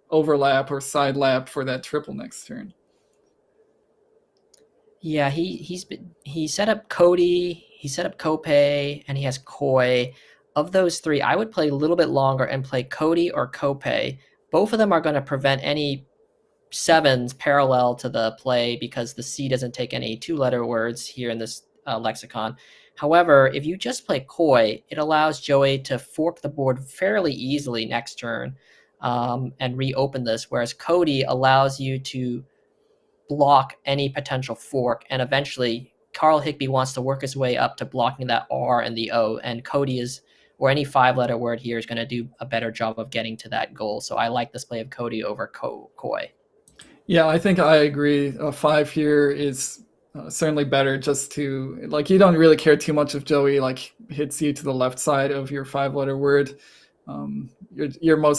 overlap or side lap for that triple next turn. Yeah, he set up Cody, he set up Kopay, and he has Koi. Of those 3, I would play a little bit longer and play Cody or Kopay. Both of them are going to prevent any sevens parallel to the play because the C doesn't take any 2-letter words here in this lexicon. However, if you just play Koi, it allows Joey to fork the board fairly easily next turn and reopen this, whereas Cody allows you to block any potential fork, and eventually Carl Higbee wants to work his way up to blocking that R and the O, and Cody is, or any 5-letter word here, is going to do a better job of getting to that goal. So I like this play of Cody over Koi. Yeah, I think I agree. A 5 here is certainly better, just to, like, you don't really care too much if Joey like hits you to the left side of your 5-letter word. You're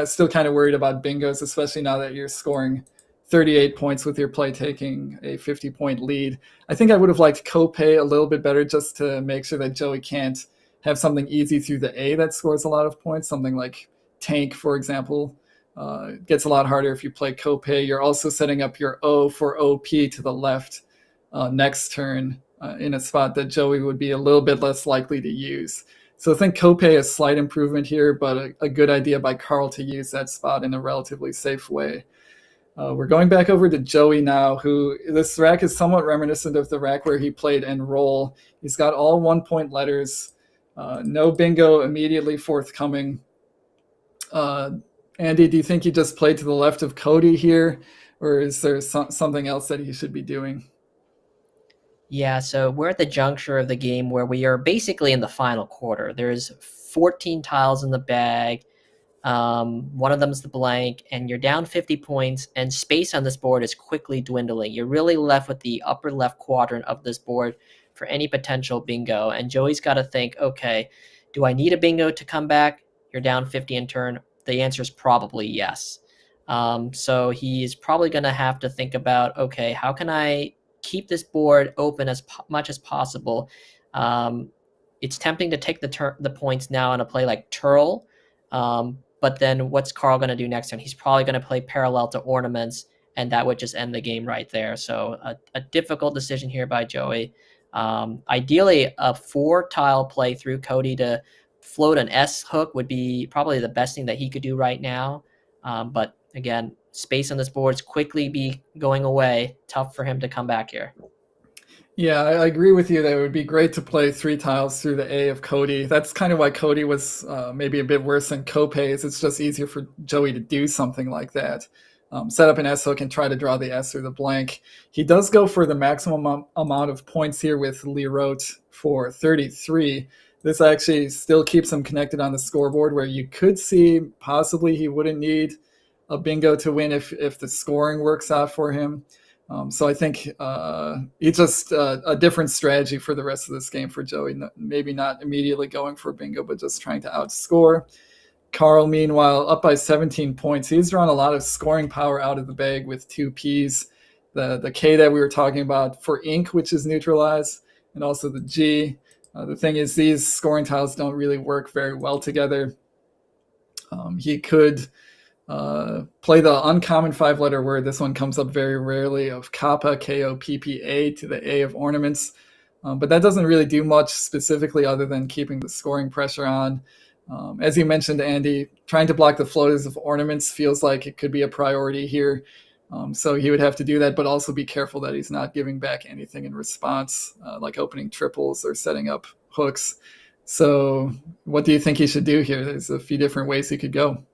still kind of worried about bingos, especially now that you're scoring 38 points with your play taking a 50-point lead. I think I would have liked Kopay a little bit better, just to make sure that Joey can't have something easy through the A that scores a lot of points. Something like Tank, for example, gets a lot harder if you play Kopay. You're also setting up your O for OP to the left next turn in a spot that Joey would be a little bit less likely to use. So I think Kopay is a slight improvement here, but a good idea by Carl to use that spot in a relatively safe way. We're going back over to Joey now, who, this rack is somewhat reminiscent of the rack where he played Enroll. He's got all 1-point letters, no bingo immediately forthcoming. Andy, do you think he just played to the left of Cody here, or is there something else that he should be doing? Yeah, so we're at the juncture of the game where we are basically in the final quarter. There's 14 tiles in the bag. One of them is the blank, and you're down 50 points, and space on this board is quickly dwindling. You're really left with the upper left quadrant of this board for any potential bingo, and Joey's got to think, okay, do I need a bingo to come back? You're down 50 in turn. The answer is probably yes. So he's probably going to have to think about, okay, how can I keep this board open as much as possible? It's tempting to take the points now on a play like Turl, but then what's Carl going to do next turn? He's probably going to play parallel to ornaments, and that would just end the game right there. So a difficult decision here by Joey. Ideally, a 4-tile play through Cody to float an S hook would be probably the best thing that he could do right now. But again, space on this board is quickly be going away. Tough for him to come back here. Yeah, I agree with you that it would be great to play 3 tiles through the A of Cody. That's kind of why Cody was maybe a bit worse than Kopay. It's just easier for Joey to do something like that. Set up an S hook and try to draw the S through the blank. He does go for the maximum amount of points here with Lerote for 33. This actually still keeps him connected on the scoreboard, where you could see possibly he wouldn't need a bingo to win if the scoring works out for him. So I think it's just a different strategy for the rest of this game for Joey. Maybe not immediately going for bingo, but just trying to outscore. Carl, meanwhile, up by 17 points. He's drawn a lot of scoring power out of the bag with 2 Ps. The K that we were talking about for ink, which is neutralized, and also the G. The thing is, these scoring tiles don't really work very well together. He could play the uncommon 5-letter word. This one comes up very rarely, of Kappa, K-O-P-P-A, to the A of ornaments. But that doesn't really do much specifically other than keeping the scoring pressure on. As you mentioned, Andy, trying to block the floaters of ornaments feels like it could be a priority here. So he would have to do that, but also be careful that he's not giving back anything in response, like opening triples or setting up hooks. So what do you think he should do here? There's a few different ways he could go.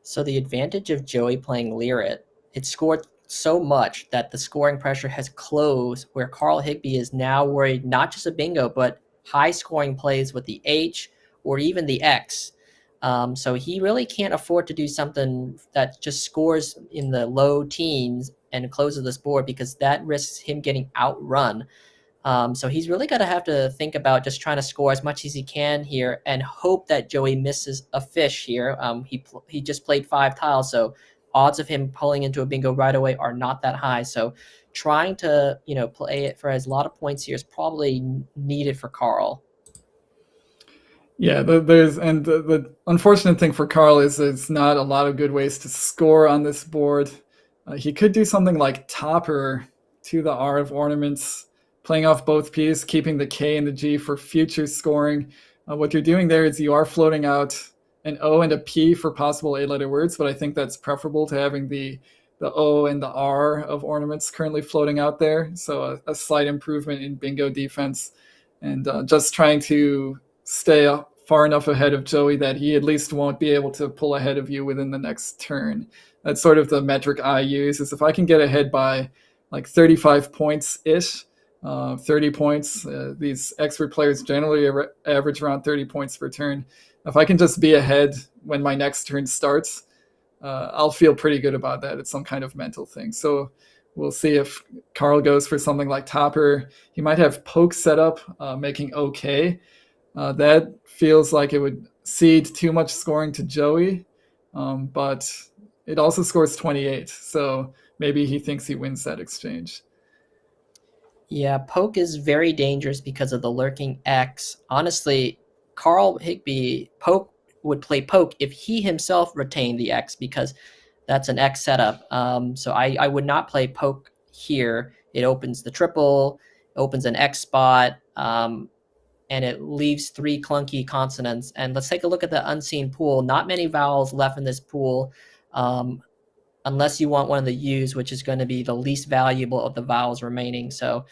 So the advantage of Joey playing Lyrit, it scored so much that the scoring pressure has closed, where Carl Higbee is now worried not just a bingo, but high scoring plays with the H or even the X. So he really can't afford to do something that just scores in the low teens and closes this board, because that risks him getting outrun. So he's really got to have to think about just trying to score as much as he can here and hope that Joey misses a fish here. He just played 5 tiles, so odds of him pulling into a bingo right away are not that high. So trying to play it for as a lot of points here is probably needed for Carl. Yeah, the unfortunate thing for Carl is there's not a lot of good ways to score on this board. He could do something like Topper to the R of ornaments, playing off both Ps, keeping the K and the G for future scoring. What you're doing there is you are floating out an O and a P for possible 8-letter words, but I think that's preferable to having the O and the R of ornaments currently floating out there. So a slight improvement in bingo defense, and just trying to stay far enough ahead of Joey that he at least won't be able to pull ahead of you within the next turn. That's sort of the metric I use, is if I can get ahead by like 35 points ish, 30 points. These expert players generally average around 30 points per turn. If I can just be ahead when my next turn starts, I'll feel pretty good about that. It's some kind of mental thing. So we'll see if Carl goes for something like Topper. He might have poke set up, making okay. That feels like it would cede too much scoring to Joey, but it also scores 28. So maybe he thinks he wins that exchange. Yeah, poke is very dangerous because of the lurking X. Honestly, Carl Higbee would play poke if he himself retained the X, because that's an X setup. So I would not play poke here. It opens the triple, opens an X spot, and it leaves 3 clunky consonants. And let's take a look at the unseen pool. Not many vowels left in this pool, unless you want one of the U's, which is going to be the least valuable of the vowels remaining. So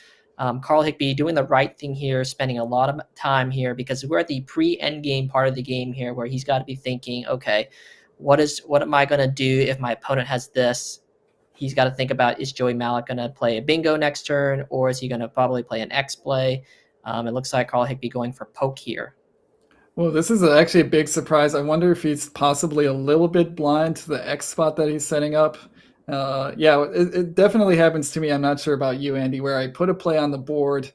Carl Higbee doing the right thing here, spending a lot of time here, because we're at the pre-end game part of the game here, where he's got to be thinking, okay, what am I going to do if my opponent has this? He's got to think about, is Joey Malik going to play a bingo next turn, or is he going to probably play an X play? It looks like Carl Higbee going for poke here. Well, this is actually a big surprise. I wonder if he's possibly a little bit blind to the X spot that he's setting up. Yeah, it definitely happens to me. I'm not sure about you, Andy, where I put a play on the board.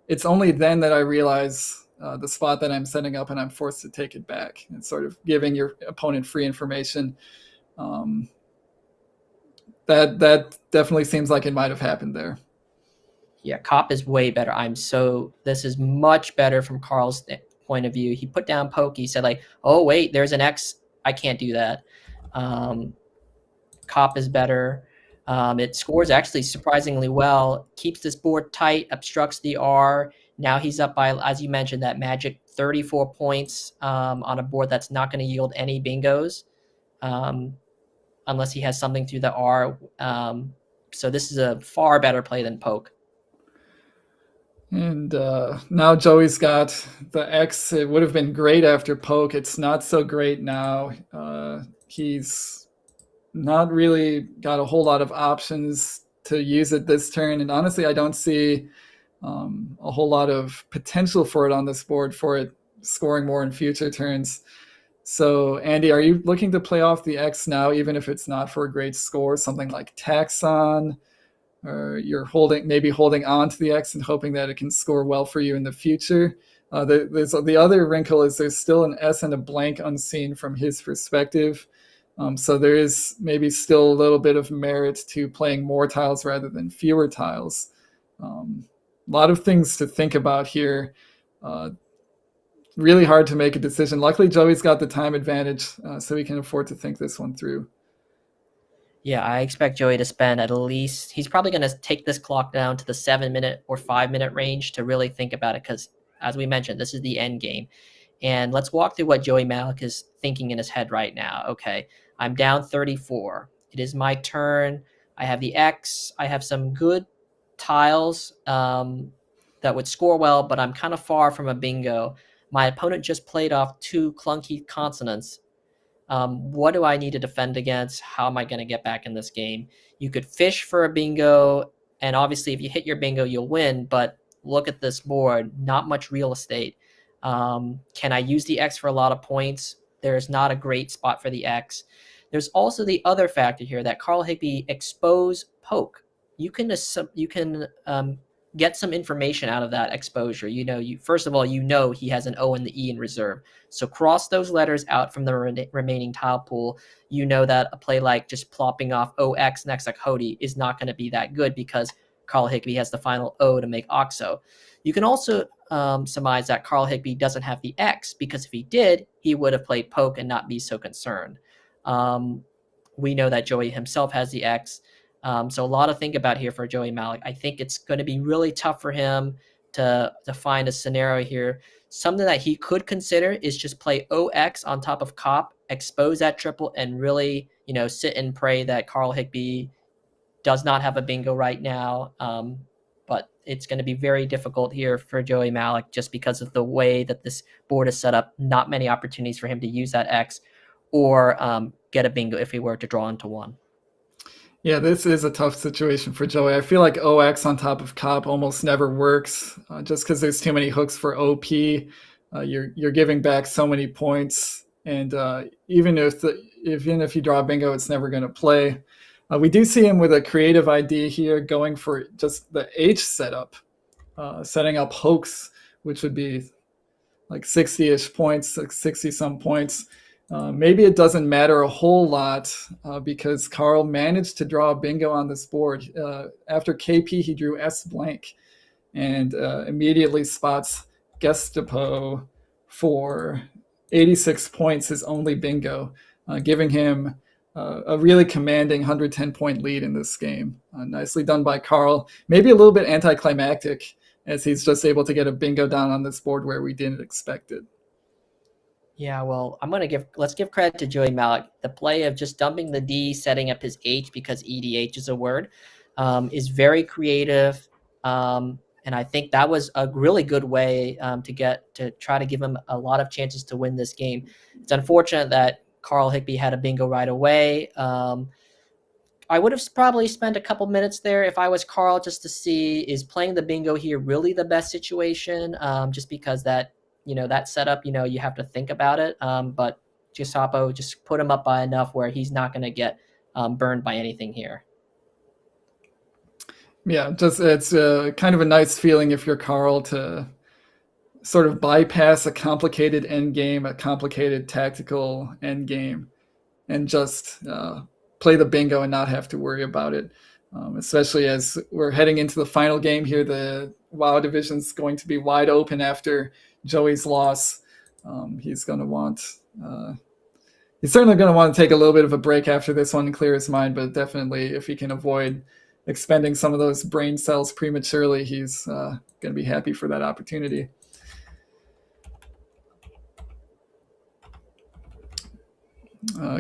It's only then that I realize the spot that I'm setting up, and I'm forced to take it back. It's sort of giving your opponent free information. That definitely seems like it might have happened there. Yeah, Cop is way better. This is much better from Carl's point of view. He put down poke. He said like, oh wait, there's an X. I can't do that. Cop is better. It scores actually surprisingly well. Keeps this board tight. Obstructs the R. Now he's up by, as you mentioned, that magic 34 points on a board that's not going to yield any bingos, unless he has something through the R. So this is a far better play than poke. And now Joey's got the X. It would have been great after poke. It's not so great now. He's not really got a whole lot of options to use it this turn. And honestly, I don't see a whole lot of potential for it on this board, for it scoring more in future turns. So, Andy, are you looking to play off the X now, even if it's not for a great score, something like Taxon? Or you're maybe holding on to the X and hoping that it can score well for you in the future. There's the other wrinkle is there's still an S and a blank unseen from his perspective. So there is maybe still a little bit of merit to playing more tiles rather than fewer tiles. A lot of things to think about here. Really hard to make a decision. Luckily, Joey's got the time advantage, so he can afford to think this one through. Yeah, I expect Joey to spend at least, he's probably going to take this clock down to the 7-minute or 5-minute range to really think about it, because as we mentioned, this is the end game. And let's walk through what Joey Malik is thinking in his head right now. Okay, I'm down 34. It is my turn. I have the X. I have some good tiles that would score well, but I'm kind of far from a bingo. My opponent just played off 2 clunky consonants. What do I need to defend against? How am I going to get back in this game? You could fish for a bingo, and obviously if you hit your bingo, you'll win, but look at this board, not much real estate. Can I use the X for a lot of points? There's not a great spot for the X. There's also the other factor here that Carl Higbee expose poke. You can get some information out of that exposure. First of all, he has an O and the E in reserve. So cross those letters out from the remaining tile pool. You know that a play like just plopping off OX next to Cody is not going to be that good, because Carl Higbee has the final O to make OXO. You can also surmise that Carl Higbee doesn't have the X, because if he did, he would have played poke and not be so concerned. We know that Joey himself has the X. So a lot to think about here for Joey Malik. I think it's going to be really tough for him to find a scenario here. Something that he could consider is just play OX on top of Cop, expose that triple, and really, sit and pray that Carl Higbie does not have a bingo right now. But it's going to be very difficult here for Joey Malik just because of the way that this board is set up. Not many opportunities for him to use that X or get a bingo if he were to draw into one. Yeah, this is a tough situation for Joey. I feel like OX on top of Cop almost never works just because there's too many hooks for OP. You're giving back so many points, and even if you draw a bingo, it's never going to play. We do see him with a creative idea here, going for just the H setup, setting up hoax, which would be like 60-ish points, like 60-some points. Maybe it doesn't matter a whole lot because Carl managed to draw a bingo on this board. After KP, he drew S blank and immediately spots Gestapo for 86 points, his only bingo, giving him a really commanding 110-point lead in this game. Nicely done by Carl. Maybe a little bit anticlimactic as he's just able to get a bingo down on this board where we didn't expect it. Yeah, well, let's give credit to Joey Malik. The play of just dumping the D, setting up his H because EDH is a word, is very creative. And I think that was a really good way to try to give him a lot of chances to win this game. It's unfortunate that Carl Higbie had a bingo right away. I would have probably spent a couple minutes there if I was Carl just to see, is playing the bingo here really the best situation? Just because that setup, you have to think about it. But Gestapo just put him up by enough where he's not going to get burned by anything here. Yeah, it's kind of a nice feeling if you're Carl to sort of bypass a complicated end game, a complicated tactical end game, and just play the bingo and not have to worry about it. Especially as we're heading into the final game here, the WoW division is going to be wide open after Joey's loss. He's certainly going to want to take a little bit of a break after this one and clear his mind, but definitely if he can avoid expending some of those brain cells prematurely, he's going to be happy for that opportunity.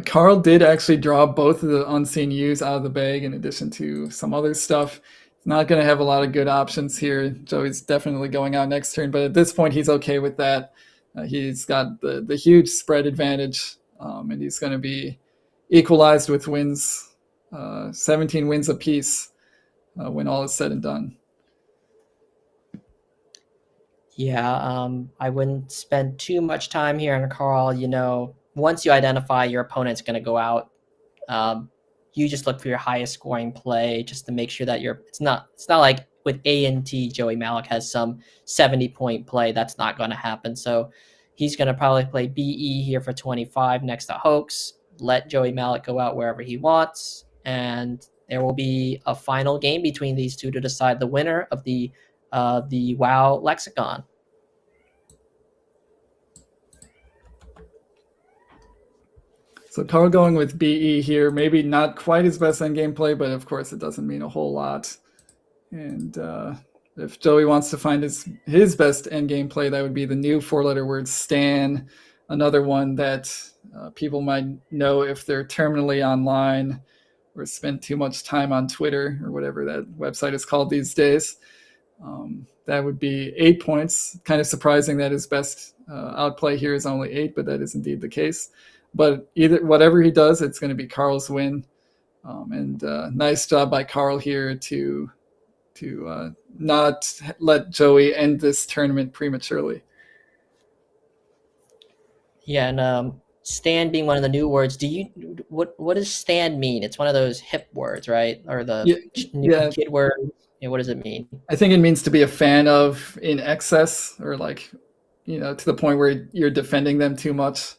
Carl did actually draw both of the unseen U's out of the bag in addition to some other stuff. He's not going to have a lot of good options here. Joey's definitely going out next turn, but at this point he's okay with that. He's got the huge spread advantage, and he's going to be equalized with wins, 17 wins apiece when all is said and done. Yeah, I wouldn't spend too much time here on Carl. Once you identify your opponent's going to go out, you just look for your highest scoring play just to make sure that it's not like with A&T, Joey Malik has some 70-point play. That's not going to happen. So he's going to probably play BE here for 25 next to Hoax, let Joey Malik go out wherever he wants, and there will be a final game between these two to decide the winner of the WoW Lexicon. So Carl going with BE here, maybe not quite his best endgame play, but of course it doesn't mean a whole lot. And if Joey wants to find his best endgame play, that would be the new 4-letter word Stan, another one that people might know if they're terminally online or spend too much time on Twitter or whatever that website is called these days. That would be 8 points. Kind of surprising that his best outplay here is only 8, but that is indeed the case. But whatever he does, it's going to be Carl's win. And nice job by Carl here to not let Joey end this tournament prematurely. Yeah, and stand being one of the new words. What does stand mean? It's one of those hip words, right? Or the new kid word. What does it mean? I think it means to be a fan of in excess, or like, to the point where you're defending them too much.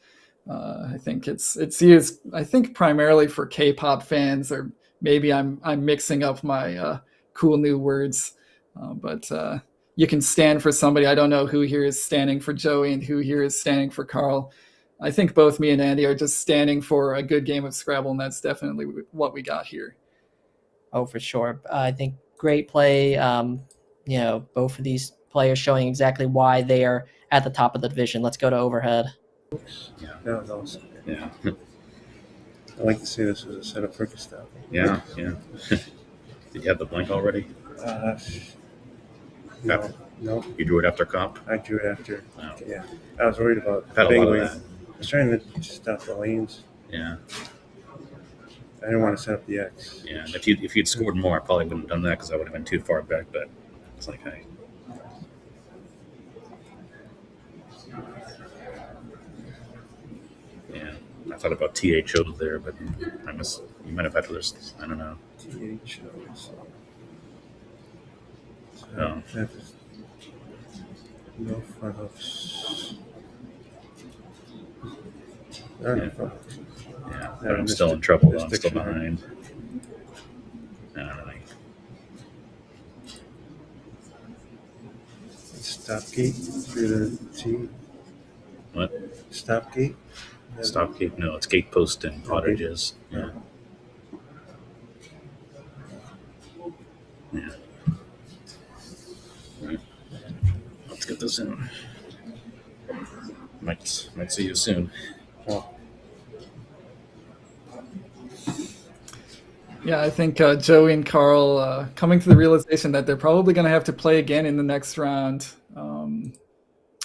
I think it's used, I think, primarily for K-pop fans, or maybe I'm mixing up my cool new words. But you can stand for somebody. I don't know who here is standing for Joey and who here is standing for Carl. I think both me and Andy are just standing for a good game of Scrabble, and that's definitely what we got here. Oh, for sure. I think great play. Both of these players showing exactly why they are at the top of the division. Let's go to overhead. That was awesome. Yeah. I like to say this was a setup for Gestapo. Yeah. Did you have the blank already? No, no, You drew it after comp? I drew it after. Oh. Yeah, I was worried about I've had a big lot of wing. that. I was trying to stop the lanes. Yeah. I didn't want to set up the X. Yeah. And if you'd scored more, I probably wouldn't have done that because I would have been too far back. But it's like, hey. Yeah. I thought about THO there, but you might have had others. I don't know. THO. Oh. That is no front hooks. There are no front hooks. Yeah. But I'm still in trouble. I'm still behind. I don't know. Stop gate through the T. What? Stop gate? Stop gate? No, it's gate post and cottages. Yeah. Yeah. Right. Let's get this in. Might see you soon. Oh, Yeah, I think Joey and Carl coming to the realization that they're probably going to have to play again in the next round,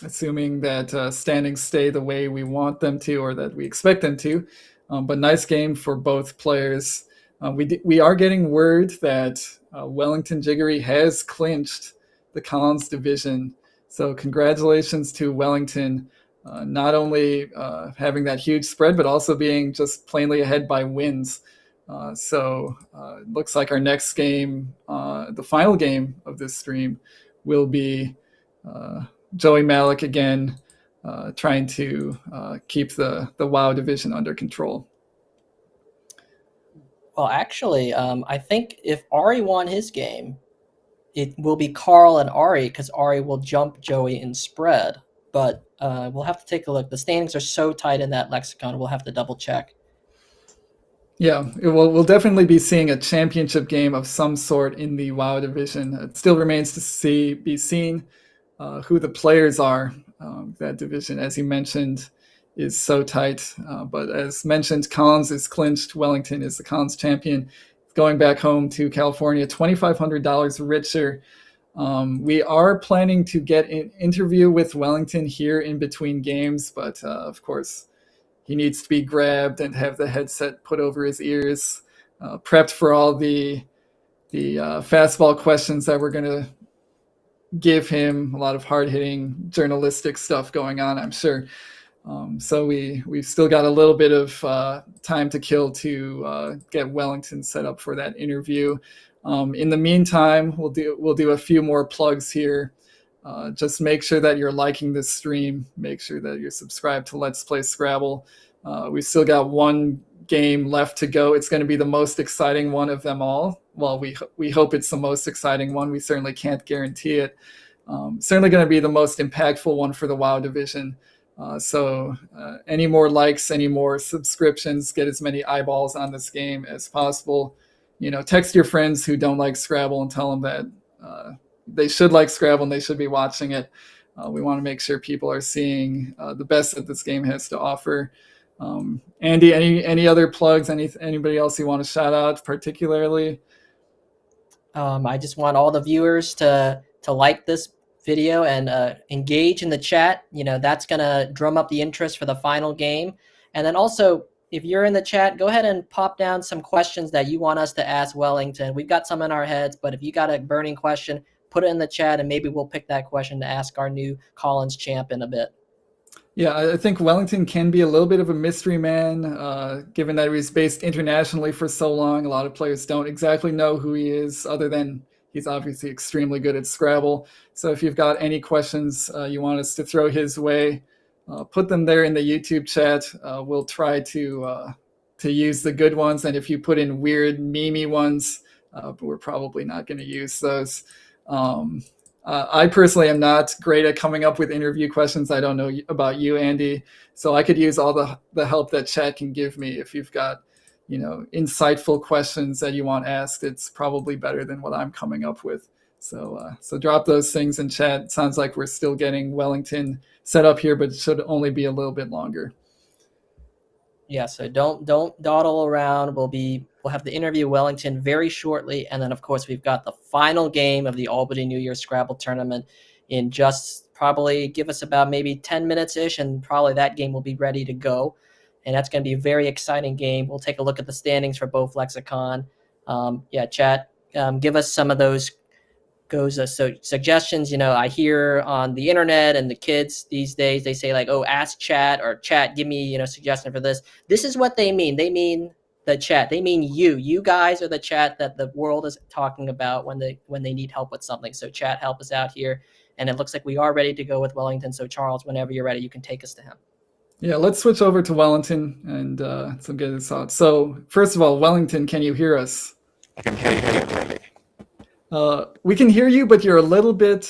assuming that standings stay the way we want them to or that we expect them to. But nice game for both players. We are getting word that Wellington Jiggery has clinched the Collins division. So congratulations to Wellington, not only having that huge spread, but also being just plainly ahead by wins. So it looks like our next game, the final game of this stream, will be Joey Malik again, trying to keep the WoW division under control. Well, actually, I think if Ari won his game, it will be Carl and Ari because Ari will jump Joey in spread. But we'll have to take a look. The standings are so tight in that lexicon, we'll have to double check. Yeah, we'll definitely be seeing a championship game of some sort in the WoW division. It still remains to be seen who the players are. That division, as you mentioned, is so tight. But as mentioned, Collins is clinched. Wellington is the Collins champion. Going back home to California, $2,500 richer. We are planning to get an interview with Wellington here in between games, but of course, he needs to be grabbed and have the headset put over his ears, prepped for all the fastball questions that we're going to give him. A lot of hard-hitting journalistic stuff going on, I'm sure. So we've still got a little bit of time to kill to get Wellington set up for that interview. In the meantime, we'll do a few more plugs here. Just make sure that you're liking this stream. Make sure that you're subscribed to Let's Play Scrabble. We've still got one game left to go. It's going to be the most exciting one of them all. Well, we hope it's the most exciting one. We certainly can't guarantee it. Certainly going to be the most impactful one for the WoW division. So any more likes, any more subscriptions, get as many eyeballs on this game as possible. Text your friends who don't like Scrabble and tell them that they should like Scrabble and they should be watching it. We want to make sure people are seeing the best that this game has to offer. Andy, any other plugs? Anybody else you want to shout out particularly? I just want all the viewers to like this video and engage in the chat. That's going to drum up the interest for the final game. And then also, if you're in the chat, go ahead and pop down some questions that you want us to ask Wellington. We've got some in our heads, but if you got a burning question, put it in the chat and maybe we'll pick that question to ask our new Collins champ in a bit. Yeah, I think Wellington can be a little bit of a mystery man, given that he was based internationally for so long. A lot of players don't exactly know who he is, other than he's obviously extremely good at Scrabble. So if you've got any questions you want us to throw his way, put them there in the YouTube chat. We'll try to use the good ones. And if you put in weird, memey ones, we're probably not going to use those. I personally am not great at coming up with interview questions. I don't know about you, Andy. So I could use all the help that chat can give me. If you've got, insightful questions that you want asked, it's probably better than what I'm coming up with. So drop those things in chat. Sounds like we're still getting Wellington set up here, but it should only be a little bit longer. Yeah, so don't dawdle around. We'll have the interview Wellington very shortly, and then of course we've got the final game of the Albany New Year Scrabble tournament in just probably give us about maybe 10 minutes ish, and probably that game will be ready to go. And that's going to be a very exciting game. We'll take a look at the standings for both lexicon. Chat, give us some of those suggestions. I hear on the internet and the kids these days, they say like, oh, ask chat, or chat, give me suggestion for this. This is what they mean. They mean the chat. They mean you guys are the chat that the world is talking about when they need help with something. So chat, help us out here. And it looks like we are ready to go with Wellington. So Charles, whenever you're ready, you can take us to him. Yeah, let's switch over to Wellington and some good thoughts. So first of all, Wellington, can you hear us? I can hear you clearly. We can hear you, but you're a little bit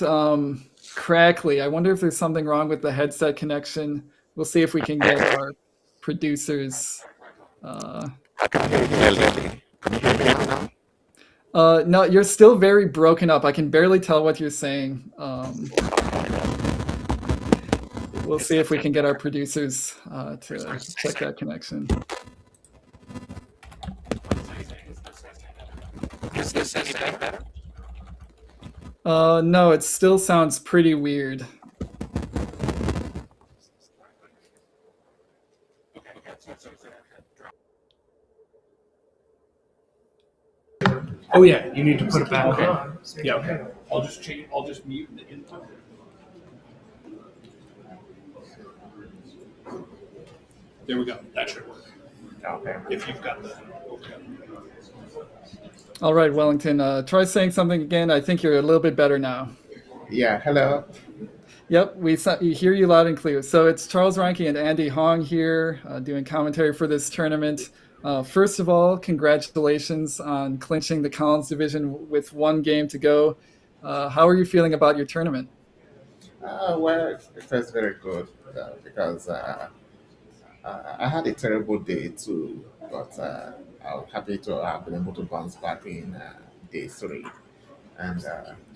crackly. I wonder if there's something wrong with the headset connection. We'll see if we can get our producers. I can hear you clearly. Can you hear me now? No, you're still very broken up. I can barely tell what you're saying. We'll see if we can get our producers to check that connection. Is this any better? No, it still sounds pretty weird. Oh yeah, you need to put it back on. Yeah, okay. I'll just mute the input. There we go. That should work. Okay. If you've got the. Okay. All right, Wellington, try saying something again. I think you're a little bit better now. Yeah, hello. Yep, we hear you loud and clear. So it's Charles Reinke and Andy Hong here doing commentary for this tournament. First of all, congratulations on clinching the Collins division with one game to go. How are you feeling about your tournament? Well, it feels very good because I had a terrible day too, but I'm happy to have been able to bounce back in day 3. And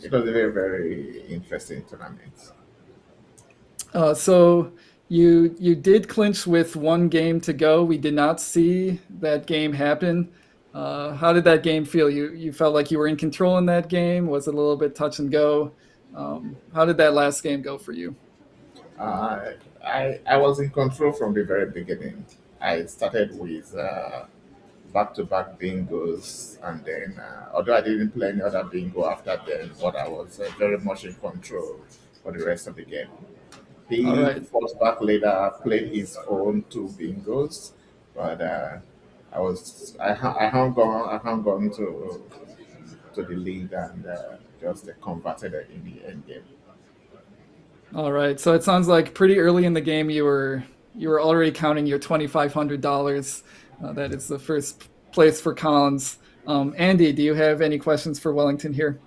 it was a very, very interesting tournament. So you did clinch with one game to go. We did not see that game happen. How did that game feel? You felt like you were in control in that game? Was it a little bit touch and go? How did that last game go for you? I was in control from the very beginning. I started with back-to-back bingos, and then although I didn't play any other bingo after then, but I was very much in control for the rest of the game. He fought back later, played his own 2 bingos, but I hung on to the lead and just converted it in the end game. All right. So it sounds like pretty early in the game you were already counting your $2,500. That is the first place for Collins. Andy, do you have any questions for Wellington here?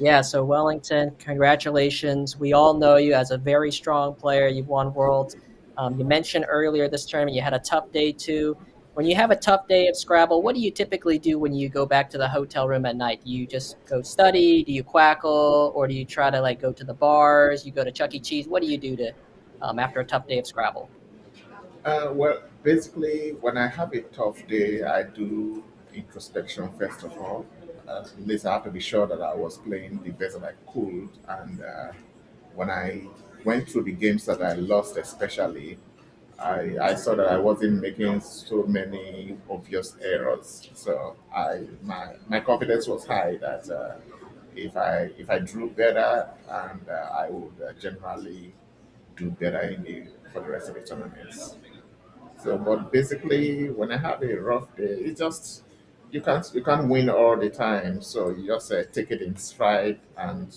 Yeah, so Wellington, congratulations. We all know you as a very strong player. You've won Worlds. You mentioned earlier this tournament you had a tough day too. When you have a tough day of Scrabble, what do you typically do when you go back to the hotel room at night? Do you just go study? Do you quackle? Or do you try to go to the bars? You go to Chuck E. Cheese? What do you do to after a tough day of Scrabble? Well, basically, when I have a tough day, I do introspection first of all. At least I have to be sure that I was playing the best that I could. And when I went through the games that I lost, especially, I saw that I wasn't making so many obvious errors. So my confidence was high that if I drew better, and I would generally do better for the rest of the tournaments. So, but basically, when I have a rough day, it's just you can't win all the time. So you just take it in stride and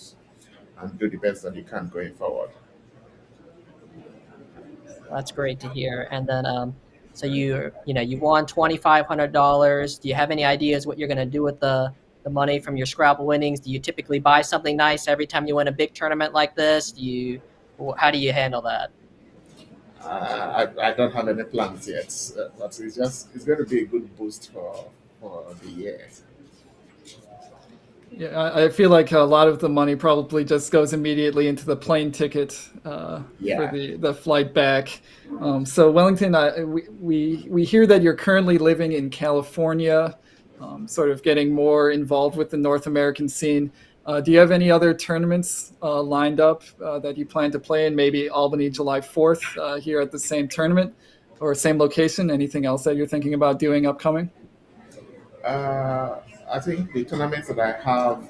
do the best that you can going forward. That's great to hear. And then, so you won $2,500. Do you have any ideas what you're going to do with the money from your Scrabble winnings? Do you typically buy something nice every time you win a big tournament like this? How do you handle that? I don't have any plans yet, but it's going to be a good boost for the year. Yeah, I feel like a lot of the money probably just goes immediately into the plane ticket for Yeah. the flight back. So Wellington, we hear that you're currently living in California, sort of getting more involved with the North American scene. Do you have any other tournaments lined up that you plan to play in? Maybe Albany, July 4th, here at the same tournament or same location? Anything else that you're thinking about doing upcoming? I think the tournaments that I have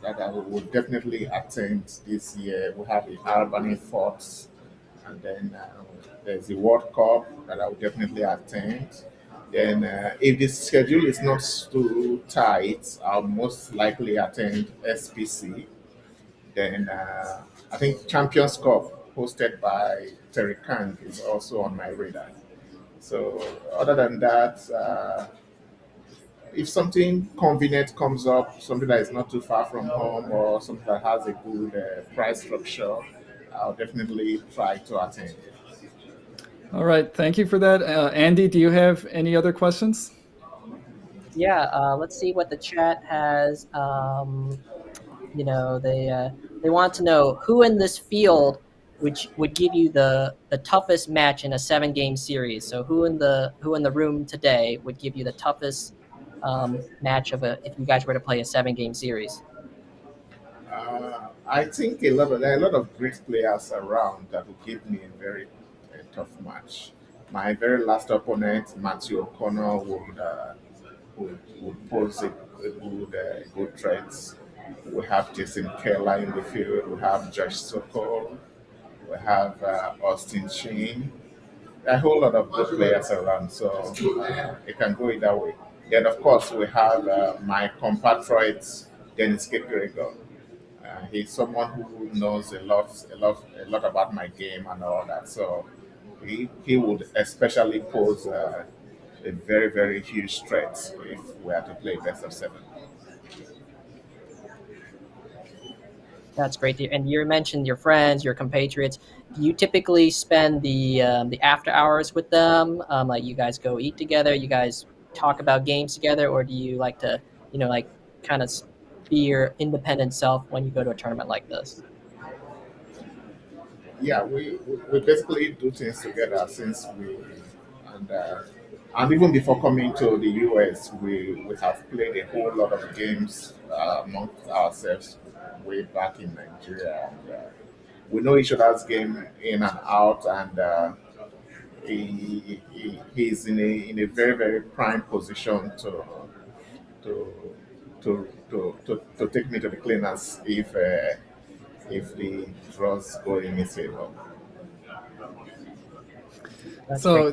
that I will definitely attend this year, we have the Albany Forts, and then there's the World Cup that I will definitely attend. Then, if the schedule is not too tight, I'll most likely attend SPC. Then, I think Champions Cup, hosted by Terry Kang, is also on my radar. So, other than that, if something convenient comes up, something that is not too far from home, or something that has a good price structure, I'll definitely try to attend. All right, thank you for that. Andy, do you have any other questions? Yeah, let's see what the chat has. They want to know who in this field would give you the toughest match in a 7-game series. So who in the room today would give you the toughest match if you guys were to play a 7-game series? I think there are a lot of great players around that will give me a very tough match. My very last opponent, Matthew O'Connor, would pose a good threat. We have Jason Keller in the field. We have Josh Sokol. We have Austin Sheen. A whole lot of good players around, so it can go either way. Then, of course, we have my compatriot, Dennis Kekirego. He's someone who knows a lot about my game and all that. So he would especially pose a very, very huge threat if we had to play best of seven. That's great. And you mentioned your friends, your compatriots. Do you typically spend the after hours with them? Like you guys go eat together, you guys talk about games together, or do you like to, like kind of be your independent self when you go to a tournament like this? Yeah, we basically do things together since we and uh, and even before coming to the US, we have played a whole lot of games amongst ourselves way back in Nigeria. And, we know each other's game in and out, and he's in a very, very prime position to to take me to the cleaners if the draws go in his favor. That's great to So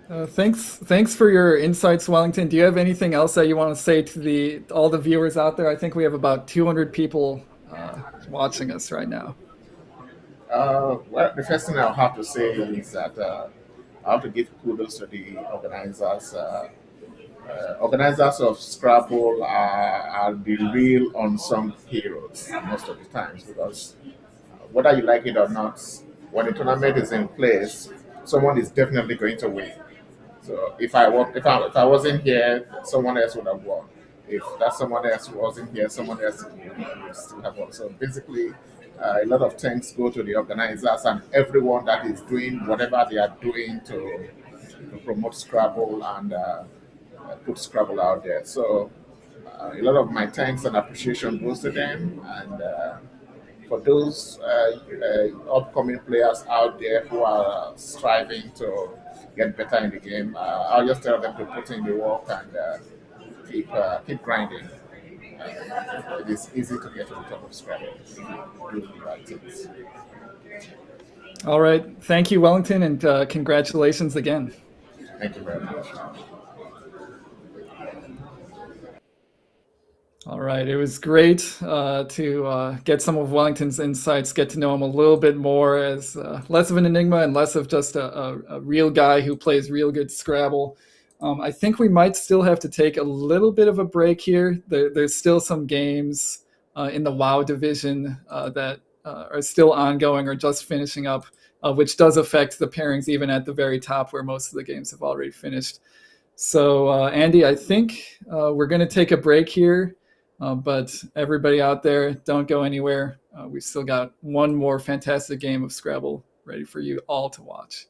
hear. thanks for your insights, Wellington. Do you have anything else that you want to say to all the viewers out there? I think we have about 200 people watching us right now. Well, the first thing I'll have to say is that I have to give kudos to the organizers. Organizers of Scrabble are the real unsung heroes most of the times, because whether you like it or not, when a tournament is in place, someone is definitely going to win. So if I wasn't here, someone else would have won. If that someone else wasn't here, someone else would still have won. So basically, a lot of thanks go to the organizers and everyone that is doing whatever they are doing to promote Scrabble and put Scrabble out there. So a lot of my thanks and appreciation goes to them. And for those upcoming players out there who are striving to get better in the game, I'll just tell them to put in the work and keep grinding. It is easy to get to the top of Scrabble if you do the right things. All right. Thank you, Wellington, and congratulations again. Thank you very much. All right. It was great to get some of Wellington's insights, get to know him a little bit more as less of an enigma and less of just a real guy who plays real good Scrabble. I think we might still have to take a little bit of a break here. There's still some games in the WoW division that are still ongoing or just finishing up, which does affect the pairings even at the very top where most of the games have already finished. So, Andy, I think we're going to take a break here, but everybody out there, don't go anywhere. We've still got one more fantastic game of Scrabble ready for you all to watch.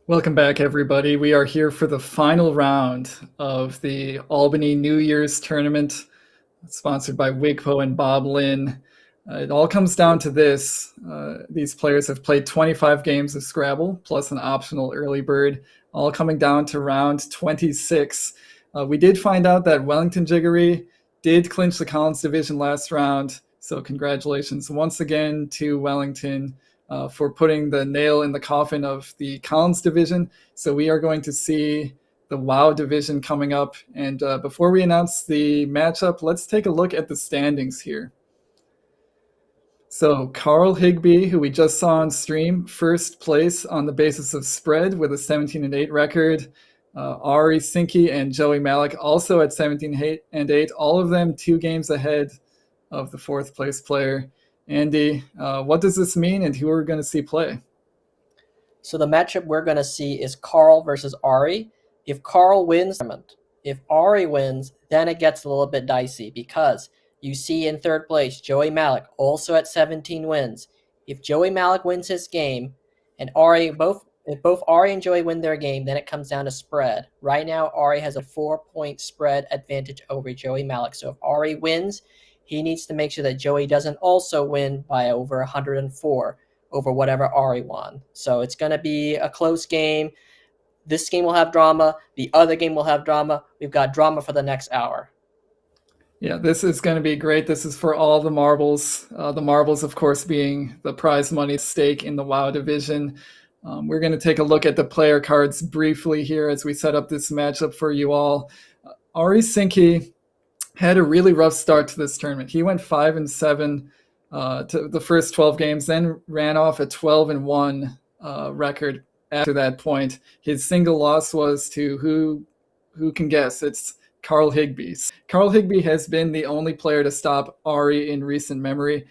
Welcome back, everybody. We are here for the final round of the Albany New Year's tournament, sponsored by Wigpo and Bob Lynn. It all comes down to this. These players have played 25 games of Scrabble, plus an optional early bird, all coming down to round 26. We did find out that Wellington Jiggery did clinch the Collins division last round, so congratulations once again to Wellington for putting the nail in the coffin of the Collins division. So we are going to see the WoW division coming up. And before we announce the matchup, let's take a look at the standings here. So Carl Higbee, who we just saw on stream, first place on the basis of spread with a 17-8 record. Ari Sinke and Joey Malik also at 17-8, all of them 2 games ahead of the 4th place player. Andy, what does this mean, and who are we going to see play? So the matchup we're going to see is Carl versus Ari. If Carl wins, if Ari wins, then it gets a little bit dicey because you see in 3rd place Joey Malik also at 17 wins. If Joey Malik wins his game, and if both Ari and Joey win their game, then it comes down to spread. Right now, Ari has a 4-point spread advantage over Joey Malik. So if Ari wins, he needs to make sure that Joey doesn't also win by over 104 over whatever Ari won. So it's going to be a close game. This game will have drama. The other game will have drama. We've got drama for the next hour. Yeah, this is going to be great. This is for all the marbles. The marbles, of course, being the prize money stake in the WoW division. We're going to take a look at the player cards briefly here as we set up this matchup for you all. Ari Sinke had a really rough start to this tournament. He went 5-7 to the first 12 games, then ran off a 12-1 record after that point. His single loss was to who can guess? It's Carl Higbee. Carl Higbee has been the only player to stop Ari in recent memory.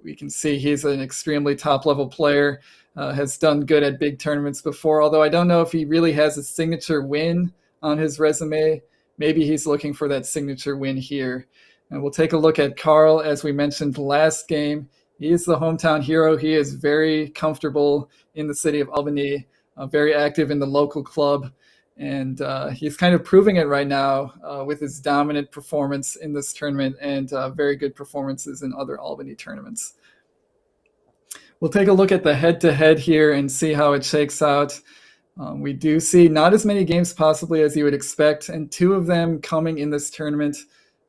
We can see he's an extremely top-level player, has done good at big tournaments before, although I don't know if he really has a signature win on his resume. Maybe he's looking for that signature win here. And we'll take a look at Carl. As we mentioned last game, he is the hometown hero. He is very comfortable in the city of Albany, very active in the local club. And he's kind of proving it right now with his dominant performance in this tournament and very good performances in other Albany tournaments. We'll take a look at the head-to-head here and see how it shakes out. We do see not as many games possibly as you would expect, and 2 of them coming in this tournament.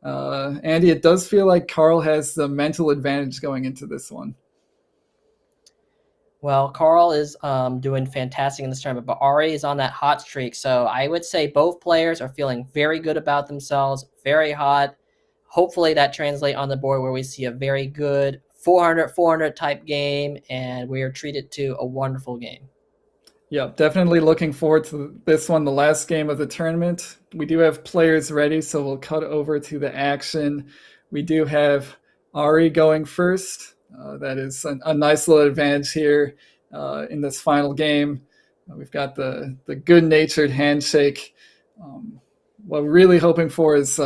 Andy, it does feel like Carl has the mental advantage going into this one. Well, Carl is doing fantastic in this tournament, but Ari is on that hot streak. So I would say both players are feeling very good about themselves, very hot. Hopefully that translates on the board where we see a very good 400 type game, and we are treated to a wonderful game. Yeah, definitely looking forward to this one, the last game of the tournament. We do have players ready, so we'll cut over to the action. We do have Ari going first. That is a nice little advantage here in this final game. We've got the good-natured handshake. What we're really hoping for is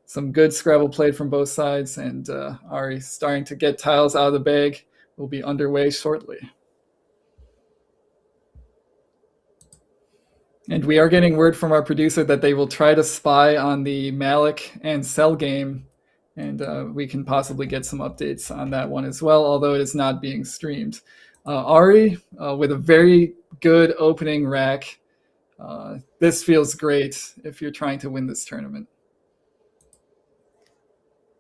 some good Scrabble played from both sides, and Ari starting to get tiles out of the bag. Will be underway shortly. And we are getting word from our producer that they will try to spy on the Malik and Cell game, and we can possibly get some updates on that one as well, although it is not being streamed. Ari, with a very good opening rack. This feels great if you're trying to win this tournament.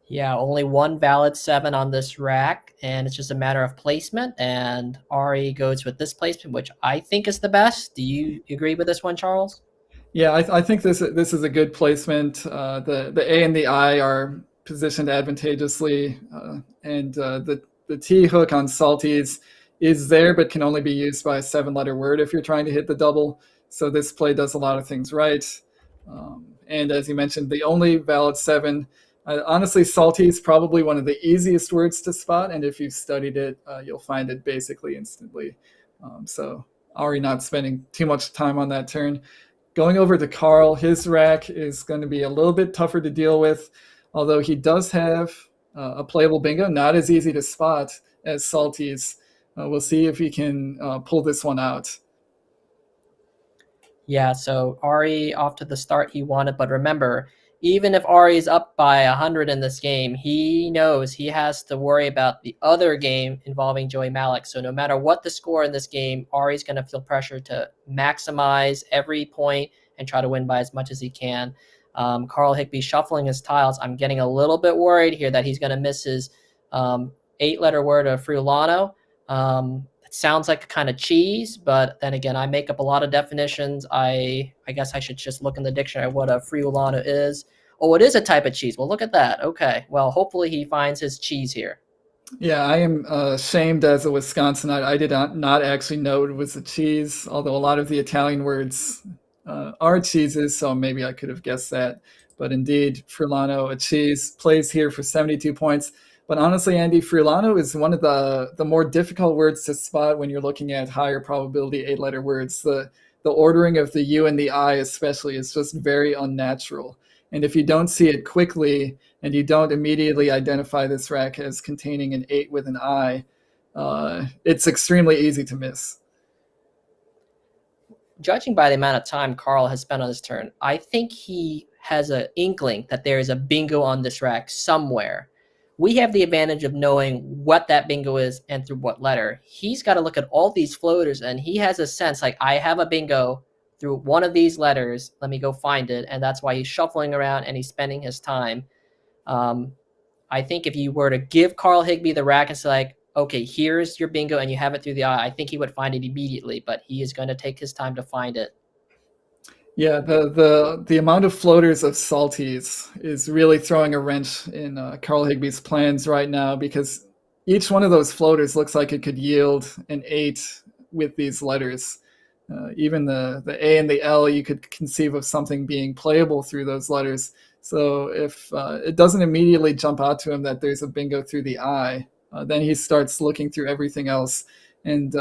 Yeah, only one valid 7 on this rack, and it's just a matter of placement, and Ari goes with this placement, which I think is the best. Do you agree with this one, Charles? Yeah, I think this is a good placement. The A and the I are positioned advantageously, and the T hook on Salties is there, but can only be used by a 7-letter word if you're trying to hit the double. So this play does a lot of things right. And as you mentioned, the only valid 7 Honestly, salty is probably one of the easiest words to spot, and if you've studied it, you'll find it basically instantly. So Ari not spending too much time on that turn. Going over to Carl, his rack is going to be a little bit tougher to deal with, although he does have a playable bingo, not as easy to spot as Salty's. We'll see if he can pull this one out. Yeah, so Ari off to the start he wanted, but remember, even if Ari is up by 100 in this game, he knows he has to worry about the other game involving Joey Malik. So no matter what the score in this game, Ari's going to feel pressure to maximize every point and try to win by as much as he can. Carl Higbee shuffling his tiles. I'm getting a little bit worried here that he's going to miss his 8-letter word of Fri Jan. It sounds like a kind of cheese, but then again, I make up a lot of definitions. I guess I should just look in the dictionary what a Fri Jan is. Oh, it is a type of cheese. Well, look at that. Okay. Well, hopefully he finds his cheese here. Yeah, I am ashamed as a Wisconsinite. I did not actually know it was a cheese, although a lot of the Italian words are cheeses, so maybe I could have guessed that. But indeed, Furlano, a cheese, plays here for 72 points. But honestly, Andy, Furlano is one of the more difficult words to spot when you're looking at higher probability 8-letter words. The ordering of the U and the I especially is just very unnatural. And if you don't see it quickly and you don't immediately identify this rack as containing an 8 with an I, it's extremely easy to miss. Judging by the amount of time Carl has spent on this turn, I think he has an inkling that there is a bingo on this rack somewhere. We have the advantage of knowing what that bingo is and through what letter. He's got to look at all these floaters, and he has a sense like, I have a bingo through one of these letters. Let me go find it. And that's why he's shuffling around and he's spending his time. I think if you were to give Carl Higbee the rack and say, like, okay, here's your bingo, and you have it through the I think he would find it immediately, but he is going to take his time to find it. Yeah, the amount of floaters of salties is really throwing a wrench in Carl Higbee's plans right now, because each one of those floaters looks like it could yield an 8 with these letters. Even the A and the L, you could conceive of something being playable through those letters. So if it doesn't immediately jump out to him that there's a bingo through the I, then he starts looking through everything else. And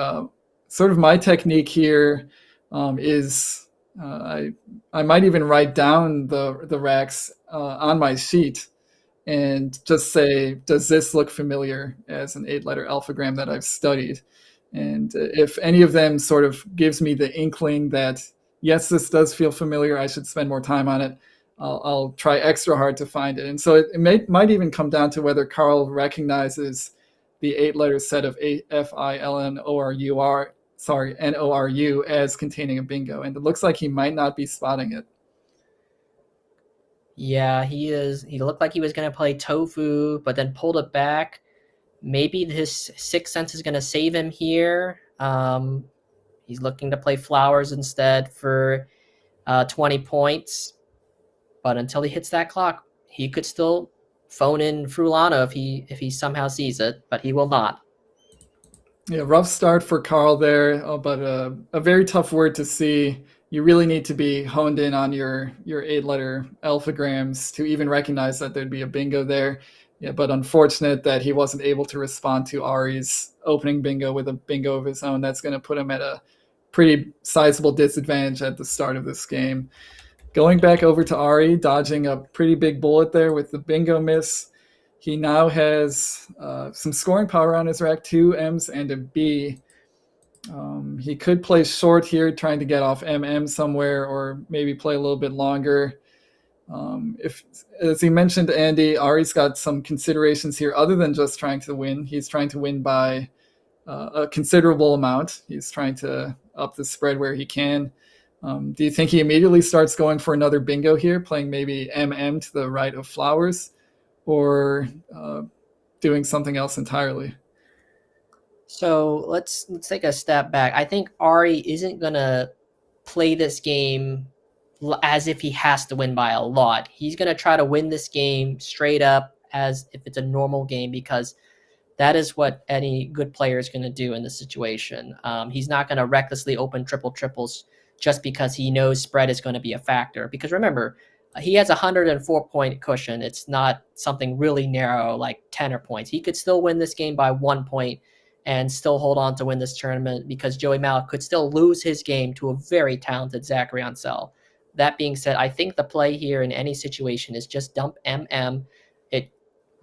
sort of my technique here is I might even write down the racks on my sheet and just say, does this look familiar as an 8-letter alphagram that I've studied? And if any of them sort of gives me the inkling that, yes, this does feel familiar, I should spend more time on it, I'll try extra hard to find it. And so it might even come down to whether Carl recognizes the 8-letter set of F-I-L-N-O-R-U as containing a bingo. And it looks like he might not be spotting it. Yeah, he is. He looked like he was going to play tofu, but then pulled it back. Maybe his sixth sense is going to save him here. He's looking to play flowers instead for 20 points. But until he hits that clock, he could still phone in Frulano if he somehow sees it, but he will not. Yeah, rough start for Carl there, but a very tough word to see. You really need to be honed in on your 8-letter alphagrams to even recognize that there'd be a bingo there. Yeah, but unfortunate that he wasn't able to respond to Ari's opening bingo with a bingo of his own. That's going to put him at a pretty sizable disadvantage at the start of this game. Going back over to Ari, dodging a pretty big bullet there with the bingo miss. He now has some scoring power on his rack, 2 M's and a B. He could play short here, trying to get off MM somewhere, or maybe play a little bit longer. If, as he mentioned, Andy, Ari's got some considerations here other than just trying to win. He's trying to win by a considerable amount. He's trying to up the spread where he can. Do you think he immediately starts going for another bingo here, playing maybe MM to the right of flowers, or doing something else entirely? So let's take a step back. I think Ari isn't going to play this game as if he has to win by a lot. He's going to try to win this game straight up as if it's a normal game, because that is what any good player is going to do in this situation. He's not going to recklessly open triple triples just because he knows spread is going to be a factor. Because remember, he has a 104-point cushion. It's not something really narrow like 10 points. He could still win this game by 1 point and still hold on to win this tournament because Joey Malik could still lose his game to a very talented Zachary Ansel. That being said, I think the play here in any situation is just dump MM. It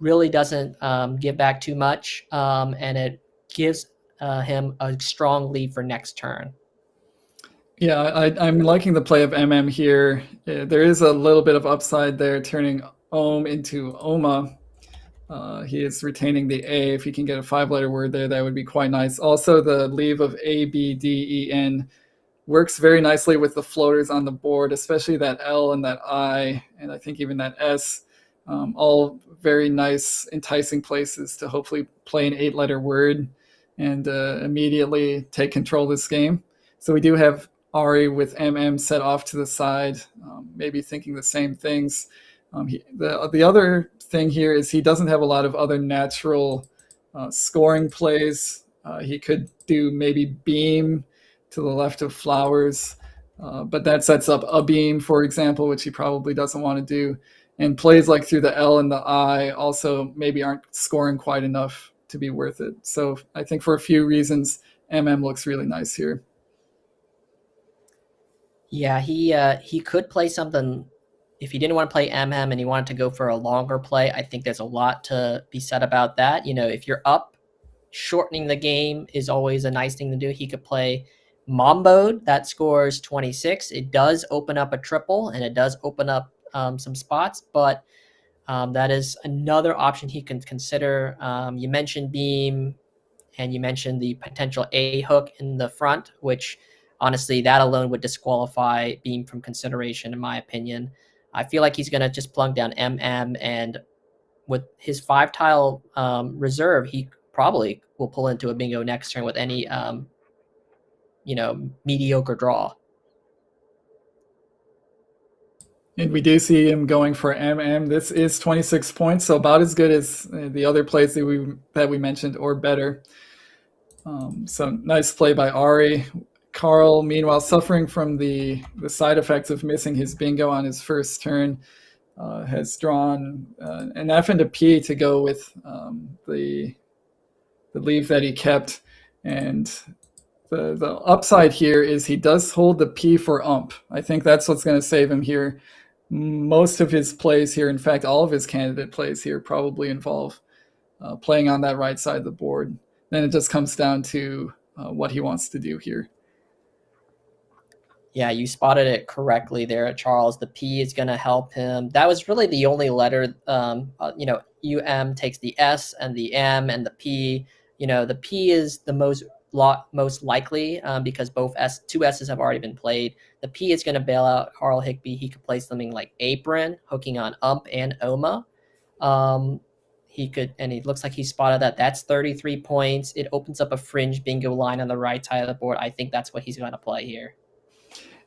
really doesn't give back too much, and it gives him a strong lead for next turn. Yeah, I'm liking the play of MM here. There is a little bit of upside there, turning Ohm into Oma. He is retaining the A. If he can get a 5-letter word there, that would be quite nice. Also, the leave of A, B, D, E, N works very nicely with the floaters on the board, especially that L and that I, and I think even that S. All very nice, enticing places to hopefully play an 8-letter word and immediately take control of this game. So we do have Ari with MM set off to the side, maybe thinking the same things. The other thing here is he doesn't have a lot of other natural scoring plays. He could do maybe beam to the left of flowers, but that sets up a beam, for example, which he probably doesn't want to do. And plays like through the L and the I also maybe aren't scoring quite enough to be worth it. So I think for a few reasons, MM looks really nice here. Yeah, he could play something if he didn't want to play MM and he wanted to go for a longer play. I think there's a lot to be said about that. You know, if you're up, shortening the game is always a nice thing to do. He could play Mamboed, that scores 26. It does open up a triple and it does open up some spots, but that is another option he can consider. You mentioned beam and you mentioned the potential A hook in the front, which honestly, that alone would disqualify beam from consideration, in my opinion. I feel like he's going to just plunk down MM, and with his 5-tile reserve, he probably will pull into a bingo next turn with any, mediocre draw. And we do see him going for MM. This is 26 points, so about as good as the other plays that we mentioned, or better. So nice play by Ari. Carl, meanwhile, suffering from the side effects of missing his bingo on his first turn, has drawn an F and a P to go with the leave that he kept. And the upside here is he does hold the P for ump. I think that's what's going to save him here. Most of his plays here, in fact, all of his candidate plays here probably involve playing on that right side of the board. Then it just comes down to what he wants to do here. Yeah, you spotted it correctly there, Charles. The P is going to help him. That was really the only letter, UM takes the S and the M and the P. The P is the most likely because two S's have already been played. The P is going to bail out Carl Higbee. He could play something like Apron, hooking on ump and Oma. He could, and it looks like he spotted that. That's 33 points. It opens up a fringe bingo line on the right side of the board. I think that's what he's going to play here.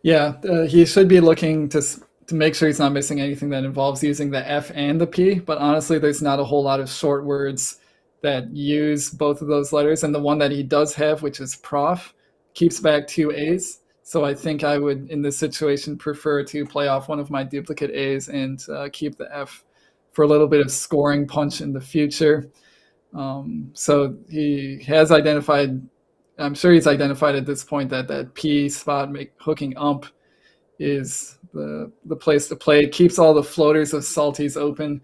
Yeah, he should be looking to make sure he's not missing anything that involves using the F and the P. But honestly, there's not a whole lot of short words that use both of those letters. And the one that he does have, which is prof, keeps back 2 A's. So I think I would, in this situation, prefer to play off one of my duplicate A's and keep the F for a little bit of scoring punch in the future. So he has identified, I'm sure he's identified at this point that P spot hooking ump is the place to play. It keeps all the floaters of salties open.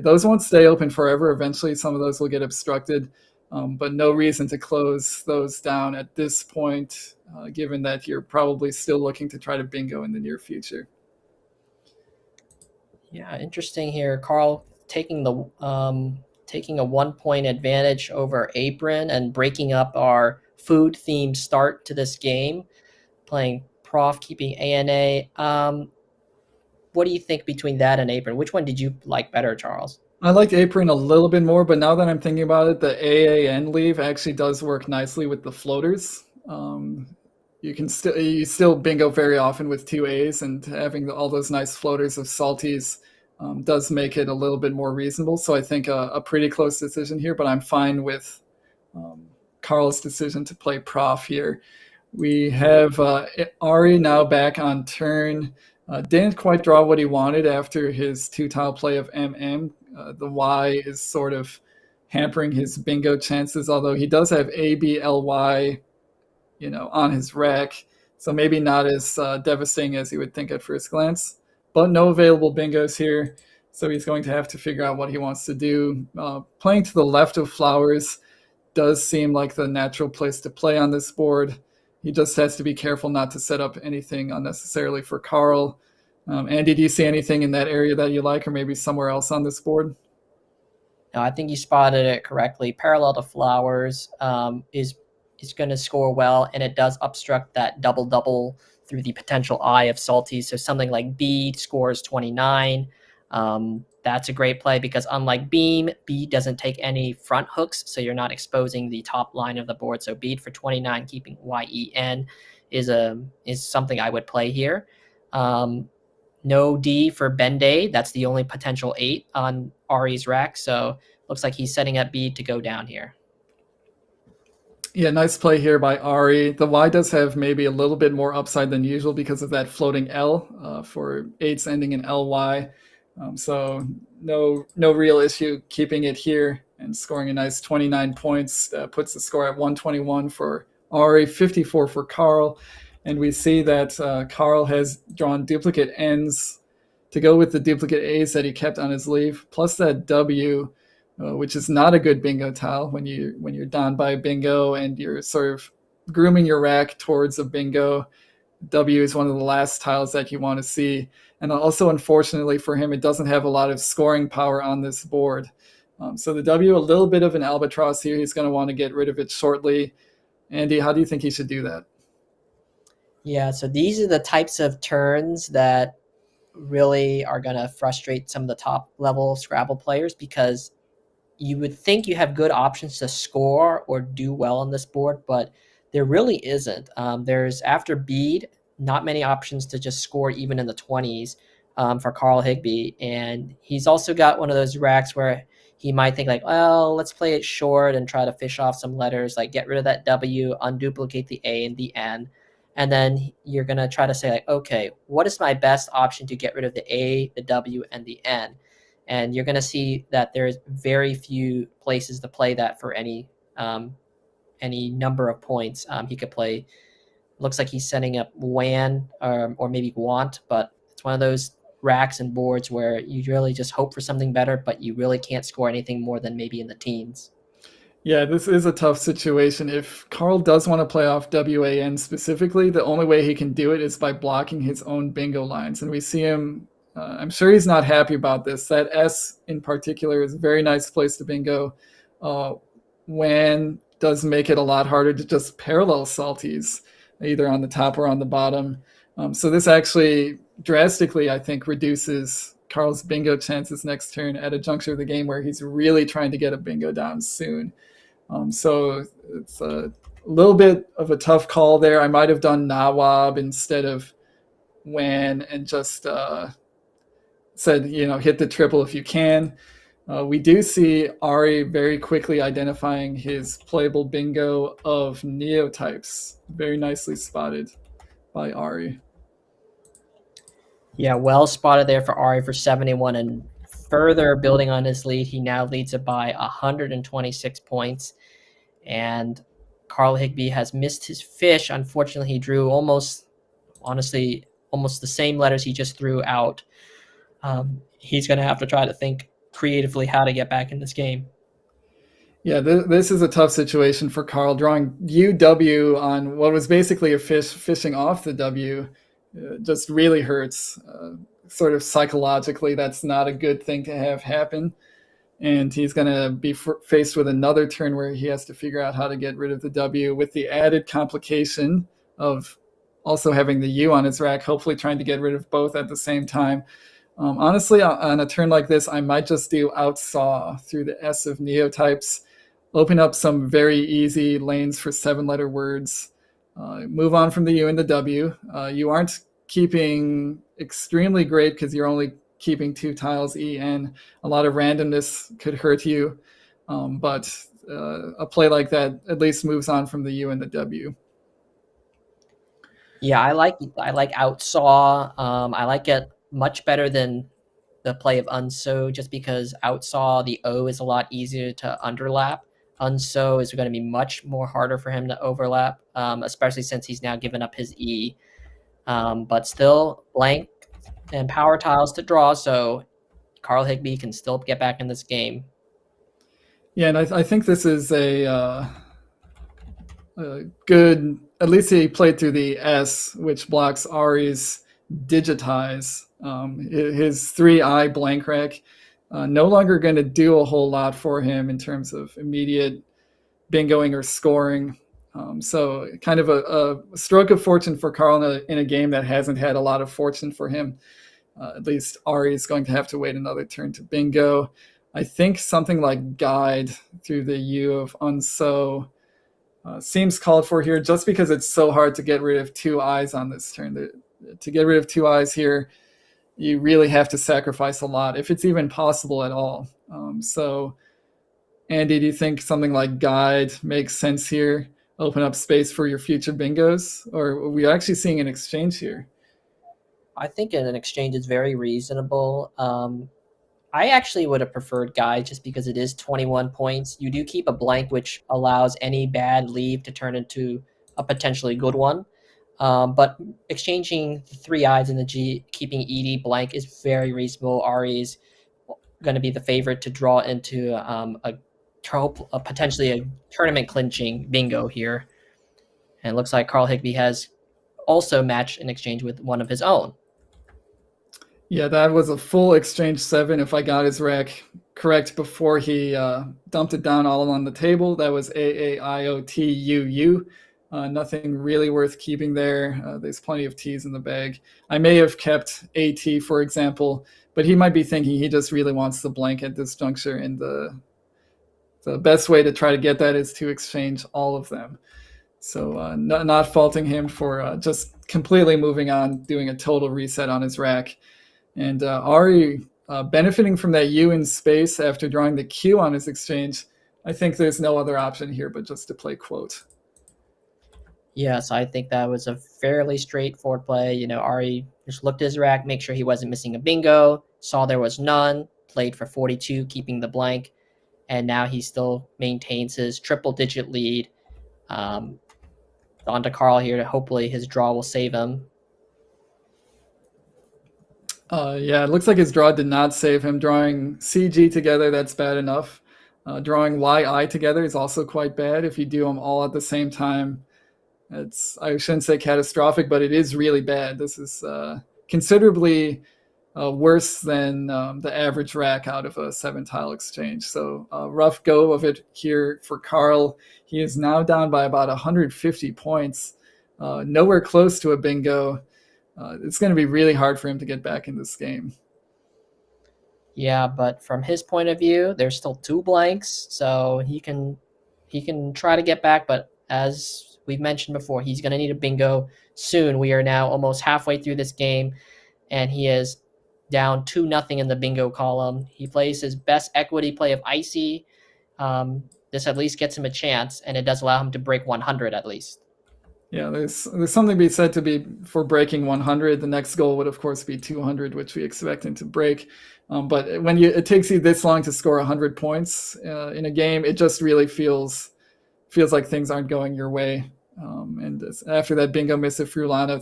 Those won't stay open forever. Eventually, some of those will get obstructed, but no reason to close those down at this point, given that you're probably still looking to try to bingo in the near future. Yeah, interesting here. Carl taking a 1-point advantage over Apron and breaking up our food themed start to this game, playing prof, keeping ANA. What do you think between that and Apron? Which one did you like better, Charles? I liked Apron a little bit more, but now that I'm thinking about it, the AAN leave actually does work nicely with the floaters. You still bingo very often with 2 A's, and having all those nice floaters of salties does make it a little bit more reasonable. So I think a pretty close decision here, but I'm fine with Carl's decision to play prof here. We have Ari now back on turn. Didn't quite draw what he wanted after his 2-tile play of MM. The Y is sort of hampering his bingo chances, although he does have ABLY, on his rack. So maybe not as devastating as you would think at first glance. But no available bingos here. So he's going to have to figure out what he wants to do. Playing to the left of flowers does seem like the natural place to play on this board. He just has to be careful not to set up anything unnecessarily for Carl. Andy, do you see anything in that area that you like, or maybe somewhere else on this board? No, I think you spotted it correctly. Parallel to flowers is going to score well, and it does obstruct that double-double through the potential eye of Salty. So something like B scores 29. That's a great play because unlike Beam, B doesn't take any front hooks, so you're not exposing the top line of the board. So Beat for 29, keeping YEN is something I would play here. No D for Benday. That's the only potential 8 on Ari's rack. So looks like he's setting up B to go down here. Yeah, nice play here by Ari. The Y does have maybe a little bit more upside than usual because of that floating L for 8s ending in LY. So no real issue keeping it here and scoring a nice 29 points. Puts the score at 121 for Ari, 54 for Carl. And we see that Carl has drawn duplicate N's to go with the duplicate A's that he kept on his leaf, plus that W, which is not a good bingo tile when you're down by a bingo and you're sort of grooming your rack towards a bingo. W is one of the last tiles that you want to see. And also, unfortunately for him, it doesn't have a lot of scoring power on this board. So the W, a little bit of an albatross here. He's going to want to get rid of it shortly. Andy, how do you think he should do that? Yeah, so these are the types of turns that really are going to frustrate some of the top level Scrabble players because you would think you have good options to score or do well on this board, but there really isn't. There's, after Bead, not many options to just score even in the 20s for Carl Higbee. And he's also got one of those racks where he might think like, well, let's play it short and try to fish off some letters, like get rid of that W, unduplicate the A and the N. And then you're going to try to say like, okay, what is my best option to get rid of the A, the W, and the N? And you're going to see that there's very few places to play that for any number of points. He could play, looks like he's setting up WAN or maybe Want, but it's one of those racks and boards where you really just hope for something better, but you really can't score anything more than maybe in the teens. Yeah, this is a tough situation. If Carl does want to play off WAN specifically, the only way he can do it is by blocking his own bingo lines. And we see him, I'm sure he's not happy about this. That S in particular is a very nice place to bingo. WAN does make it a lot harder to just parallel salties, either on the top or on the bottom. So this actually drastically, I think, reduces Carl's bingo chances next turn at a juncture of the game where he's really trying to get a bingo down soon. So it's a little bit of a tough call there. I might have done Nawab instead of WAN and just said, hit the triple if you can. We do see Ari very quickly identifying his playable bingo of neotypes. Very nicely spotted by Ari. Yeah, well spotted there for Ari for 71, and further building on his lead, he now leads it by 126 points. And Carl Higbee has missed his fish. Unfortunately, he drew almost the same letters he just threw out. He's going to have to try to think creatively how to get back in this game. Yeah, this is a tough situation for Carl. Drawing UW on what was basically a fish fishing off the W just really hurts. Sort of psychologically, that's not a good thing to have happen. And he's going to be faced with another turn where he has to figure out how to get rid of the W, with the added complication of also having the U on his rack, hopefully trying to get rid of both at the same time. Honestly, on a turn like this, I might just do outsaw through the S of neotypes, open up some very easy lanes for 7-letter words, move on from the U and the W. You aren't keeping extremely great because you're only keeping 2 tiles EN. A lot of randomness could hurt you, but a play like that at least moves on from the U and the W. Yeah, I like outsaw. I like it much better than the play of unso, just because outsaw the O is a lot easier to underlap. Unso is going to be much more harder for him to overlap, especially since he's now given up his E. But still, blank and power tiles to draw, so Carl Higbie can still get back in this game. Yeah, and I think this is a good. At least he played through the S, which blocks Ari's digitize. His 3i blank rack no longer going to do a whole lot for him in terms of immediate bingoing or scoring. So kind of a stroke of fortune for Carl in a game that hasn't had a lot of fortune for him. At least Ari is going to have to wait another turn to bingo. I think something like guide through the U of unso seems called for here, just because it's so hard to get rid of 2 eyes on this turn. To get rid of 2 eyes here, you really have to sacrifice a lot, if it's even possible at all. So, Andy, do you think something like guide makes sense here? Open up space for your future bingos? Or are we actually seeing an exchange here? I think an exchange is very reasonable. I actually would have preferred guide just because it is 21 points. You do keep a blank, which allows any bad leave to turn into a potentially good one. But exchanging the 3 eyes in the G, keeping ED blank is very reasonable. Ari's going to be the favorite to draw into a potentially a tournament clinching bingo here. And it looks like Carl Higbie has also matched an exchange with one of his own. Yeah, that was a full exchange 7. If I got his rack correct before he dumped it down all on the table, that was AAIOTUU. Nothing really worth keeping there. There's plenty of T's in the bag. I may have kept AT, for example, but he might be thinking he just really wants the blank at this juncture, and the best way to try to get that is to exchange all of them. So not faulting him for just completely moving on, doing a total reset on his rack. And Ari benefiting from that U in space after drawing the Q on his exchange. I think there's no other option here but just to play quote. Yes, I think that was a fairly straightforward play. Ari just looked at his rack, make sure he wasn't missing a bingo, saw there was none, played for 42, keeping the blank, and now he still maintains his triple-digit lead. On to Carl here to hopefully his draw will save him. Yeah, it looks like his draw did not save him. Drawing CG together, that's bad enough. Drawing YI together is also quite bad. If you do them all at the same time, I shouldn't say catastrophic, but it is really bad. This is considerably worse than the average rack out of a 7-tile exchange. So rough go of it here for Carl. He is now down by about 150 points. Nowhere close to a bingo. It's going to be really hard for him to get back in this game. Yeah, but from his point of view, there's still 2 blanks, so he can try to get back. But as we've mentioned before, he's going to need a bingo soon. We are now almost halfway through this game, and he is down 2-0 in the bingo column. He plays his best equity play of Icy. This at least gets him a chance, and it does allow him to break 100 at least. Yeah, there's something to be said for breaking 100. The next goal would, of course, be 200, which we expect him to break. But when it takes you this long to score 100 points in a game, it just really feels like things aren't going your way. And after that bingo miss at Frulana,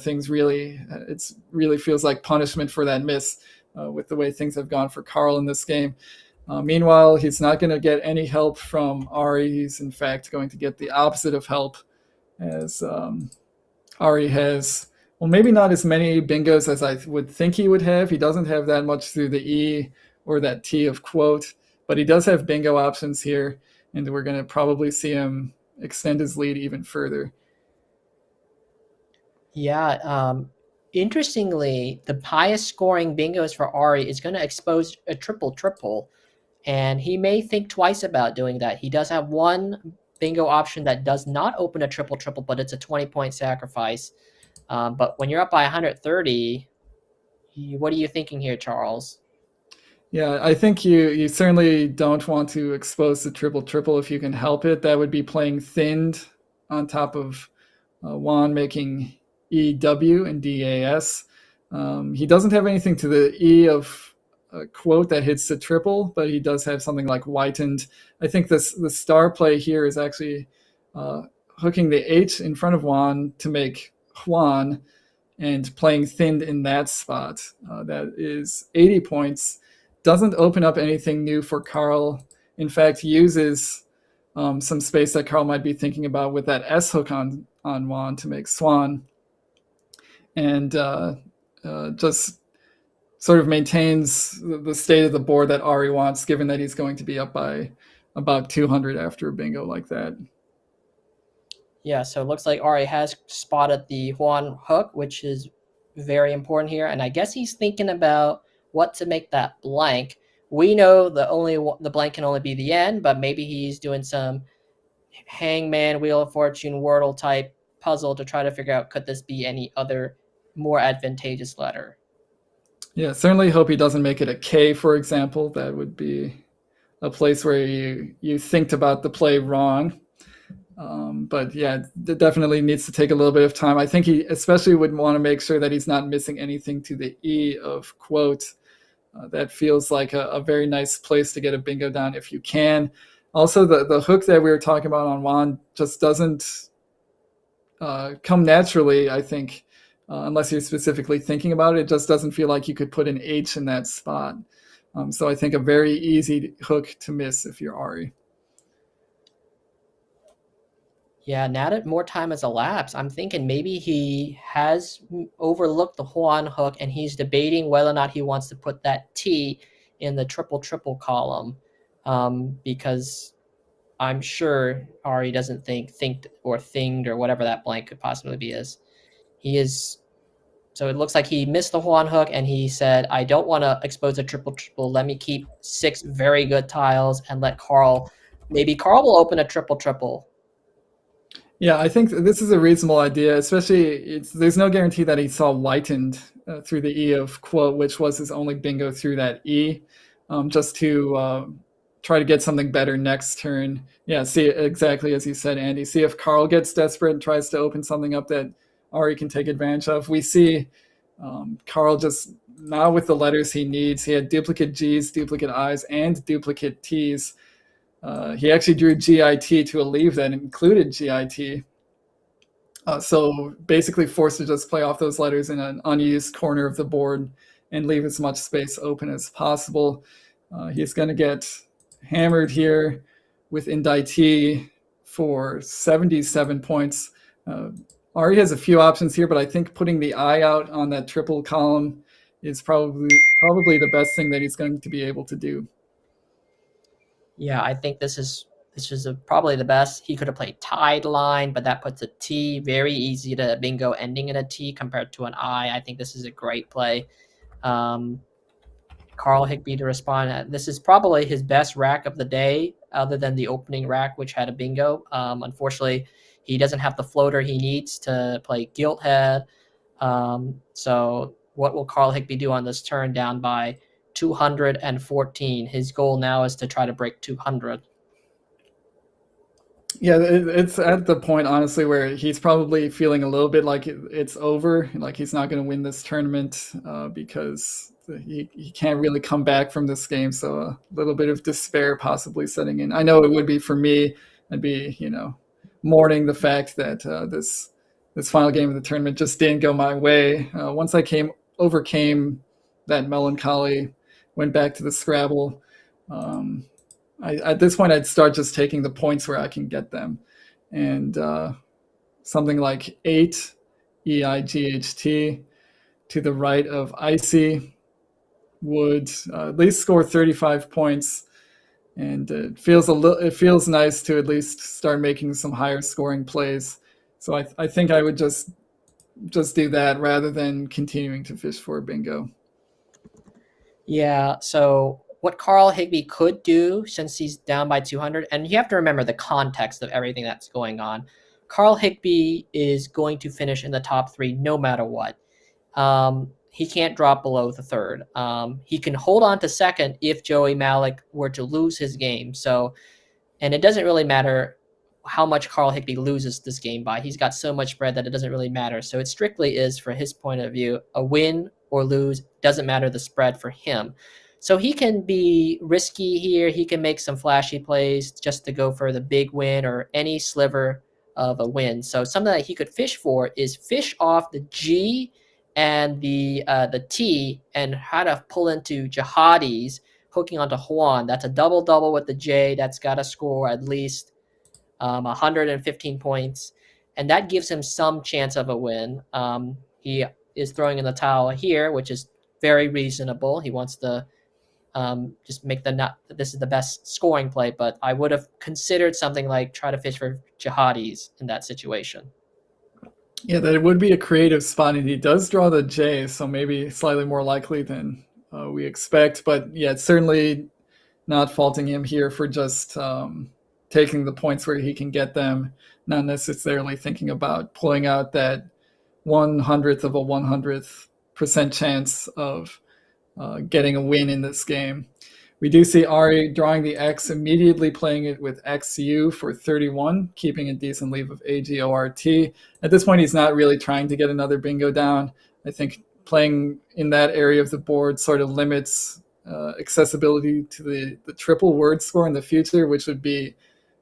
it really feels like punishment for that miss with the way things have gone for Carl in this game. Meanwhile, he's not going to get any help from Ari. He's, in fact, going to get the opposite of help, as Ari has, well, maybe not as many bingos as I would think he would have. He doesn't have that much through the E or that T of quote, but he does have bingo options here, and we're going to probably see him extend his lead even further. Yeah, interestingly, the highest scoring bingos for Ari is going to expose a triple-triple, and he may think twice about doing that. He does have one bingo option that does not open a triple-triple, but it's a 20-point sacrifice. But when you're up by 130, what are you thinking here, Charles? Yeah, I think you certainly don't want to expose the triple-triple if you can help it. That would be playing thinned on top of Juan making EW and DAS. He doesn't have anything to the E of quote that hits the triple, but he does have something like whitened. I think the star play here is actually hooking the H in front of Juan to make Juan and playing thinned in that spot. That is 80 points. Doesn't open up anything new for Carl. In fact, uses some space that Carl might be thinking about with that S hook on Juan to make Swan. And just sort of maintains the state of the board that Ari wants, given that he's going to be up by about 200 after a bingo like that. Yeah, so it looks like Ari has spotted the Juan hook, which is very important here. And I guess he's thinking about what to make that blank. We know the blank can only be the end, but maybe he's doing some Hangman, Wheel of Fortune, Wordle type puzzle to try to figure out, could this be any other more advantageous letter? Yeah, certainly hope he doesn't make it a K, for example. That would be a place where you think about the play wrong. But yeah, it definitely needs to take a little bit of time. I think he especially would want to make sure that he's not missing anything to the E of quote. That feels like a very nice place to get a bingo down if you can. Also, the hook that we were talking about on Juan just doesn't come naturally, I think, unless you're specifically thinking about it. It just doesn't feel like you could put an H in that spot. So I think a very easy hook to miss if you're Ari. Yeah, now that more time has elapsed, I'm thinking maybe he has overlooked the Juan hook and he's debating whether or not he wants to put that T in the triple column, because I'm sure Ari doesn't think or thinged or whatever that blank could possibly be is. He is. So it looks like he missed the Juan hook and he said, I don't want to expose a triple. Let me keep 6 very good tiles and let Carl. Maybe Carl will open a triple. Yeah, I think this is a reasonable idea, especially there's no guarantee that he saw whitened through the E of quote, which was his only bingo through that E, just to try to get something better next turn. Yeah, see exactly as you said, Andy. See if Carl gets desperate and tries to open something up that Ari can take advantage of. We see Carl just not with the letters he needs. He had duplicate G's, duplicate I's, and duplicate T's. He actually drew GIT to a leave that included GIT. So basically forced to just play off those letters in an unused corner of the board and leave as much space open as possible. He's going to get hammered here with indictee for 77 points. Ari has a few options here, but I think putting the I out on that triple column is probably the best thing that he's going to be able to do. Yeah, I think this is probably the best. He could have played tied line, but that puts a T. Very easy to bingo ending in a T compared to an I. I think this is a great play. Carl Higbee to respond. This is probably his best rack of the day, other than the opening rack, which had a bingo. Unfortunately, he doesn't have the floater he needs to play gilt head. So what will Carl Higbee do on this turn down by 214? His goal now is to try to break 200. Yeah, it's at the point, honestly, where he's probably feeling a little bit like it's over, like he's not going to win this tournament because he can't really come back from this game. So a little bit of despair possibly setting in. I know it would be for me. I'd be, mourning the fact that this final game of the tournament just didn't go my way. Once I overcame that melancholy, went back to the Scrabble. At this point, I'd start just taking the points where I can get them. And something like 8 EIGHT to the right of Icy would at least score 35 points. And it feels nice to at least start making some higher scoring plays. So I think I would just do that rather than continuing to fish for a bingo. Yeah, so what Carl Higbee could do, since he's down by 200, and you have to remember the context of everything that's going on. Carl Higbee is going to finish in the top 3 no matter what. He can't drop below the third. He can hold on to second if Joey Malik were to lose his game. So, and it doesn't really matter how much Carl Higbee loses this game by. He's got so much spread that it doesn't really matter. So it strictly is, for his point of view, a win or lose, doesn't matter the spread for him. So he can be risky here. He can make some flashy plays just to go for the big win or any sliver of a win. So something that he could fish for is fish off the G and the T and how to pull into jihadis, hooking onto Juan. That's a double-double with the J. That's got to score at least 115 points, and that gives him some chance of a win. He is throwing in the towel here, which is very reasonable. He wants to just make this is the best scoring play, but I would have considered something like try to fish for jihadis in that situation. Yeah, that it would be a creative spot, and he does draw the J, so maybe slightly more likely than we expect. But yeah, it's certainly not faulting him here for just taking the points where he can get them, not necessarily thinking about pulling out that 1/100th of a 100th% chance of getting a win in this game. We do see Ari drawing the X, immediately playing it with XU for 31, keeping a decent lead of AGORT. At this point, he's not really trying to get another bingo down. I think playing in that area of the board sort of limits accessibility to the triple word score in the future, which would be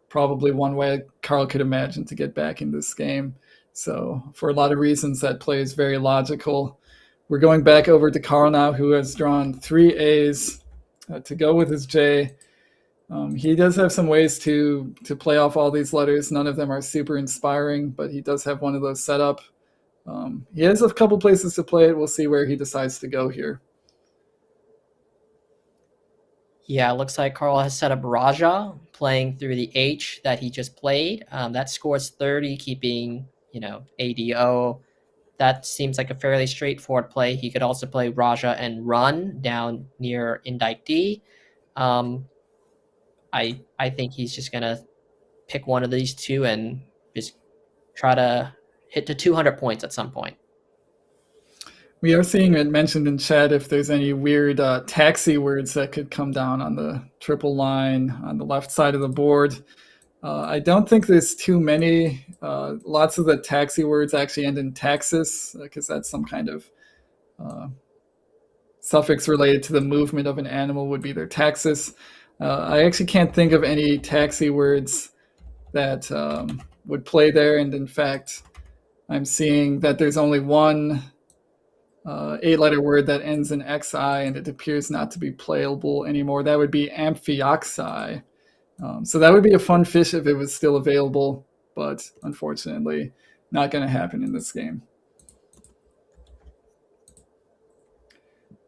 probably one way Carl could imagine to get back in this game. So for a lot of reasons, that play is very logical. We're going back over to Carl now, who has drawn 3 A's to go with his J. He does have some ways to play off all these letters. None of them are super inspiring, but he does have one of those set up. He has a couple places to play it. We'll see where he decides to go here. Yeah, it looks like Carl has set up Raja, playing through the H that he just played. That scores 30, keeping, ADO. That seems like a fairly straightforward play. He could also play Raja and run down near Indike D. I think he's just going to pick one of these two and just try to hit to 200 points at some point. We are seeing it mentioned in chat if there's any weird taxi words that could come down on the triple line on the left side of the board. I don't think there's too many. Lots of the taxi words actually end in taxis because that's some kind of suffix related to the movement of an animal would be their taxis. I actually can't think of any taxi words that would play there. And in fact, I'm seeing that there's only one 8-letter word that ends in XI, and it appears not to be playable anymore. That would be amphioxi. So that would be a fun fish if it was still available, but unfortunately not going to happen in this game.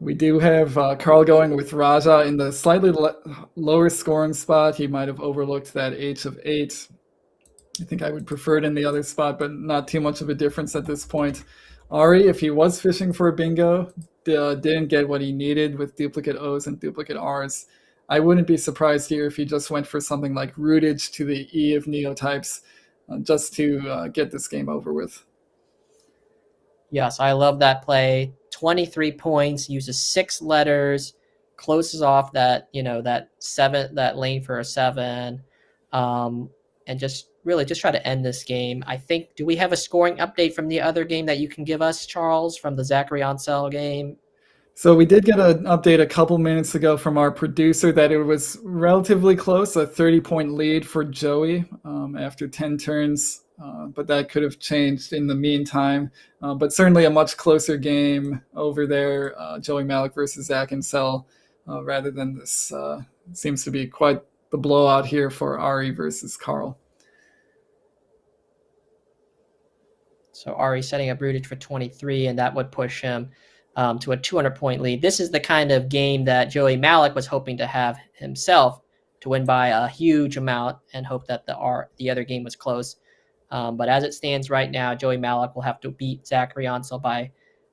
We do have Carl going with Raja in the slightly lower scoring spot. He might have overlooked that H of 8. I think I would prefer it in the other spot, but not too much of a difference at this point. Ari, if he was fishing for a bingo, didn't get what he needed with duplicate O's and duplicate R's. I wouldn't be surprised here if he just went for something like rootage to the E of neotypes just to get this game over with. Yes, I love that play. 23 points, uses 6 letters, closes off that, that lane for a 7, and just really just try to end this game. I think, do we have a scoring update from the other game that you can give us, Charles, from the Zachary Ansel game? So we did get an update a couple minutes ago from our producer that it was relatively close, a 30-point lead for Joey after 10 turns, but that could have changed in the meantime. But certainly a much closer game over there, Joey Malik versus Zach Ansel, rather than this seems to be quite the blowout here for Ari versus Carl. So Ari setting up rootage for 23, and that would push him to a 200-point lead. This is the kind of game that Joey Malik was hoping to have himself to win by a huge amount and hope that the other game was close. But as it stands right now, Joey Malik will have to beat Zachary Ansel by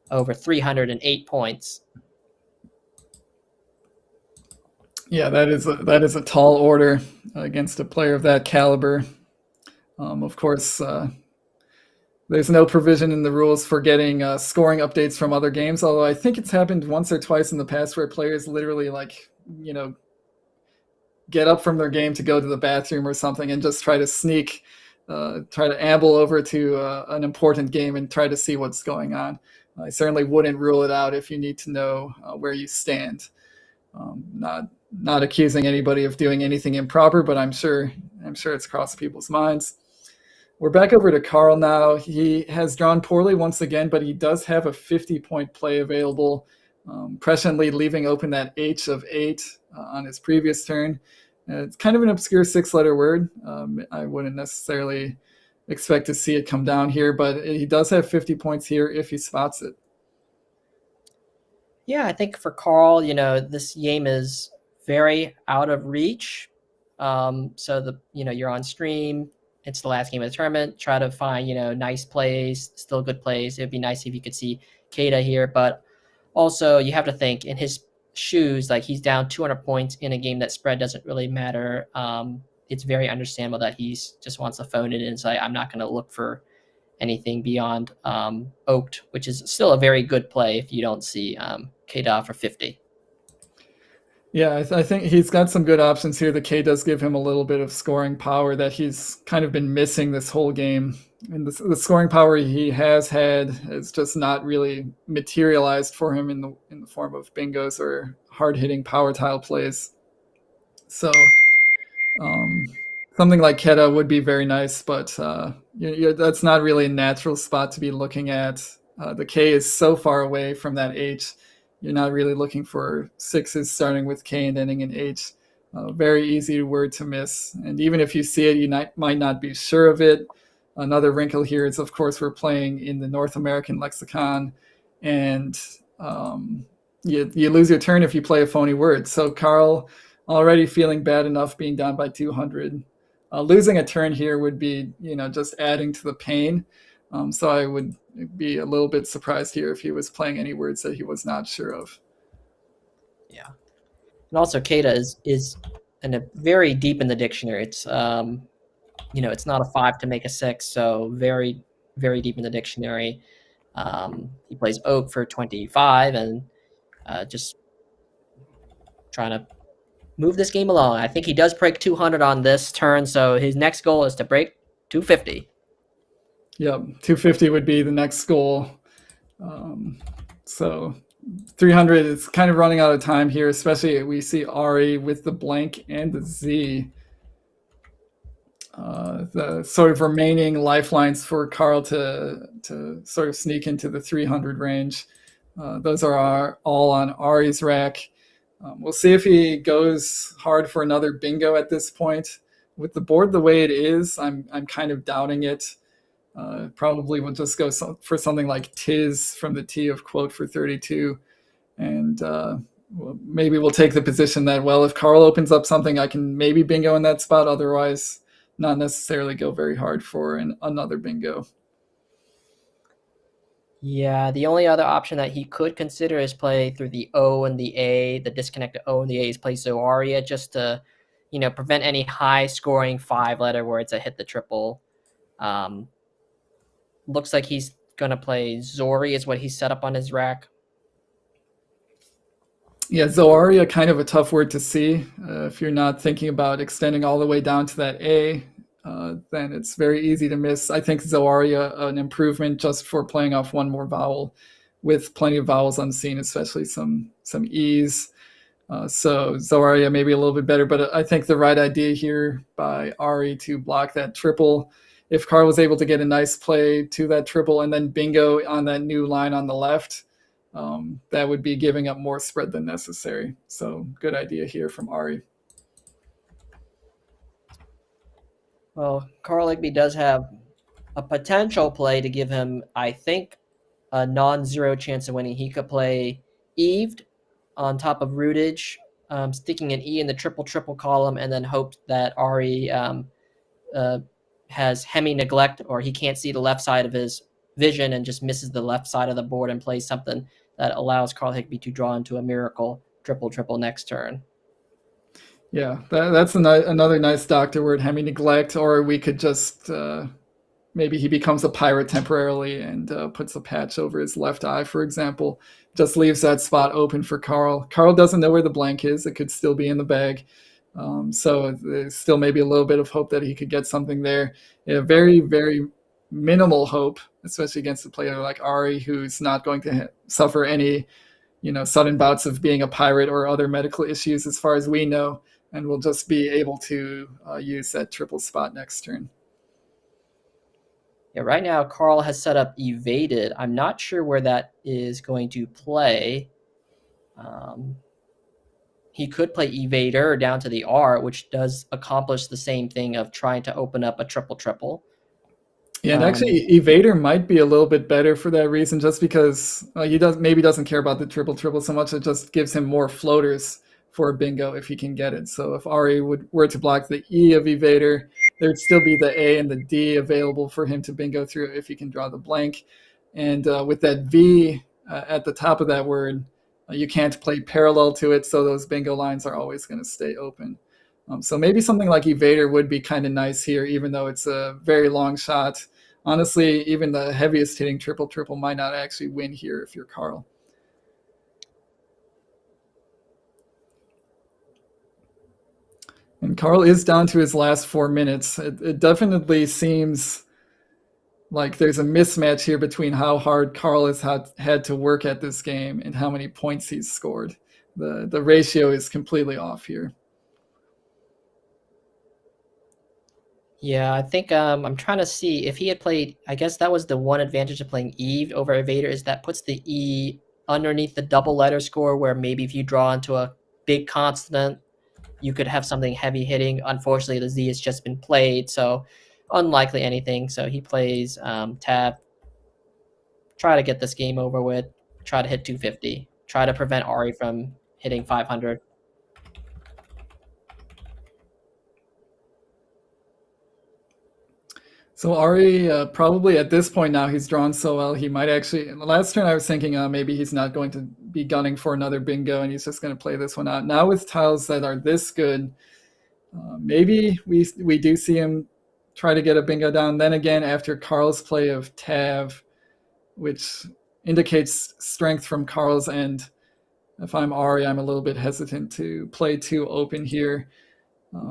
over 308 points. Yeah, that is a tall order against a player of that caliber. Of course, there's no provision in the rules for getting scoring updates from other games, although I think it's happened once or twice in the past where players literally get up from their game to go to the bathroom or something and just try to sneak, try to amble over to an important game and try to see what's going on. I certainly wouldn't rule it out if you need to know where you stand. Not accusing anybody of doing anything improper, but I'm sure it's crossed people's minds. We're back over to Carl now. He has drawn poorly once again, but he does have a 50-point play available, presciently leaving open that H of 8 on his previous turn. It's kind of an obscure 6-letter word. I wouldn't necessarily expect to see it come down here, but he does have 50 points here if he spots it. Yeah, I think for Carl, this game is very out of reach. So you're on stream. It's the last game of the tournament. Try to find, nice plays, still good plays. It'd be nice if you could see Kada here, but also you have to think in his shoes, like he's down 200 points in a game that spread doesn't really matter. It's very understandable that he's just wants to phone it in and say, I'm not going to look for anything beyond Oaked, which is still a very good play if you don't see Kada for 50. Yeah, I think he's got some good options here. The K does give him a little bit of scoring power that he's kind of been missing this whole game. And the scoring power he has had is just not really materialized for him in the form of bingos or hard-hitting power tile plays. So something like Keta would be very nice, but that's not really a natural spot to be looking at. The K is so far away from that H. You're not really looking for 6s starting with K and ending in H. Very easy word to miss. And even if you see it, you might not be sure of it. Another wrinkle here is, of course, we're playing in the North American lexicon, and you lose your turn if you play a phony word. So Carl, already feeling bad enough being down by 200. Losing a turn here would be, just adding to the pain. So I would be a little bit surprised here if he was playing any words that he was not sure of. Yeah. And also Kada is very deep in the dictionary. It's it's not a 5 to make a 6, so very, very deep in the dictionary. He plays Oak for 25 and just trying to move this game along. I think he does break 200 on this turn, so his next goal is to break 250. Yep, 250 would be the next goal. So 300 is kind of running out of time here, especially we see Ari with the blank and the Z. The sort of remaining lifelines for Carl to sort of sneak into the 300 range. Those are all on Ari's rack. We'll see if he goes hard for another bingo at this point. With the board the way it is, I'm kind of doubting it. Probably will just go for something like Tiz from the T of quote for 32. And maybe we'll take the position that, well, if Carl opens up something, I can maybe bingo in that spot. Otherwise, not necessarily go very hard for another bingo. Yeah, the only other option that he could consider is play through the O and the A, the disconnected O and the A is play Zoaria just to, prevent any high-scoring 5-letter where it's a hit the triple. Looks like he's going to play Zori is what he's set up on his rack. Yeah, Zoaria, kind of a tough word to see. If you're not thinking about extending all the way down to that A, then it's very easy to miss. I think Zoaria, an improvement just for playing off one more vowel with plenty of vowels unseen, especially some E's. So Zoaria maybe a little bit better, but I think the right idea here by Ari to block that triple. If Carl was able to get a nice play to that triple and then bingo on that new line on the left, that would be giving up more spread than necessary. So good idea here from Ari. Well, Carl Igby does have a potential play to give him, I think, a non-zero chance of winning. He could play Eved on top of Rootage, sticking an E in the triple column, and then hope that Ari has hemi-neglect, or he can't see the left side of his vision and just misses the left side of the board and plays something that allows Carl Higby to draw into a miracle triple next turn. Yeah, that's another nice doctor word, hemi-neglect, or we could just maybe he becomes a pirate temporarily and puts a patch over his left eye, for example. Just leaves that spot open for Carl. Carl doesn't know where the blank is. It could still be in the bag. So there's still maybe a little bit of hope that he could get something there. Very, very minimal hope, especially against a player like Ari, who's not going to suffer any, sudden bouts of being a pirate or other medical issues as far as we know, and will just be able to use that triple spot next turn. Yeah, right now Carl has set up evaded. I'm not sure where that is going to play. He could play evader down to the R, which does accomplish the same thing of trying to open up a triple. Yeah, and actually, evader might be a little bit better for that reason, just because he doesn't care about the triple so much. It just gives him more floaters for a bingo if he can get it. So if Ari were to block the E of evader, there'd still be the A and the D available for him to bingo through if he can draw the blank. And with that V at the top of that word, you can't play parallel to it, so those bingo lines are always going to stay open. So maybe something like evader would be kind of nice here, even though it's a very long shot. Honestly, even the heaviest hitting triple might not actually win here if you're Carl. And Carl is down to his last 4 minutes. It definitely seems like there's a mismatch here between how hard Carl has had to work at this game and how many points he's scored. The ratio is completely off here. Yeah, I think I'm trying to see if he had played. I guess that was the one advantage of playing Eve over Evader, is that puts the E underneath the double letter score, where maybe if you draw into a big consonant, you could have something heavy hitting. Unfortunately, the Z has just been played, so unlikely anything. So he plays tab. Try to get this game over with. Try to hit 250. Try to prevent Ari from hitting 500. So Ari, probably at this point now, he's drawn so well, he might actually, last turn I was thinking maybe he's not going to be gunning for another bingo and he's just going to play this one out. Now with tiles that are this good, maybe we do see him try to get a bingo down. Then again, after Carl's play of Tav, which indicates strength from Carl's end, if I'm Ari, I'm a little bit hesitant to play too open here.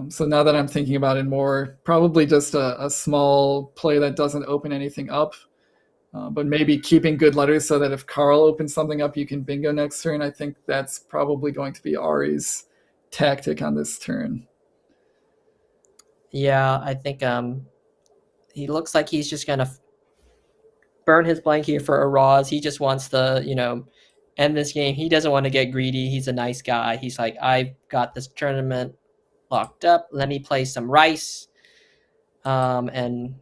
So now that I'm thinking about it more, probably just a small play that doesn't open anything up, but maybe keeping good letters so that if Carl opens something up, you can bingo next turn. I think that's probably going to be Ari's tactic on this turn. Yeah, I think he looks like he's just going to burn his blank here for a Roz. He just wants to, end this game. He doesn't want to get greedy. He's a nice guy. He's like, I've got this tournament locked up. Let me play some rice. And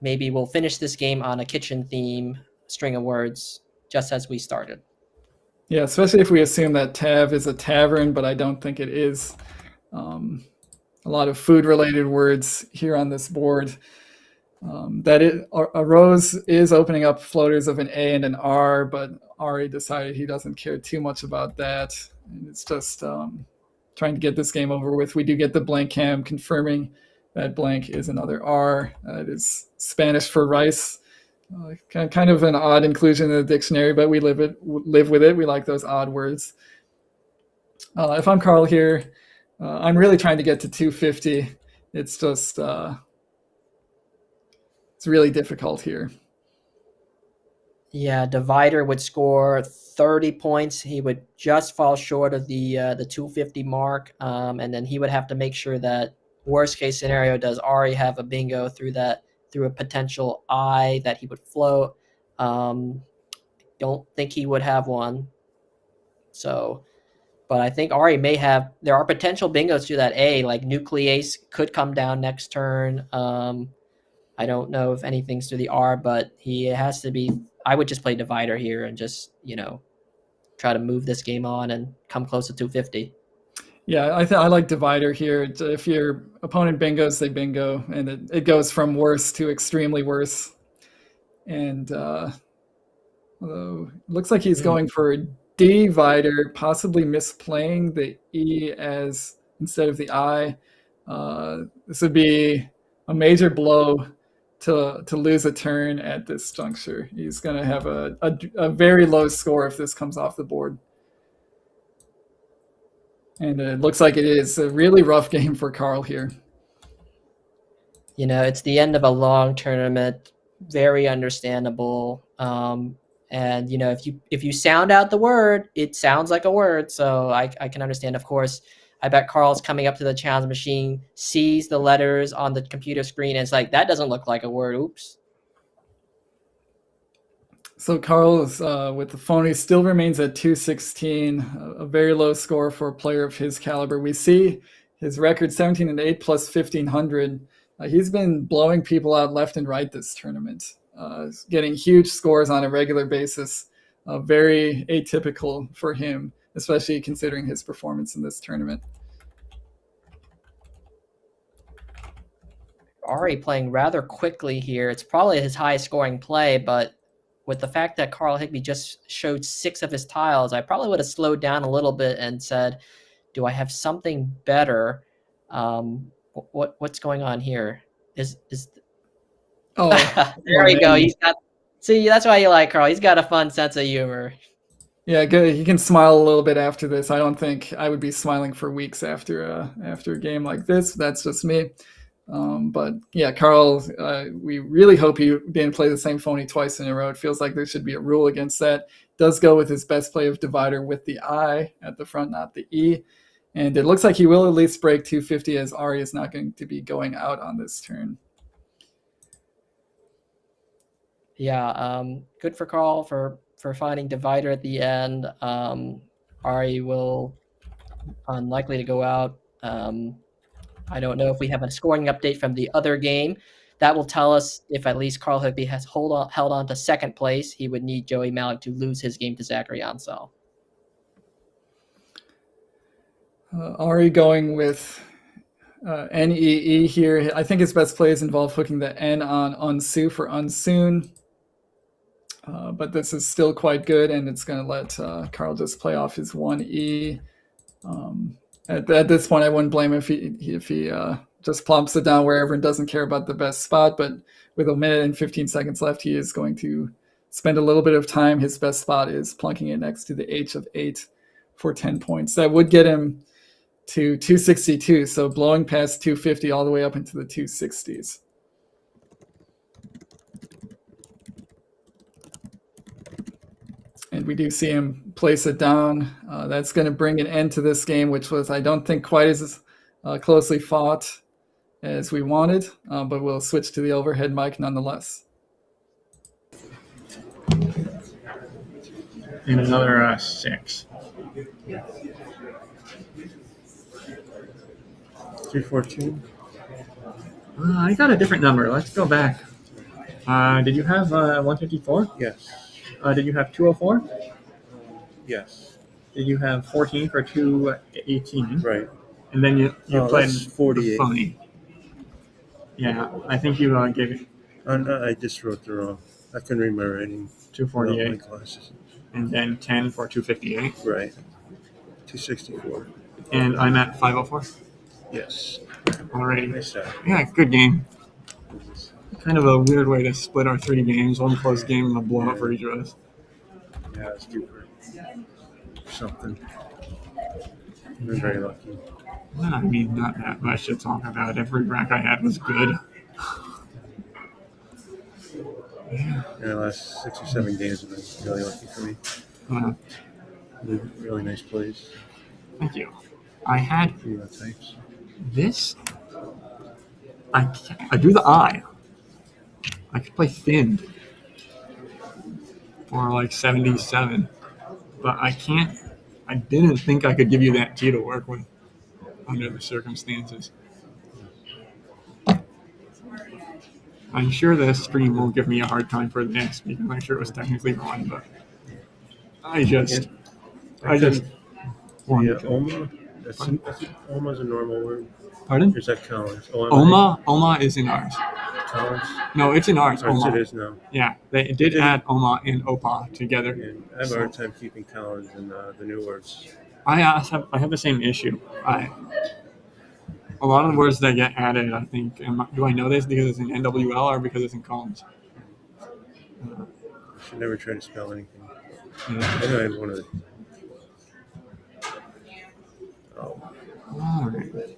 maybe we'll finish this game on a kitchen theme, string of words, just as we started. Yeah, especially if we assume that Tav is a tavern, but I don't think it is. A lot of food-related words here on this board. A Rose is opening up floaters of an A and an R, but Ari decided he doesn't care too much about that. And it's just trying to get this game over with. We do get the blank cam confirming that blank is another R. It is Spanish for rice. Kind of an odd inclusion in the dictionary, but we live with it. We like those odd words. If I'm Carl here, I'm really trying to get to 250. It's just it's really difficult here. Yeah, Divider would score 30 points. He would just fall short of the 250 mark, and then he would have to make sure that worst case scenario, does Ari have a bingo through a potential I that he would float. Don't think he would have one. So, but I think Ari may have. There are potential bingos through that A, like Nuclease could come down next turn. I don't know if anything's through the R, but he has to be. I would just play Divider here and just, try to move this game on and come close to 250. Yeah, I like Divider here. If your opponent bingos, they bingo, and it goes from worse to extremely worse. And although it looks like he's going for a Divider, possibly misplaying the E as instead of the I. This would be a major blow to lose a turn at this juncture. He's going to have a very low score if this comes off the board. And it looks like it is a really rough game for Carl here. You know, it's the end of a long tournament, very understandable. And you know, if you sound out the word, it sounds like a word. So I can understand. Of course, I bet Carl's coming up to the challenge machine, sees the letters on the computer screen, and it's like, that doesn't look like a word. Oops. So Carl is, with the phony still remains at 216, a very low score for a player of his caliber. We see his record 17-8 plus 1500. He's been blowing people out left and right this tournament, getting huge scores on a regular basis. Very atypical for him, especially considering his performance in this tournament. Ari playing rather quickly here. It's probably his highest scoring play, but with the fact that Carl Higbee just showed 6 of his tiles, I probably would have slowed down a little bit and said, do I have something better? What's going on here? Oh, there we go. He's got, see, that's why you like Carl. He's got a fun sense of humor. Yeah, good. He can smile a little bit after this. I don't think I would be smiling for weeks after a game like this. That's just me. But yeah, Carl, we really hope he didn't play the same phony twice in a row. It feels like there should be a rule against that. Does go with his best play of divider with the I at the front, not the E. And it looks like he will at least break 250, as Ari is not going to be going out on this turn. Yeah, good for Carl for finding divider at the end. Ari will unlikely to go out. I don't know if we have a scoring update from the other game. That will tell us if at least Carl Higbee has held on to second place. He would need Joey Malik to lose his game to Zachary Ansel. Ari going with NEE here. I think his best plays involve hooking the N on unsu for unsoon. But this is still quite good, and it's going to let Carl just play off his 1E. At this point, I wouldn't blame him if he just plumps it down wherever and doesn't care about the best spot. But with a minute and 15 seconds left, he is going to spend a little bit of time. His best spot is plunking it next to the H of 8 for 10 points. That would get him to 262, so blowing past 250 all the way up into the 260s. And we do see him place it down. That's going to bring an end to this game, which was, I don't think, quite as closely fought as we wanted, but we'll switch to the overhead mic nonetheless. And another 6. 314. I got a different number. Let's go back. Did you have 154? Yes. Did you have 204? Yes. Did you have 14 for 218? Right. And then you played that's 48. phony. Yeah, I think you gave it No, I just wrote the wrong. I couldn't read my writing. 248. without my glasses. And then 10 for 258. Right. 264. And I'm at 504. Yes. Alrighty. Nice job. Yeah, good game. Kind of a weird way to split our 3 games. One close game and a blowout for each of us. Yeah, it's due for something. We're very lucky. Well, I mean, not that much to talk about. Every rack I had was good. Yeah, the last 6 or 7 games have been really lucky for me. Really nice plays. Thank you. I had Types. this. I do the I. I could play thin for like 77, but I can't. I didn't think I could give you that T to work with under the circumstances. I'm sure the stream will give me a hard time for this because I'm sure it was technically wrong, but I just wanted to. Oma? Oma's a normal word. Pardon? Or is that Collins? Oma is in ours. Collins? No, it's in ours. Ours Oma. it is now. Yeah, they did add Oma and Opa together. And I have a hard time keeping Collins in the new words. I have the same issue. A lot of the words that get added, I think, do I know this because it's in NWL or because it's in columns? I should never try to spell anything. Yeah. I know I had one of the... Oh, All right.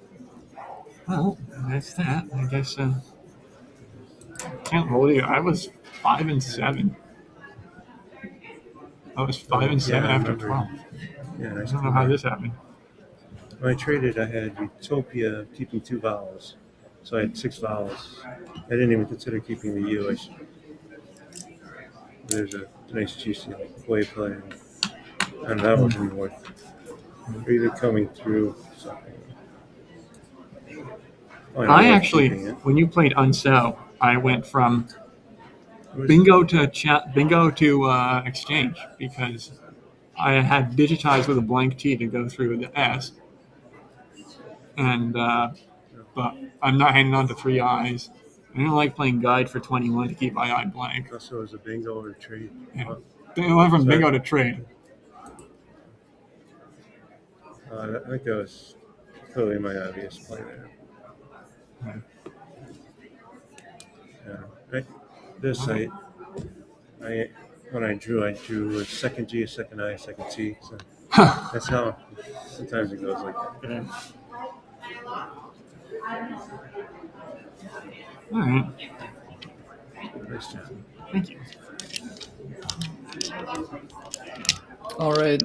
Well, that's that. I guess can't hold you. I was 5-7. I was 5-7 I after remember. 12. Yeah, I nice don't know how this happened. When I traded, I had Utopia keeping 2 vowels. So I had 6 vowels. I didn't even consider keeping the U. There's a nice juicy way of playing. And that wasn't worth really coming through something. I actually, when you played Unsell, I went from bingo to exchange because I had digitized with a blank T to go through the S, and but I'm not hanging on to 3 I's. I don't like playing guide for 21 to keep II blank. Also, it was a bingo or trade. Yeah, I went from bingo to trade. I think that was totally my obvious play there. Yeah. This when I drew a second G, a second I, a second T. So that's how sometimes it goes like that. Okay. All right. Nice job. Thank you. All right.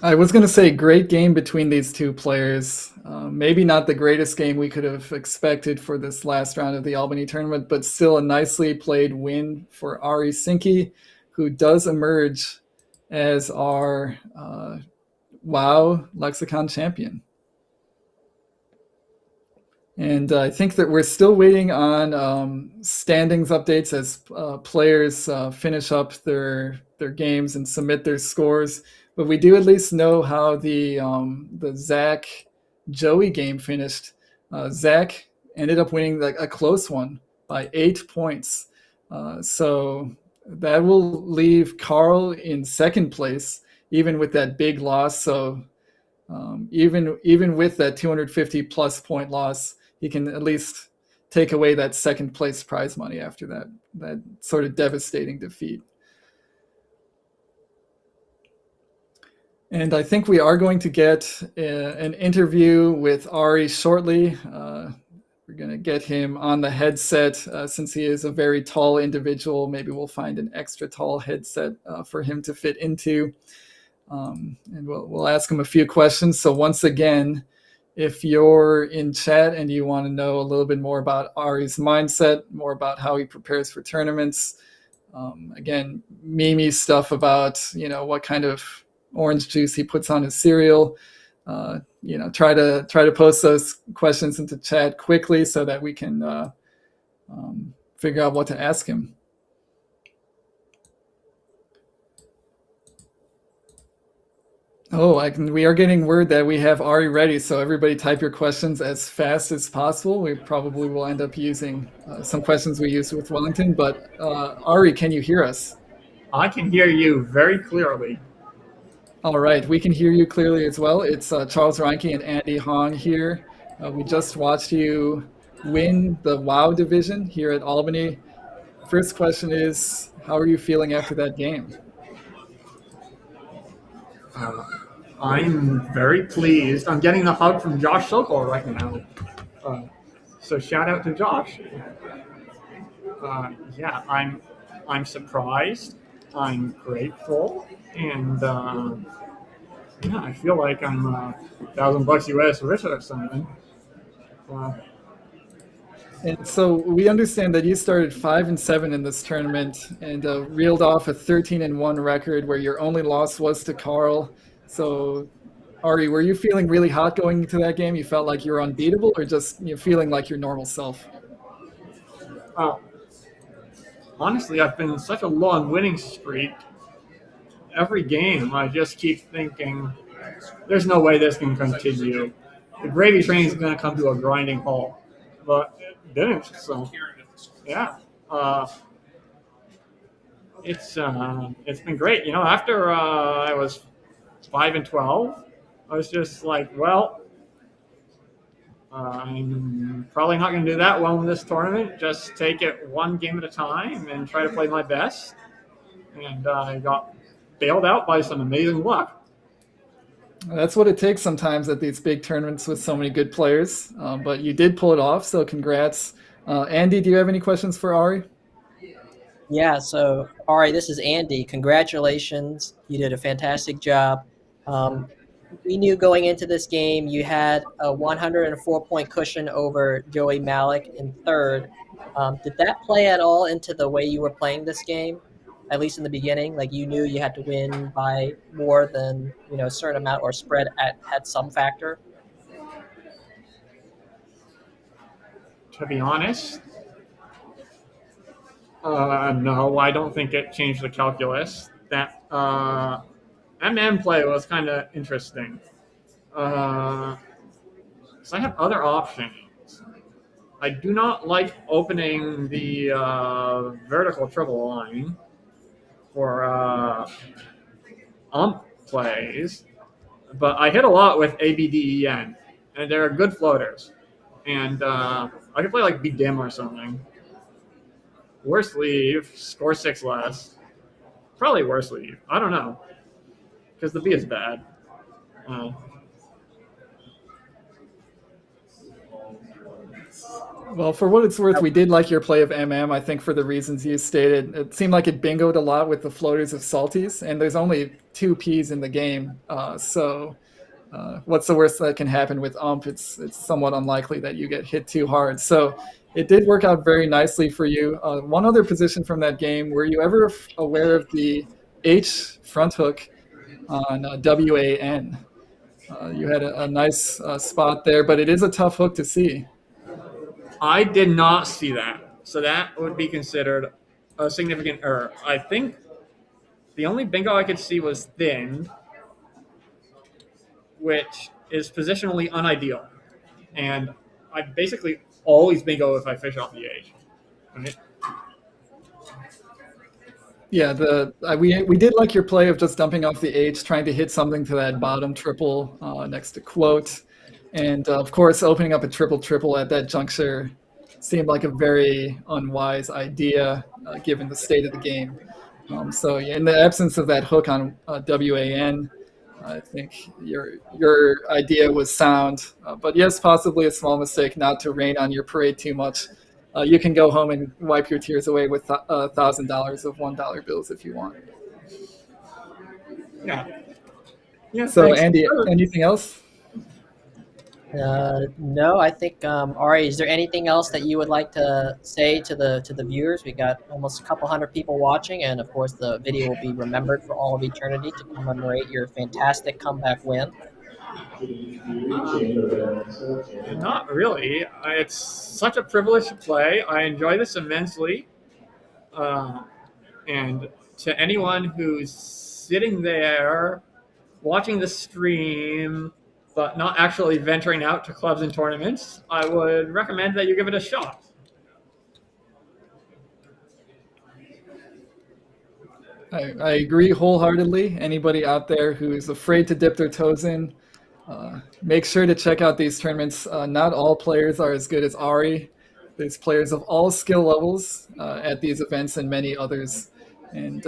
I was going to say great game between these two players. Maybe not the greatest game we could have expected for this last round of the Albany tournament, but still a nicely played win for Ari Sinki, who does emerge as our WoW Lexicon champion. And I think that we're still waiting on standings updates as players finish up their games and submit their scores. But we do at least know how the Zach Joey game finished. Zach ended up winning like a close one by 8 points. So that will leave Carl in second place, even with that big loss. So even with that 250 plus point loss, he can at least take away that second place prize money after that sort of devastating defeat. And I think we are going to get an interview with Ari shortly. We're going to get him on the headset since he is a very tall individual. Maybe we'll find an extra tall headset for him to fit into. And we'll ask him a few questions. So once again, if you're in chat and you want to know a little bit more about Ari's mindset, more about how he prepares for tournaments, again, meme stuff about, what kind of orange juice he puts on his cereal, try to post those questions into chat quickly so that we can figure out what to ask him. Oh, we are getting word that we have Ari ready, so everybody type your questions as fast as possible. We probably will end up using some questions we used with Wellington, but Ari, can you hear us? I can hear you very clearly. All right, we can hear you clearly as well. It's Charles Reinke and Andy Hong here. We just watched you win the WoW division here at Albany. First question is, how are you feeling after that game? I'm very pleased. I'm getting a hug from Josh Sokol right now. So shout out to Josh. Yeah, I'm surprised. I'm grateful, and yeah, I feel like I'm $1,000 US rich or something. And so we understand that you started 5-7 in this tournament and reeled off a 13-1 record where your only loss was to Carl. So, Ari, were you feeling really hot going into that game? You felt like you were unbeatable, or just feeling like your normal self? Honestly, I've been in such a long winning streak. Every game, I just keep thinking, there's no way this can continue. The gravy train is going to come to a grinding halt. But it didn't, so yeah. It's been great. After I was 5-12, I was just like, well, I'm probably not going to do that well in this tournament. Just take it one game at a time and try to play my best. And I got bailed out by some amazing luck. That's what it takes sometimes at these big tournaments with so many good players. But you did pull it off, so congrats. Andy, do you have any questions for Ari? Yeah, so Ari, this is Andy. Congratulations. You did a fantastic job. Um, we knew going into this game you had a 104-point cushion over Joey Malik in third. Did that play at all into the way you were playing this game? At least in the beginning, like you knew you had to win by more than a certain amount, or spread had some factor. To be honest, no, I don't think it changed the calculus. That MM play was kind of interesting. So I have other options. I do not like opening the vertical triple line for ump plays, but I hit a lot with ABDEN, and they're good floaters. And I could play like BDIM or something. Worst leave, score 6 less. Probably worst leave. I don't know, because the B is bad. Well, for what it's worth, we did like your play of MM. I think for the reasons you stated, it seemed like it bingoed a lot with the floaters of salties, and there's only 2 Ps in the game. So what's the worst that can happen with ump? It's somewhat unlikely that you get hit too hard. So it did work out very nicely for you. One other position from that game, were you ever aware of the H front hook on WAN? You had a nice spot there, but it is a tough hook to see. I did not see that. So that would be considered a significant error. I think the only bingo I could see was thin, which is positionally unideal. And I basically always bingo if I fish off the H. Right? Yeah, we did like your play of just dumping off the H, trying to hit something to that bottom triple next to quote. And of course, opening up a triple at that juncture seemed like a very unwise idea given the state of the game. So in the absence of that hook on WAN, I think your idea was sound. But yes, possibly a small mistake not to rain on your parade too much. You can go home and wipe your tears away with $1,000 of $1 bills if you want. Yeah. So Andy, anything else? No, I think Ari, is there anything else that you would like to say to the viewers? We got almost a couple hundred people watching, and of course the video will be remembered for all of eternity to commemorate your fantastic comeback win. Not really. It's such a privilege to play. I enjoy this immensely. And to anyone who's sitting there watching the stream but not actually venturing out to clubs and tournaments, I would recommend that you give it a shot. I agree wholeheartedly. Anybody out there who's afraid to dip their toes in, make sure to check out these tournaments. Not all players are as good as Ari. There's players of all skill levels at these events and many others. And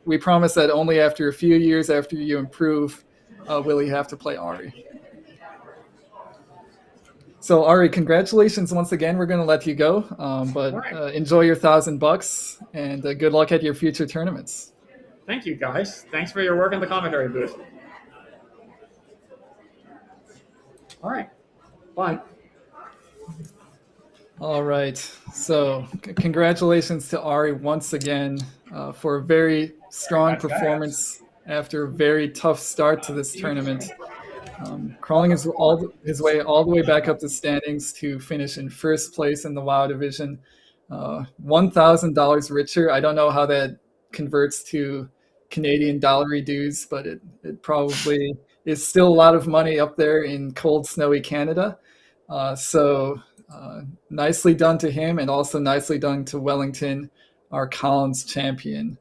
we promise that only after a few years after you improve will you have to play Ari. So Ari, congratulations once again. We're going to let you go, but enjoy your $1,000 and good luck at your future tournaments. Thank you, guys. Thanks for your work in the commentary booth. All right. Bye. All right. So congratulations to Ari once again for a very strong performance after a very tough start to this tournament. Crawling his way all the way back up the standings to finish in first place in the WoW division. $1,000 richer. I don't know how that converts to Canadian dollar dues, but it probably is still a lot of money up there in cold, snowy Canada. So nicely done to him, and also nicely done to Wellington, our Collins champion.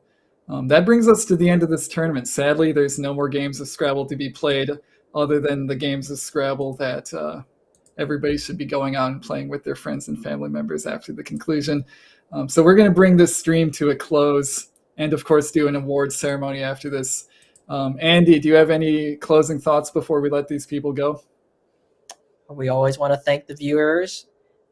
That brings us to the end of this tournament. Sadly, there's no more games of Scrabble to be played other than the games of Scrabble that everybody should be going out and playing with their friends and family members after the conclusion. So we're going to bring this stream to a close and, of course, do an awards ceremony after this. Andy, do you have any closing thoughts before we let these people go? We always want to thank the viewers.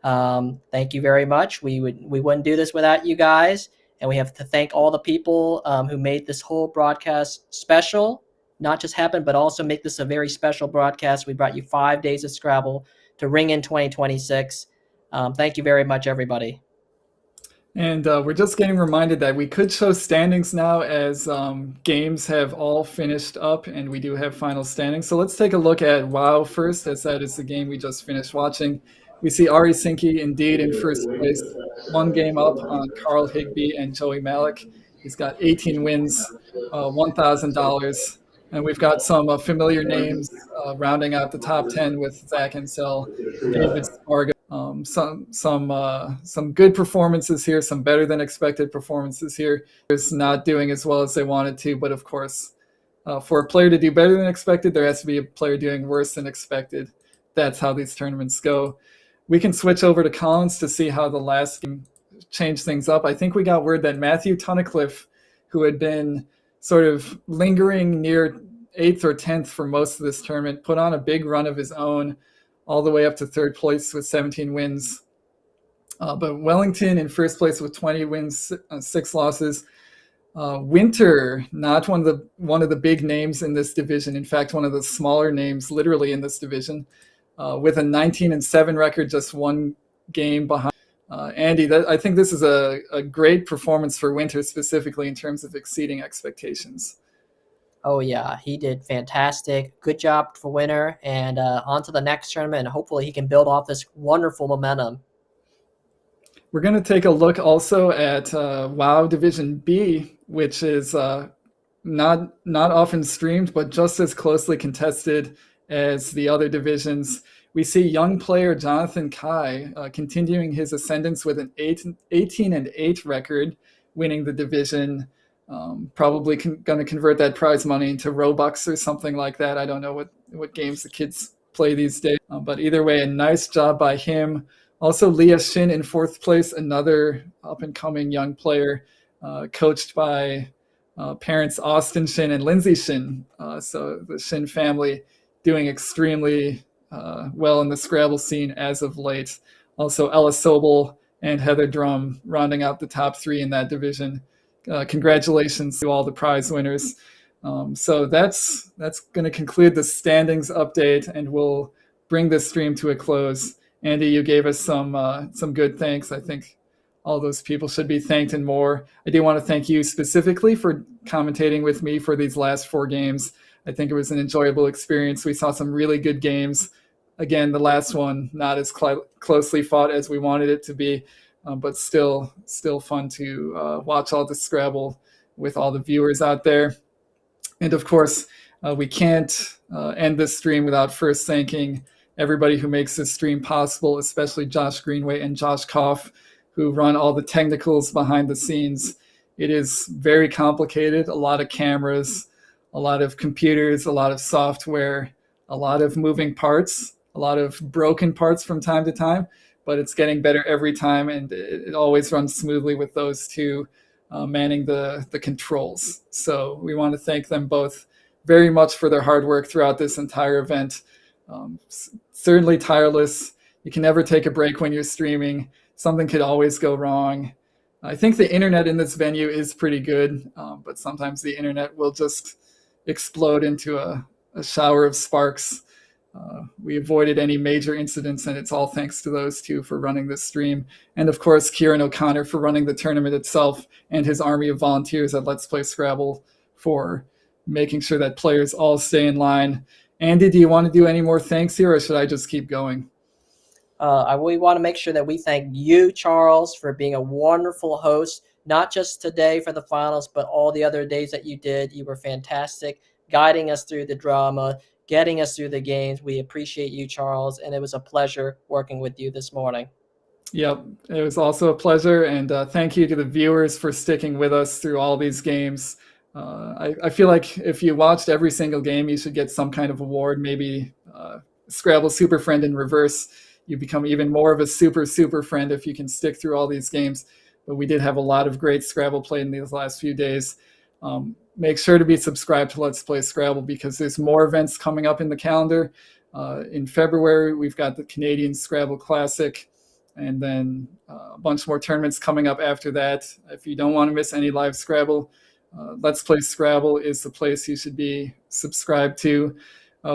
Thank you very much. We wouldn't do this without you guys, and we have to thank all the people who made this whole broadcast special. Not just happen, but also make this a very special broadcast. We brought you 5 days of Scrabble to ring in 2026. Thank you very much, everybody. And we're just getting reminded that we could show standings now as games have all finished up and we do have final standings. So let's take a look at WoW first, as that is the game we just finished watching. We see Ari Sinki indeed in first place, 1 game up on Carl Higby and Joey Malik. He's got 18 wins, $1,000. And we've got some familiar names rounding out the top 10 with Zach Ansel, David Spargo. Some good performances here, some better than expected performances here. It's not doing as well as they wanted to, but of course, for a player to do better than expected, there has to be a player doing worse than expected. That's how these tournaments go. We can switch over to Collins to see how the last game changed things up. I think we got word that Matthew Tunnicliffe, who had been sort of lingering near 8th or 10th for most of this tournament, put on a big run of his own, all the way up to 3rd place with 17 wins. But Wellington in first place with 20 wins, 6 losses. Winter, not one of the big names in this division. In fact, one of the smaller names literally in this division, with a 19-7 record, just 1 game behind. Andy, I think this is a great performance for Winter, specifically in terms of exceeding expectations. Oh, yeah, he did fantastic. Good job for Winter, and on to the next tournament, and hopefully he can build off this wonderful momentum. We're going to take a look also at WoW Division B, which is not often streamed, but just as closely contested as the other divisions. We see young player Jonathan Kai continuing his ascendance with an 18-8 record, winning the division. Probably going to convert that prize money into Robux or something like that. I don't know what games the kids play these days. But either way, a nice job by him. Also, Leah Shin in 4th place, another up-and-coming young player, coached by parents Austin Shin and Lindsay Shin. So the Shin family doing extremely well in the Scrabble scene as of late. Also, Ella Sobel and Heather Drum rounding out the top 3 in that division. Congratulations to all the prize winners. So that's going to conclude the standings update, and we'll bring this stream to a close. Andy, you gave us some good thanks. I think all those people should be thanked and more. I do want to thank you specifically for commentating with me for these last 4 games. I think it was an enjoyable experience. We saw some really good games. Again, the last one not as closely fought as we wanted it to be. But still fun to watch all the Scrabble with all the viewers out there. And of course, we can't end this stream without first thanking everybody who makes this stream possible, especially Josh Greenway and Josh Koff, who run all the technicals behind the scenes. It is very complicated, a lot of cameras, a lot of computers, a lot of software, a lot of moving parts, a lot of broken parts from time to time. But it's getting better every time, and it always runs smoothly with those two manning the controls. So we want to thank them both very much for their hard work throughout this entire event. Certainly tireless. You can never take a break when you're streaming. Something could always go wrong. I think the internet in this venue is pretty good, but sometimes the internet will just explode into a shower of sparks. We avoided any major incidents, and it's all thanks to those two for running this stream. And of course, Kieran O'Connor for running the tournament itself, and his army of volunteers at Let's Play Scrabble for making sure that players all stay in line. Andy, do you want to do any more thanks here, or should I just keep going? We want to make sure that we thank you, Charles, for being a wonderful host, not just today for the finals, but all the other days that you did. You were fantastic, guiding us through the drama, getting us through the games. We appreciate you, Charles, and it was a pleasure working with you this morning. Yep, it was also a pleasure, and thank you to the viewers for sticking with us through all these games. I feel like if you watched every single game, you should get some kind of award, maybe Scrabble Super Friend in reverse. You become even more of a super friend if you can stick through all these games. But we did have a lot of great Scrabble play in these last few days. Make sure to be subscribed to Let's Play Scrabble because there's more events coming up in the calendar. In February, we've got the Canadian Scrabble Classic, and then a bunch more tournaments coming up after that. If you don't want to miss any live Scrabble, Let's Play Scrabble is the place you should be subscribed to.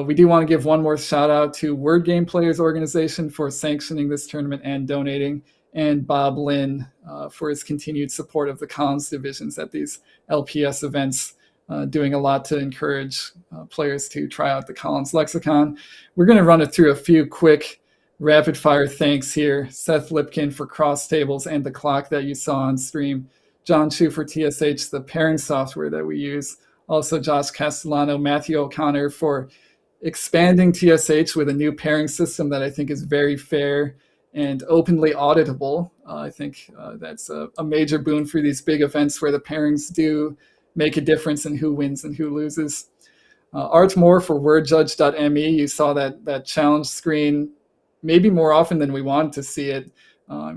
We do want to give one more shout out to Word Game Players Organization for sanctioning this tournament and donating, and Bob Lynn for his continued support of the Collins divisions at these LPS events, doing a lot to encourage players to try out the Collins lexicon. We're going to run it through a few quick rapid fire thanks here. Seth Lipkin for Cross Tables and the clock that you saw on stream. John Chu for TSH, the pairing software that we use. Also Josh Castellano, Matthew O'Connor for expanding TSH with a new pairing system that I think is very fair and openly auditable. I think that's a major boon for these big events where the pairings do make a difference in who wins and who loses. Art Moore for wordjudge.me. You saw that challenge screen maybe more often than we wanted to see it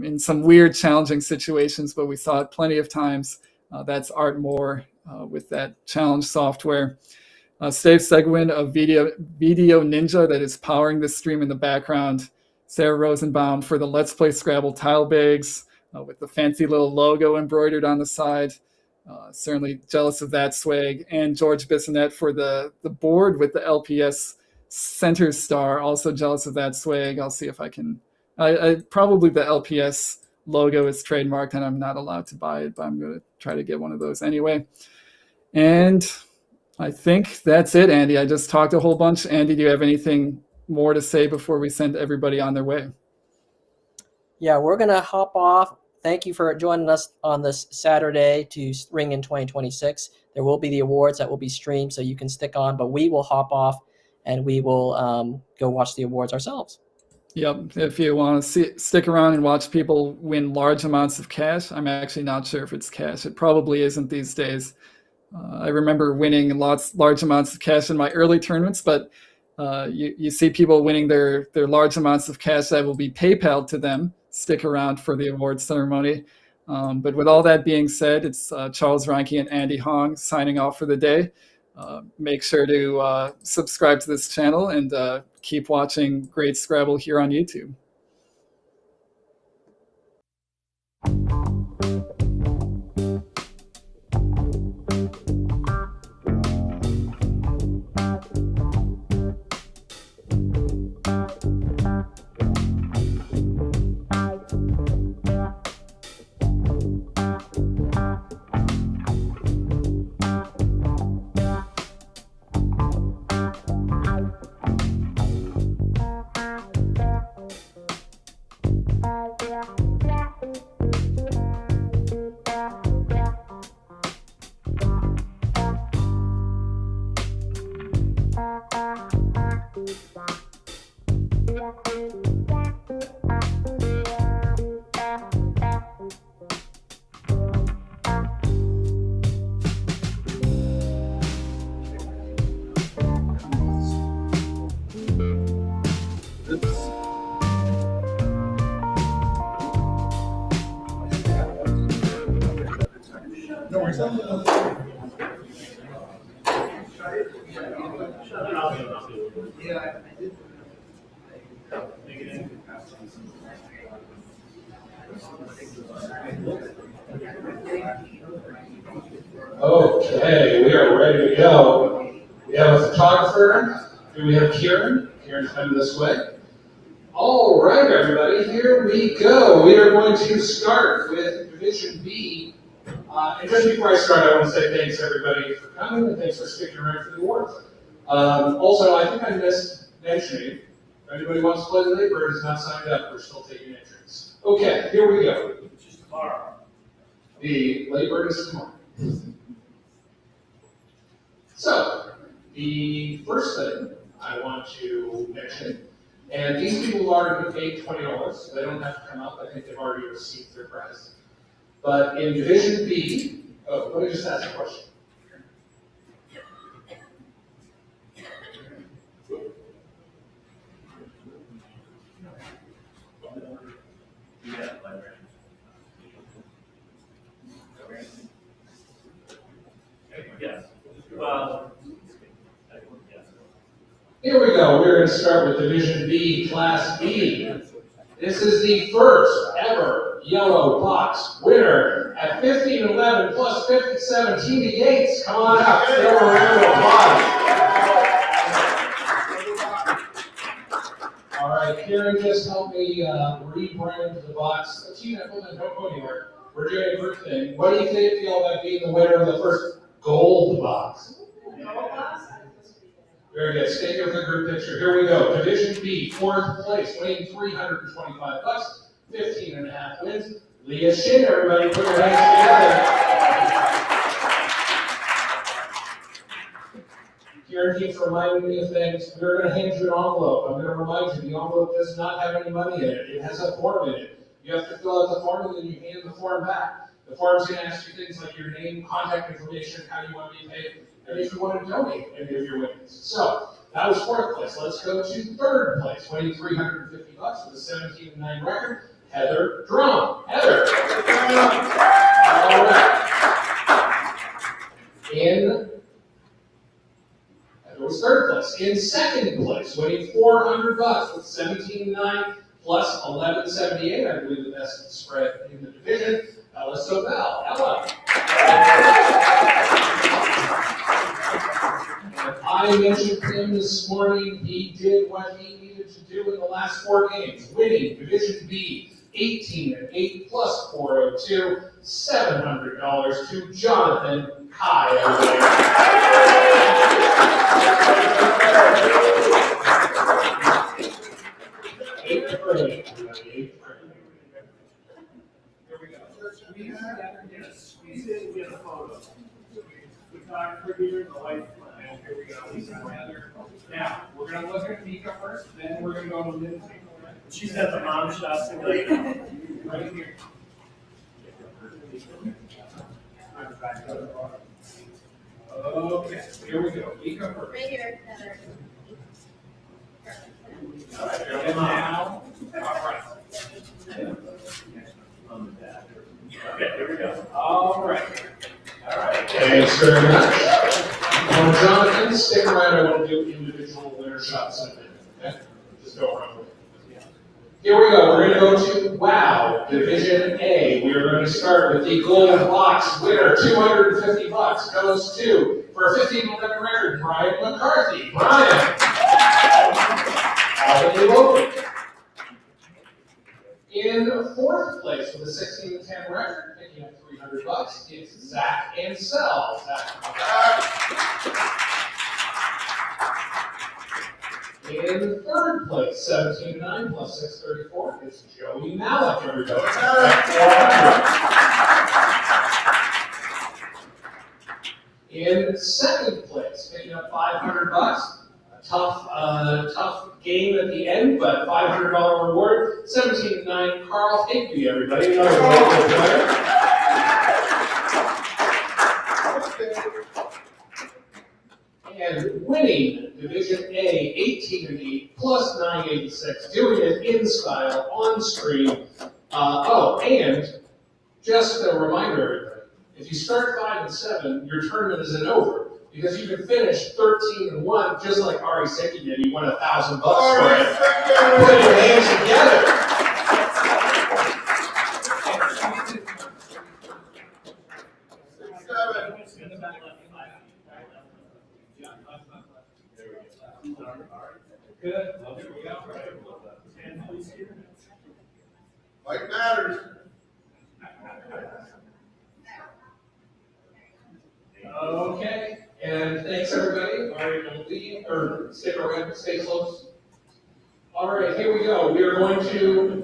in some weird, challenging situations, but we saw it plenty of times. That's Art Moore with that challenge software. Steve Seguin of Video Ninja that is powering this stream in the background. Sarah Rosenbaum for the Let's Play Scrabble tile bags with the fancy little logo embroidered on the side. Certainly jealous of that swag. And George Bissonette for the board with the LPS center star. Also jealous of that swag. I'll see if I can. Probably the LPS logo is trademarked and I'm not allowed to buy it, but I'm going to try to get one of those anyway. And I think that's it, Andy. I just talked a whole bunch. Andy, do you have anything more to say before we send everybody on their way? Yeah, we're going to hop off. Thank you for joining us on this Saturday to Ring in 2026. There will be the awards that will be streamed, so you can stick on, but we will hop off and we will go watch the awards ourselves. Yep. If you want to stick around and watch people win large amounts of cash, I'm actually not sure if it's cash. It probably isn't these days. I remember winning large amounts of cash in my early tournaments, but you see people winning their large amounts of cash that will be PayPal to them. Stick around for the awards ceremony. But with all that being said, it's Charles Reinke and Andy Hong signing off for the day. Make sure to subscribe to this channel and keep watching great Scrabble here on YouTube. Okay, we are ready to go. We have a photographer, and we have Kieran. Kieran's coming this way. All right, everybody, here we go. We are going to start with Division B. And just before I start, I want to say thanks, everybody, for coming, and thanks for sticking around for the awards. Also, I think I missed mentioning, if anybody wants to play the Labor and is not signed up, we're still taking entries. Okay, here we go. Just tomorrow. The Labor is tomorrow. So, the first thing I want to mention, and these people have already paid $20, so they don't have to come up. I think they've already received their prize. But in Division B, let me just ask a question. Here we go. We're going to start with Division B, Class B. This is the first ever yellow box winner at 15-11 plus 57 TV Yates. Come on up. Give her a round of applause. All right, Karen just helped me rebrand the box. Tina, hold on, don't go anywhere. We're doing a group thing. What do you feel about being the winner of the first gold box? Very good. Stay here for the group picture. Here we go. Division B, fourth place, winning $325, 15.5 wins. Leah Shin, everybody put your hands together. Karen keeps reminding me of things. We're going to hand you an envelope. I'm going to remind you, the envelope does not have any money in it. It has a form in it. You have to fill out the form and then you hand the form back. The form's going to ask you things like your name, contact information, how you want to be paid, and if you want to donate any of your winnings. So that was fourth place. Let's go to third place, winning $350 with a 17-9 record. Heather Drum. Heather. All right. Heather was third place. In second place, winning $400 with 17-9 plus 1178. I believe the best spread in the division. Ella Sobel. Ella. I mentioned him this morning. He did what he needed to do in the last 4 games, winning Division B 18-8 plus 402, $700 to Jonathan Kai. Eighth grade. Here we go. Squeeze in and get a photo. Photographer here, the light. And here we go. Now, we're going to look at Mika first, then we're going to go to Lindsay. She's got the mom shots thing like Right here. Okay, here we go. Mika first. Right here, Heather. All right, and now, all right. Okay, here we go. All right. All right. Thanks very much. Now, Jonathan, stick around. I want to do individual winner shots in a minute. Okay? Just go around with it. Here we go. We're going to go to WOW, Division A. We are going to start with the gold box winner. $250 goes to, for a 15-11 record, Brian McCarthy. Brian. Albany Logan. In fourth place with a 16-10 record, picking up $300, it's Zach Ansel. Zach. In third place, 17-9 plus 634, it's Joey Malik, everybody. In second place, picking up $500. Tough game at the end, but $500 reward. 17-9, Carl Higby, everybody. Another local player. And winning Division A, 18-8 plus 986, doing it in style on screen. And just a reminder, everybody, if you start 5 and 7, your tournament isn't over. Because you can finish 13-1, just like Ari Seki did. He won $1,000 for it. Put your hands together. Good. Here we go. Like matters. Okay. And thanks everybody. All right, don't leave or stick around, stay close. All right, here we go. We are going to,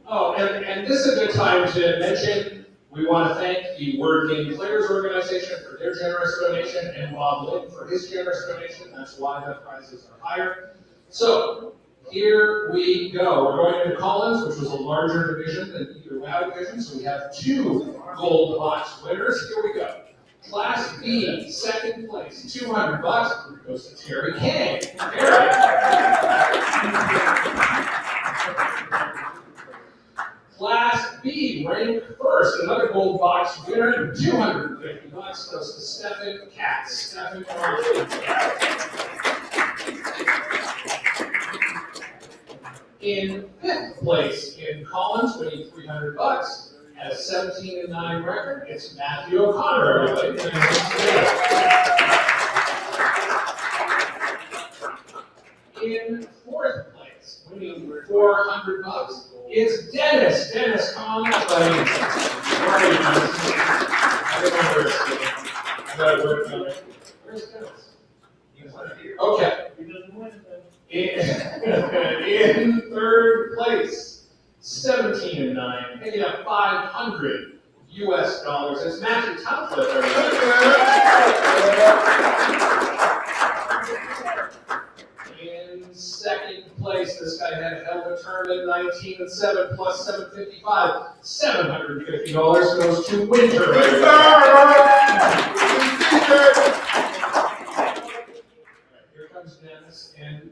and this is a good time to mention, we want to thank the Word Game Players Organization for their generous donation and Bob Lynn for his generous donation. That's why the prizes are higher. So, here we go. We're going into Collins, which was a larger division than either WOW division, so we have 2 gold box winners. Here we go. Class B, second place, $200 goes to Terry Kang. Terry. Class B, ranked first, another gold box winner, $250 goes to Stephen Katz. Stephen, place in Collins, winning $300. At a 17-9 record, it's Matthew O'Connor, everybody. In fourth place, winning $400, is Dennis. Dennis Collins, buddy. Where are you, Dennis? I don't know where it's going. I gotta work on it. Where's Dennis? Okay. In third place, 17-9, picking up $500 US. It's Matthew Township. In second place, this guy had held a tournament 19-7 plus 755. $750 goes to Winter. Here comes Dennis, and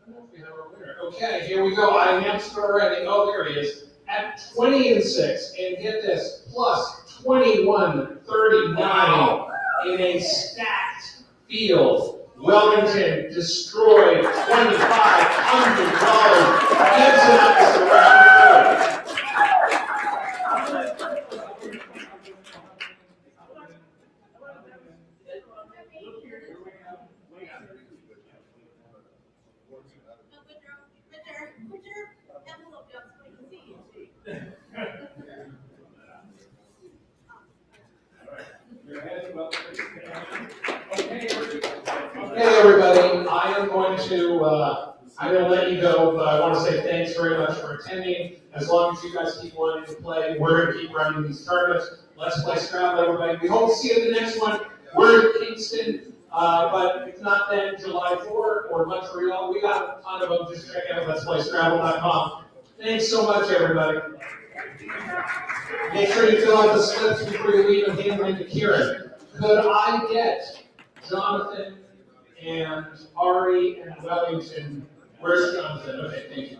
I don't know if we have our winner. Okay, here we go. I announced it already. Oh, there he is. At 20-6, and get this, plus 21-39 in a stacked field. Wellington destroyed $2,500. Gives it up as a round four. Okay, everybody, I'm going to let you go, but I want to say thanks very much for attending. As long as you guys keep wanting to play, we're going to keep running these tournaments. Let's play Scrabble, everybody. We hope to see you in the next one. We're in Kingston, but if not then, July 4th or Montreal. We got a ton of them. Just check out letsplayscrabble.com. Thanks so much, everybody. Make sure you fill out the slips before you leave and hand them to Kieran. Could I get Jonathan and Ari and Wellington? Where's Jonathan? Okay, thank you.